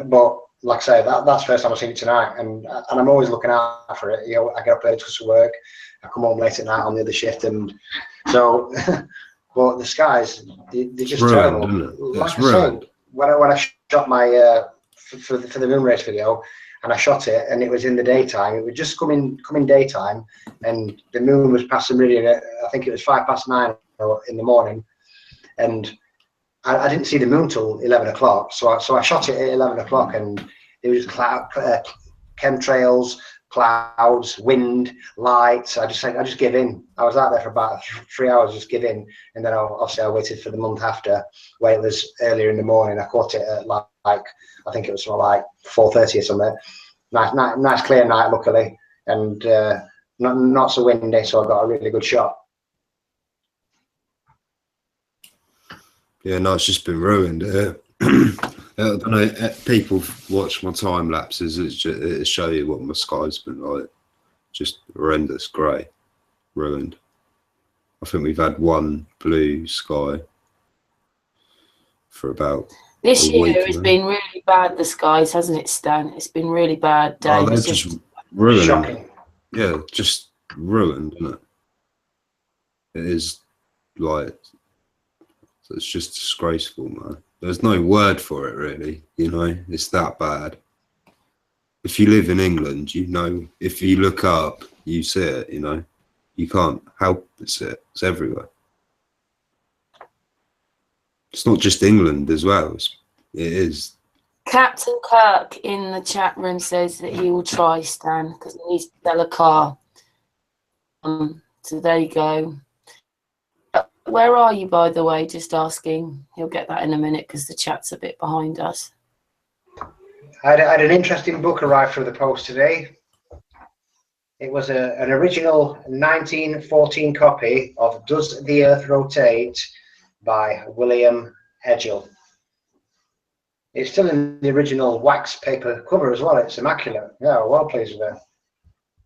but like I say, that's the first time I've seen it tonight, and I'm always looking out for it. You know, I get up early to go to work, I come home late at night on the other shift, and so. But the skies, they're just terrible. Like I said, when I shot my for the moon race video, and I shot it, and it was in the daytime. It was just coming daytime, and the moon was past the meridian. I think it was 9:05 in the morning, and I didn't see the moon till 11 o'clock. So I shot it at 11 o'clock, and it was chemtrails, clouds, wind, lights. I just give in. I was out there for about 3 hours, just give in, and then obviously I waited for the month after, where it was earlier in the morning. I caught it at like I think it was like 4:30 or something. Nice clear night, luckily, and not so windy, so I got a really good shot. Yeah, no, it's just been ruined. I don't know, people watch my time lapses, it show you what my sky's been like. Just horrendous, grey, ruined. I think we've had one blue sky for about this year. It's been really bad, the skies, hasn't it, Stan? It's been really bad. Oh, they're just ruined. Shocking. Yeah, just ruined, isn't it? It is like, it's just disgraceful, man. There's no word for it, really. You know, it's that bad. If you live in England, you know, if you look up, you see it, you know. You can't help but see it. It's everywhere. It's not just England as well. It is. Captain Kirk in the chat room says that he will try, Stan, because he needs to sell a car. So there you go. Where are you, by the way? Just asking. He'll get that in a minute because the chat's a bit behind us. I had an interesting book arrive through the post today. It was an original 1914 copy of Does the Earth Rotate by William Edgell. It's still in the original wax paper cover as well. It's immaculate. Yeah, well pleased with it.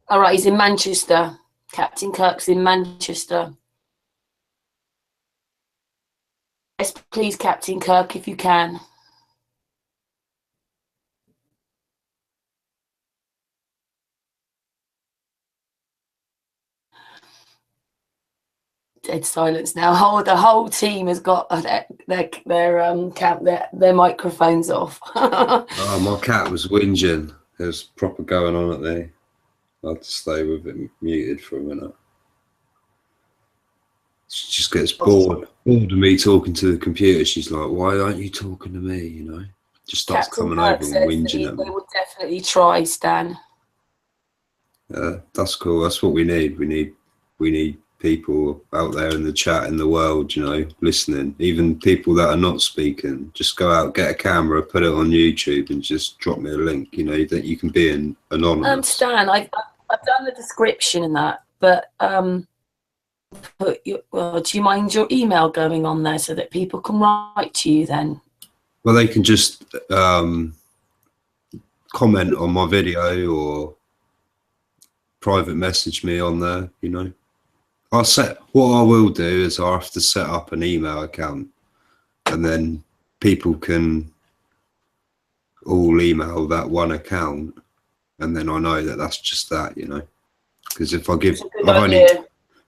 All right, he's in Manchester. Captain Kirk's in Manchester. Yes, please, Captain Kirk, if you can. Dead silence now. The whole team has got their microphones off. Oh, my cat was whinging. There's proper going on at there. I had to stay with it muted for a minute. She just gets bored of me talking to the computer. She's like, "Why aren't you talking to me?" You know, just starts Captain coming Kirk over and says whinging at me. they would definitely try, Stan. That's cool. That's what we need. We need people out there in the chat in the world, you know, listening. Even people that are not speaking. Just go out, get a camera, put it on YouTube, and just drop me a link. You know that you can be anonymous. Stan, I've done the description in that, but do you mind your email going on there so that people can write to you then? Well, they can just comment on my video or private message me on there, you know. What I will do is I have to set up an email account, and then people can all email that one account, and then I know that that's just that, you know. Because if I give,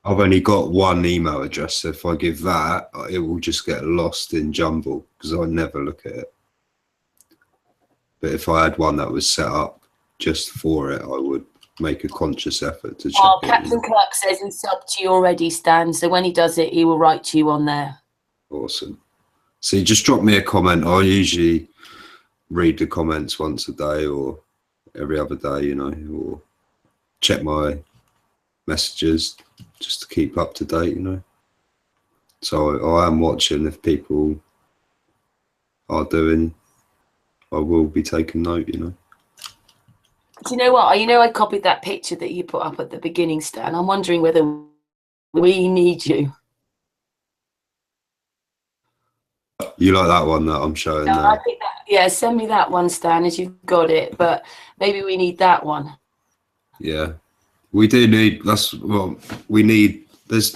I've only got one email address, so if I give that, it will just get lost in jumble because I never look at it. But if I had one that was set up just for it, I would make a conscious effort to check it. Captain Kirk says he's subbed to you already, Stan, so when he does it, he will write to you on there. Awesome. So you just drop me a comment. I usually read the comments once a day or every other day, you know, or check my messages just to keep up to date, you know. So I am watching. If people are doing, I will be taking note, you know. Do you know what? You know, I copied that picture that you put up at the beginning, Stan. I'm wondering whether we need you. You like that one that I'm showing No, now? I think that, yeah, send me that one, Stan, as you've got it. But maybe we need that one. Yeah, we do need. We need. There's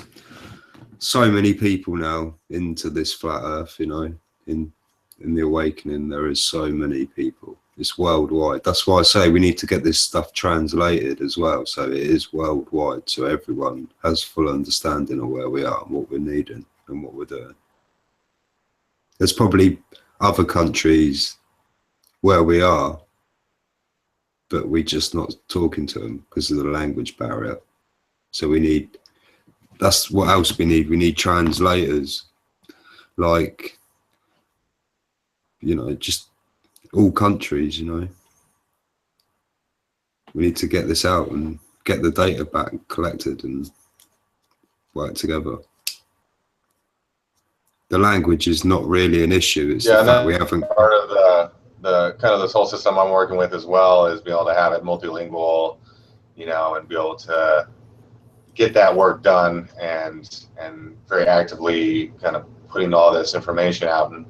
so many people now into this flat Earth, you know. In the awakening, there is so many people. It's worldwide. That's why I say we need to get this stuff translated as well, so it is worldwide, so everyone has full understanding of where we are and what we're needing and what we're doing. There's probably other countries where we are, but we're just not talking to them because of the language barrier. So we need. That's what else we need. We need translators, like, you know, just all countries, you know. We need to get this out and get the data back collected and work together. The language is not really an issue. It's the fact we haven't. Part of the kind of this whole system I'm working with as well is be able to have it multilingual, you know, and be able to get that work done and very actively kind of putting all this information out in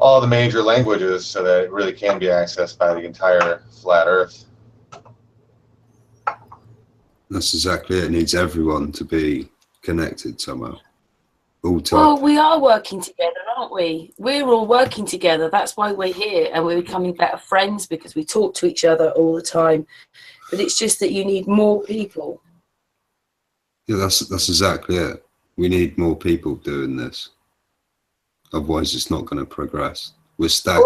all the major languages so that it really can be accessed by the entire flat Earth. That's exactly it. It needs everyone to be connected somehow. Well, we are working together, aren't we? We're all working together. That's why we're here, and we're becoming better friends because we talk to each other all the time. But it's just that you need more people. Yeah, that's exactly it. We need more people doing this. Otherwise, it's not going to progress. We're stacked.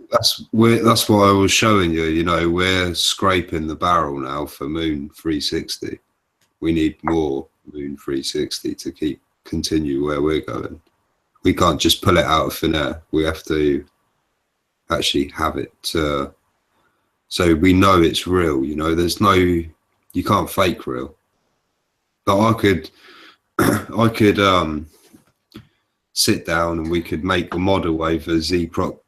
That's why I was showing you. You know, we're scraping the barrel now for Moon 360. We need more Moon 360 to continue where we're going. We can't just pull it out of thin air. We have to actually have it. So we know it's real. You know, you can't fake real. But I could sit down and we could make a model over Z-Proxy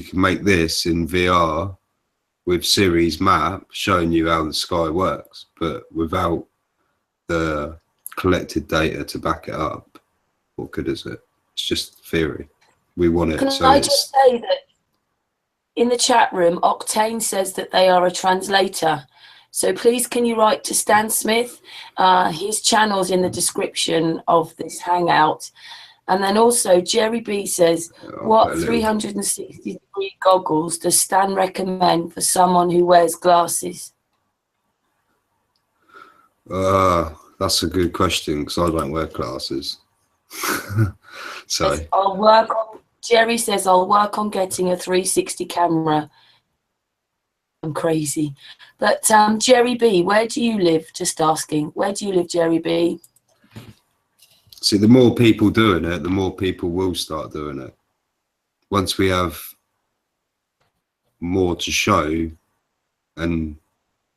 can make this in VR with Ceres map showing you how the sky works, but without the collected data to back it up, what good is it? It's just theory. We want it. Can I just say that in the chat room, Octane says that they are a translator. So please, can you write to Stan Smith? His channel's in the description of this hangout. And then also Jerry B says, I'll what put a little- 360-degree goggles does Stan recommend for someone who wears glasses? That's a good question because I don't wear glasses. So Jerry says, I'll work on getting a 360 camera. I'm crazy. But Jerry B, where do you live? Just asking. Where do you live, Jerry B? see, the more people doing it, the more people will start doing it. Once we have more to show, and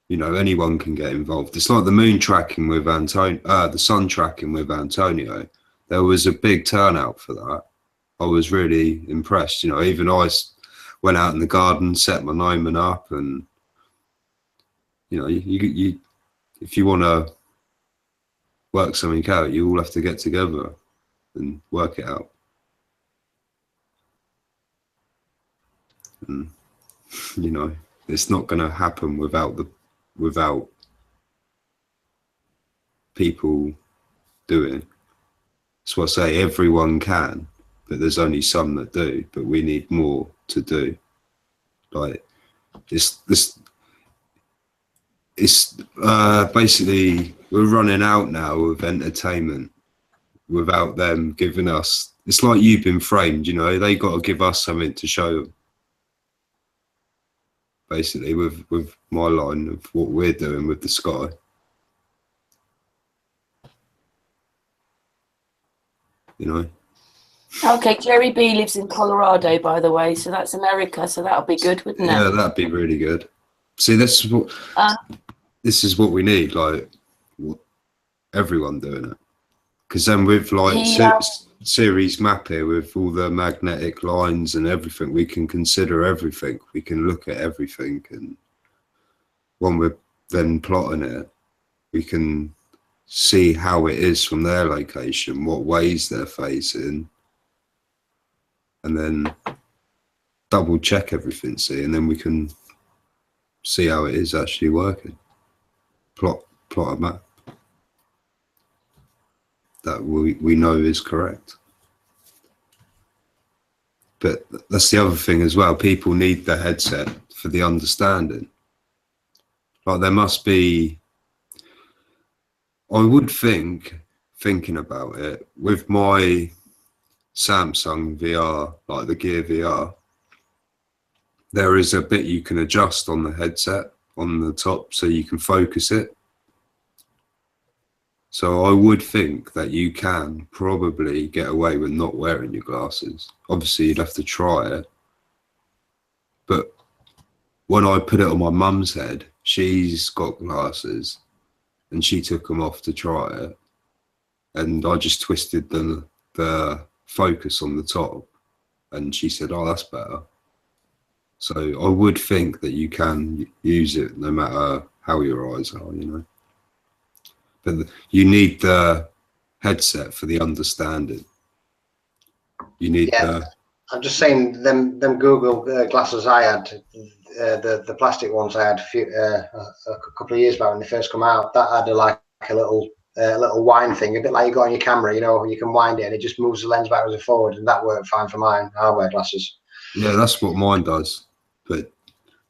you know, anyone can get involved. It's like the moon tracking with the sun tracking with Antonio. There was a big turnout for that. I was really impressed. You know, even I went out in the garden, set my gnomon up, and you know, you if you want to work something out, you all have to get together and work it out. And, you know, it's not going to happen without people doing it. That's what I say, everyone can, but there's only some that do, but we need more to do. Like it's basically we're running out now of entertainment without them giving us. It's like You've Been Framed, you know, they got to give us something to show them. Basically, with my line of what we're doing with the sky. You know. Okay, Jerry B lives in Colorado, by the way, so that's America, so that'll be good, wouldn't it? Yeah, that'd be really good. See, this is what we need, like everyone doing it. Because then with like Ceres map here with all the magnetic lines and everything, we can consider everything. We can look at everything, and when we're then plotting it, we can see how it is from their location, what ways they're facing, and then double check everything, see, and then we can see how it is actually working. Plot a map that we know is correct. But that's the other thing as well. People need the headset for the understanding. Like there must be, I would thinking about it, with my Samsung VR, like the Gear VR, there is a bit you can adjust on the headset on the top so you can focus it. So I would think that you can probably get away with not wearing your glasses. Obviously, you'd have to try it. But when I put it on my mum's head, she's got glasses, and she took them off to try it. And I just twisted the focus on the top, and she said, "Oh, that's better." So I would think that you can use it no matter how your eyes are, you know. But you need the headset for the understanding. You need I'm just saying them Google glasses I had, the plastic ones I had a couple of years back when they first come out. That had a little wind thing, a bit like you got on your camera. You know, you can wind it and it just moves the lens backwards and forward, and that worked fine for mine. I wear glasses. Yeah, that's what mine does. But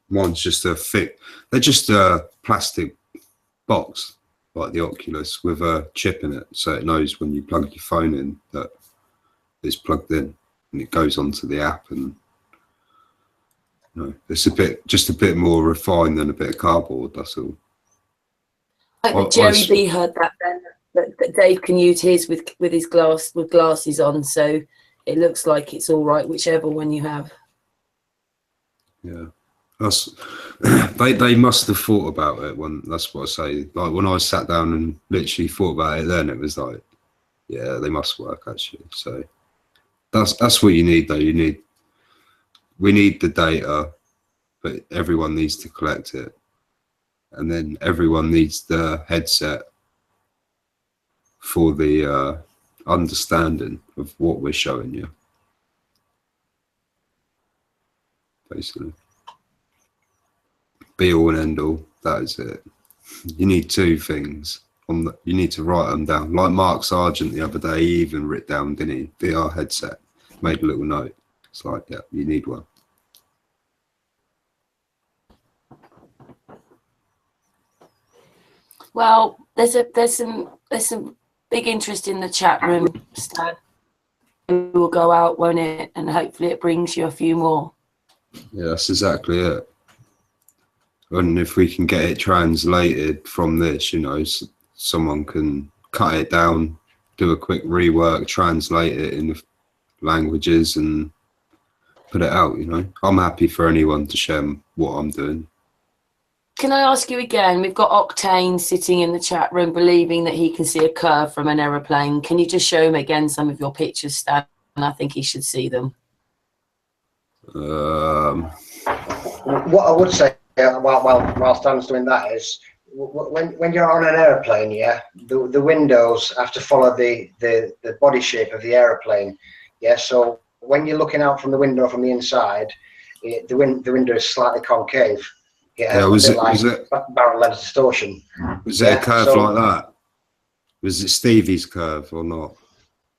mine's just they're just a plastic box, like the Oculus, with a chip in it, so it knows when you plug your phone in that it's plugged in, and it goes onto the app. And you know, it's just a bit more refined than a bit of cardboard. That's all. Jerry B heard that then, that Dave can use his with his glasses on, so it looks like it's all right, whichever one you have. Yeah, they must have thought about it when. That's what I say. Like when I sat down and literally thought about it, then it was like, yeah, they must work actually. So that's what you need though. We need the data, but everyone needs to collect it, and then everyone needs the headset for the understanding of what we're showing you. Basically, be all and end all. That is it. You need two things. you need to write them down. Like Mark Sargent the other day, he even writ down, didn't he? VR headset, made a little note. It's like, yeah, you need one. Well, there's some big interest in the chat room, Stan. It will go out, won't it? And hopefully it brings you a few more. Yeah, that's exactly it. And if we can get it translated from this, you know, someone can cut it down, do a quick rework, translate it in the languages and put it out, you know. I'm happy for anyone to share what I'm doing. Can I ask you again? We've got Octane sitting in the chat room believing that he can see a curve from an aeroplane. Can you just show him again some of your pictures, Stan? I think he should see them. What I would say while Stan's doing that is when you're on an aeroplane, yeah, the windows have to follow the body shape of the aeroplane. Yeah, so when you're looking out from the window from the inside, the window is slightly concave. Yeah, was it barrel lens distortion? Was it a curve like that? Was it Stevie's curve or not?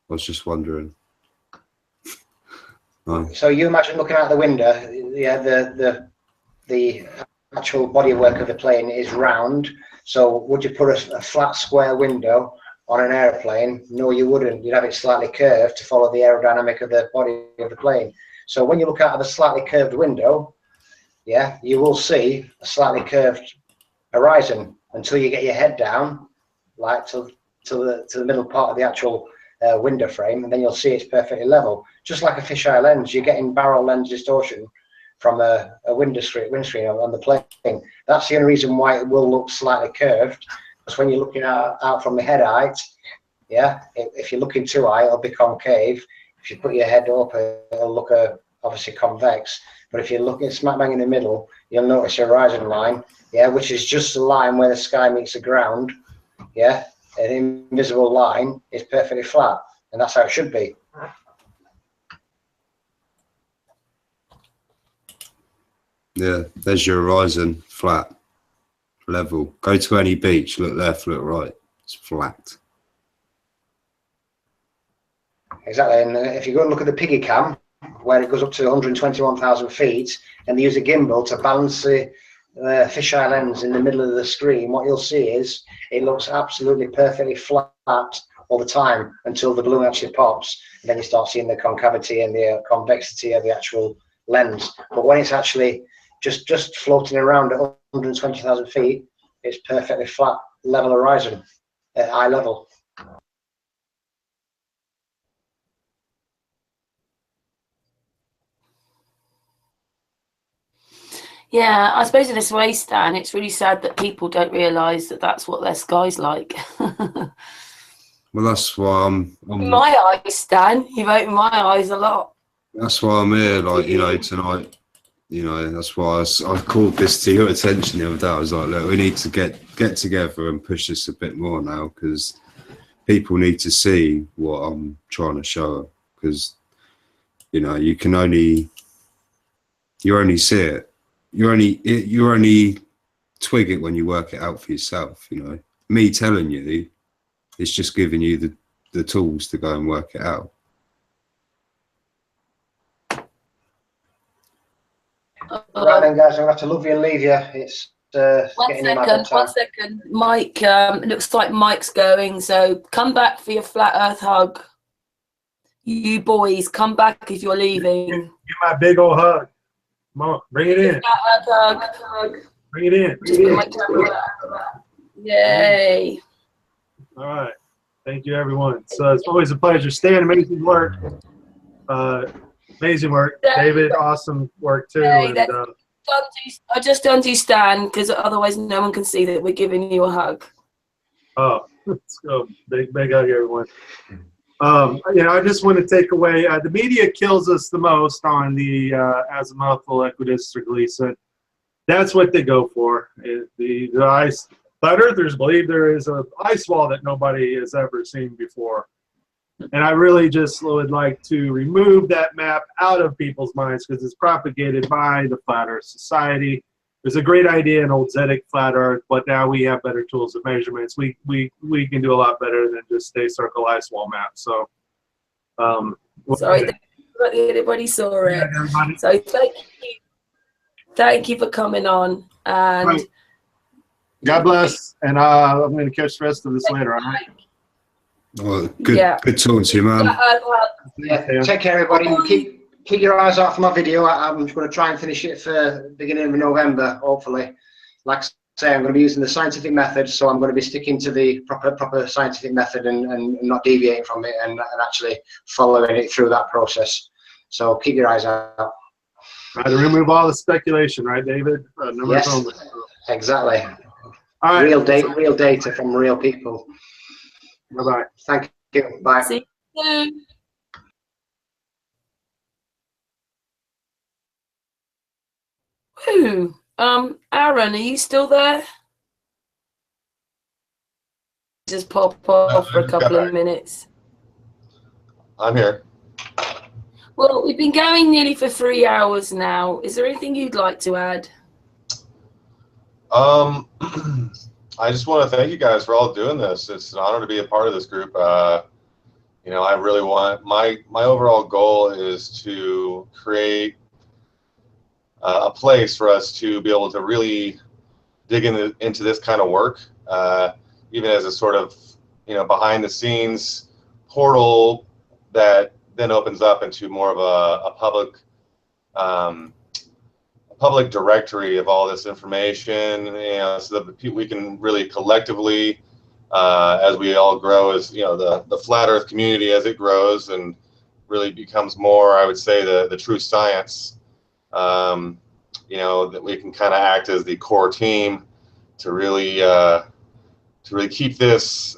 I was just wondering. No. So you imagine looking out the window. Yeah, the actual bodywork of the plane is round. So would you put a flat square window on an airplane? No, you wouldn't. You'd have it slightly curved to follow the aerodynamic of the body of the plane. So when you look out of a slightly curved window, yeah, you will see a slightly curved horizon until you get your head down, like to the middle part of the actual window frame, and then you'll see it's perfectly level. Just like a fisheye lens, you're getting barrel lens distortion from a windscreen on the plane. That's the only reason why it will look slightly curved, because when you're looking out from the head height, yeah, if you're looking too high, it'll be concave. If you put your head up, it'll look obviously convex. But if you're looking smack bang in the middle, you'll notice a horizon line, yeah, which is just the line where the sky meets the ground, yeah. An invisible line is perfectly flat, and that's how it should be. Yeah, there's your horizon, flat, level. Go to any beach, look left, look right, it's flat. Exactly, and if you go and look at the piggy cam, where it goes up to 121,000 feet, and they use a gimbal to balance the fisheye lens in the middle of the screen, what you'll see is it looks absolutely perfectly flat all the time until the balloon actually pops, and then you start seeing the concavity and the convexity of the actual lens. But when it's actually just floating around at 120,000 feet, it's perfectly flat, level horizon at eye level. Yeah, I suppose in this way, Stan, it's really sad that people don't realise that that's what their sky's like. Well, that's why I'm my eyes, Stan. You've opened my eyes a lot. That's why I'm here, like, you know, tonight. You know, that's why I called this to your attention the other day. I was like, look, we need to get together and push this a bit more now, because people need to see what I'm trying to show. Because, you know, you only see it. You only twig it when you work it out for yourself. You know, me telling you, it's just giving you the tools to go and work it out. Right then, guys, I'm gonna have to love you and leave you. It's one second. Mike, looks like Mike's going, so come back for your flat earth hug. You boys, come back if you're leaving. Give my big old hug. Come on, bring it in. Flat earth hug. Bring it in. Just put my camera. Yay. All right. Thank you, everyone. So it's always a pleasure. Stan, amazing work. Amazing work. David, awesome work too. Hey, I just undo Stan, because otherwise no one can see that we're giving you a hug. Oh, let's go. Big hug, everyone. You know, I just want to take away, the media kills us the most on the azimuthal equidistant Gleason. That's what they go for. The ice, flat earthers believe there is an ice wall that nobody has ever seen before. And I really just would like to remove that map out of people's minds, because it's propagated by the Flat Earth Society. was a great idea in old Zedek flat Earth, but now we have better tools of measurements. We can do a lot better than just a circle ice wall map. So, sorry, everybody saw it. Everybody. So thank you for coming on, and Right. God bless. And I'm going to catch the rest of this later. All right. Well, good, Yeah. good talking to you, man. Yeah, take care, everybody. Keep your eyes out for my video. I'm going to try and finish it for beginning of November, hopefully. Like I say, I'm going to be using the scientific method, so I'm going to be sticking to the proper scientific method and not deviating from it, and actually following it through that process. So keep your eyes out. Right, to remove all the speculation, right, David? Numbers Yes, only. exactly. All right. Real data from real people. Bye-bye. Thank you. Bye. see you soon. Whew. Arron, are you still there? Just pop off for a couple of minutes. I'm here. Well, we've been going nearly for 3 hours now. Is there anything you'd like to add? I just want to thank you guys for all doing this. It's an honor to be a part of this group. You know, I really want my overall goal is to create a place for us to be able to really dig into this kind of work, even as a sort of, you know, behind the scenes portal that then opens up into more of a public directory of all this information, you know, so that we can really collectively, as we all grow, as you know, the flat Earth community as it grows and really becomes more, I would say, the true science. You know, that we can kind of act as the core team to really keep this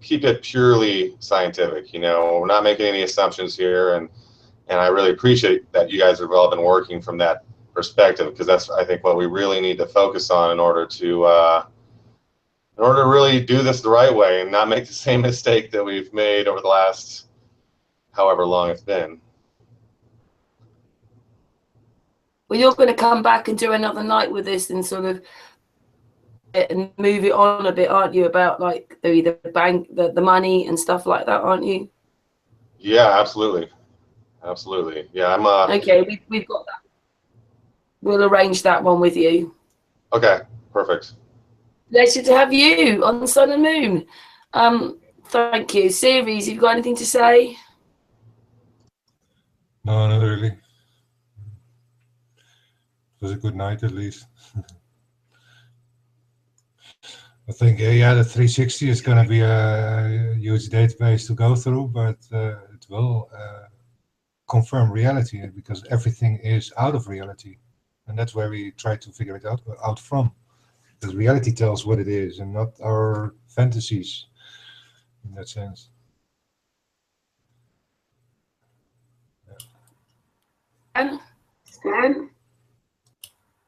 keep it purely scientific. You know, we're not making any assumptions here, and I really appreciate that you guys have all been working from that perspective, because that's, I think, what we really need to focus on in order to really do this the right way and not make the same mistake that we've made over the last however long it's been. Well, you're going to come back and do another night with this and sort of and move it on a bit, aren't you? About like the bank, the money and stuff like that, aren't you? Yeah, absolutely, absolutely. Yeah, I'm. Okay, we've got that. We'll arrange that one with you. Okay, perfect. Pleasure to have you on Sun and Moon. Thank you. Ceres, you've got anything to say? No, not really. It was a good night at least. I think, yeah, the 360 is going to be a huge database to go through, but it will confirm reality, because everything is out of reality. And that's where we try to figure it out from. Because reality tells what it is and not our fantasies in that sense.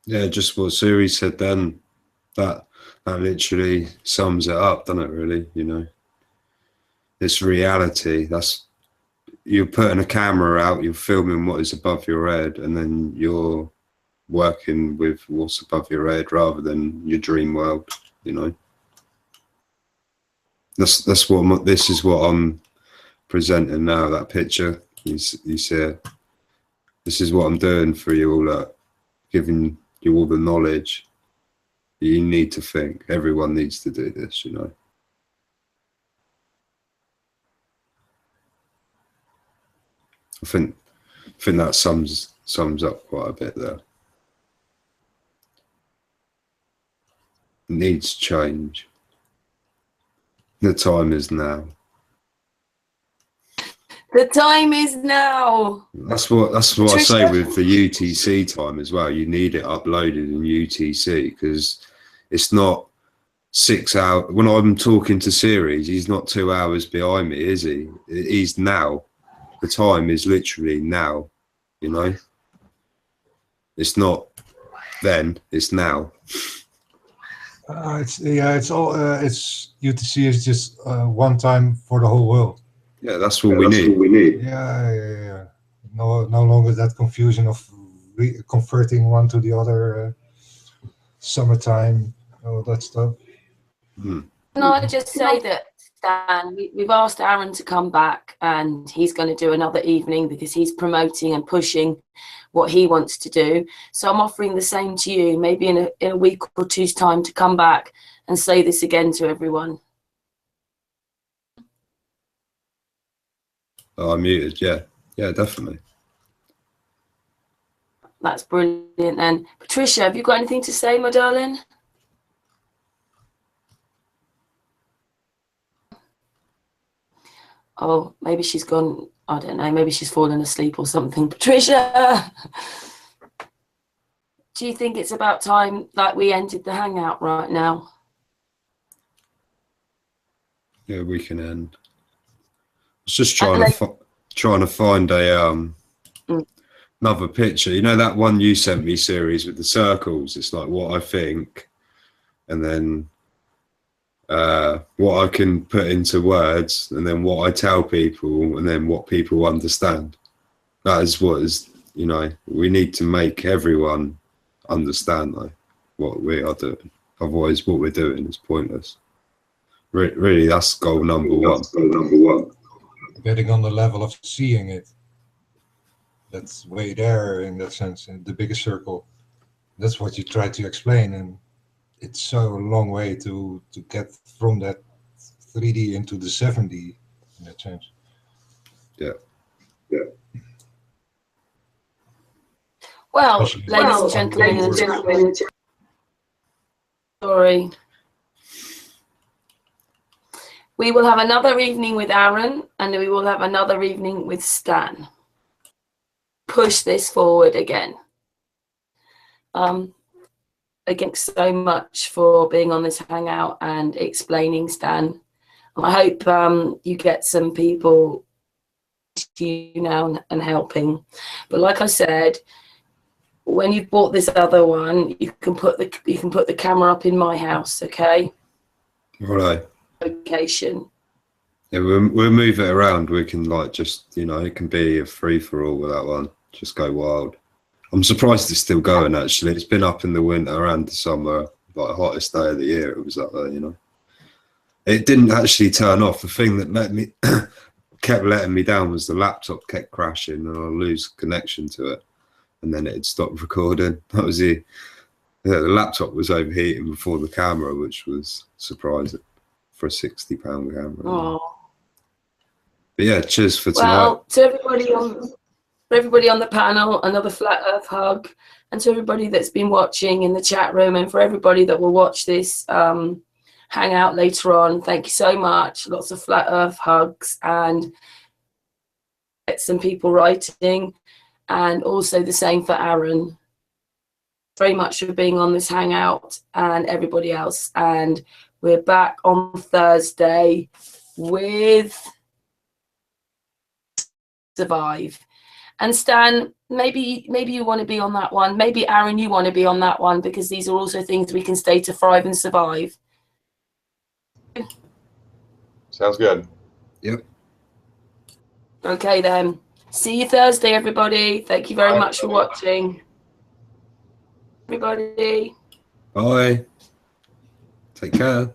Yeah, just what Ceres said then, that literally sums it up, doesn't it, really? You know, it's reality. That's, you're putting a camera out, you're filming what is above your head, and then you're working with what's above your head rather than your dream world, you know. That's what this is what I'm presenting now, that picture. You see it. This is what I'm doing for you all, that giving you all the knowledge. You need to think. Everyone needs to do this, you know. I think that sums up quite a bit there. It needs change. The time is now. The time is now. That's what I say with the UTC time as well. You need it uploaded in UTC, because it's not 6 hours. When I'm talking to Ceres, he's not 2 hours behind me, is he? He's now. The time is literally now, you know. It's not then, it's now. It's UTC is just one time for the whole world. Yeah, that's what we need. Yeah. No longer that confusion of converting one to the other. summertime, all that stuff. Hmm. Can I just say that, Stan, we've asked Arron to come back, and he's going to do another evening because he's promoting and pushing what he wants to do. So I'm offering the same to you, maybe in a week or two's time, to come back and say this again to everyone. Oh, I'm muted. Yeah, yeah, definitely. That's brilliant. And Patricia, have you got anything to say, my darling? Oh, maybe she's gone. I don't know. Maybe she's fallen asleep or something. Patricia, do you think it's about time like we ended the hangout right now? Yeah, we can end. I was just trying to find a another picture. You know that one you sent me, Ceres, with the circles? It's like what I think, and then what I can put into words, and then what I tell people, and then what people understand. That is what is, you know, we need to make everyone understand though what we are doing. Otherwise, what we're doing is pointless. Really, that's goal number one. Getting on the level of seeing it. That's way there in that sense, in the bigger circle. That's what you try to explain, and it's so a long way to get from that 3D into the 7D in that sense. Yeah. Well, Especially ladies and gentlemen, sorry. We will have another evening with Arron, and we will have another evening with Stan. Push this forward again. Again, so much for being on this hangout and explaining, Stan. I hope you get some people to you now and helping. But like I said, when you've bought this other one, you can put the camera up in my house, okay? Right. Location. Yeah, we'll move it around. We can like just, you know, it can be a free for all with that one. Just go wild. I'm surprised it's still going. Actually, it's been up in the winter and the summer, like hottest day of the year. It was up there, you know. It didn't actually turn off. The thing that kept letting me down was the laptop kept crashing and I lose connection to it, and then it stopped recording. That was the laptop was overheating before the camera, which was surprising for a £60 camera. Oh. But yeah, cheers for tonight. Well, to everybody on the panel, another flat earth hug, and to everybody that's been watching in the chat room, and for everybody that will watch this hangout later on, thank you so much. Lots of flat earth hugs, and get some people writing, and also the same for Arron. Very much for being on this hangout, and everybody else. And we're back on Thursday with Survive. And Stan, maybe you want to be on that one. Maybe Arron, you want to be on that one, because these are also things we can stay to thrive and survive. Sounds good. Yep. Okay then. See you Thursday, everybody. Thank you very much for watching. Everybody. Bye. Take care.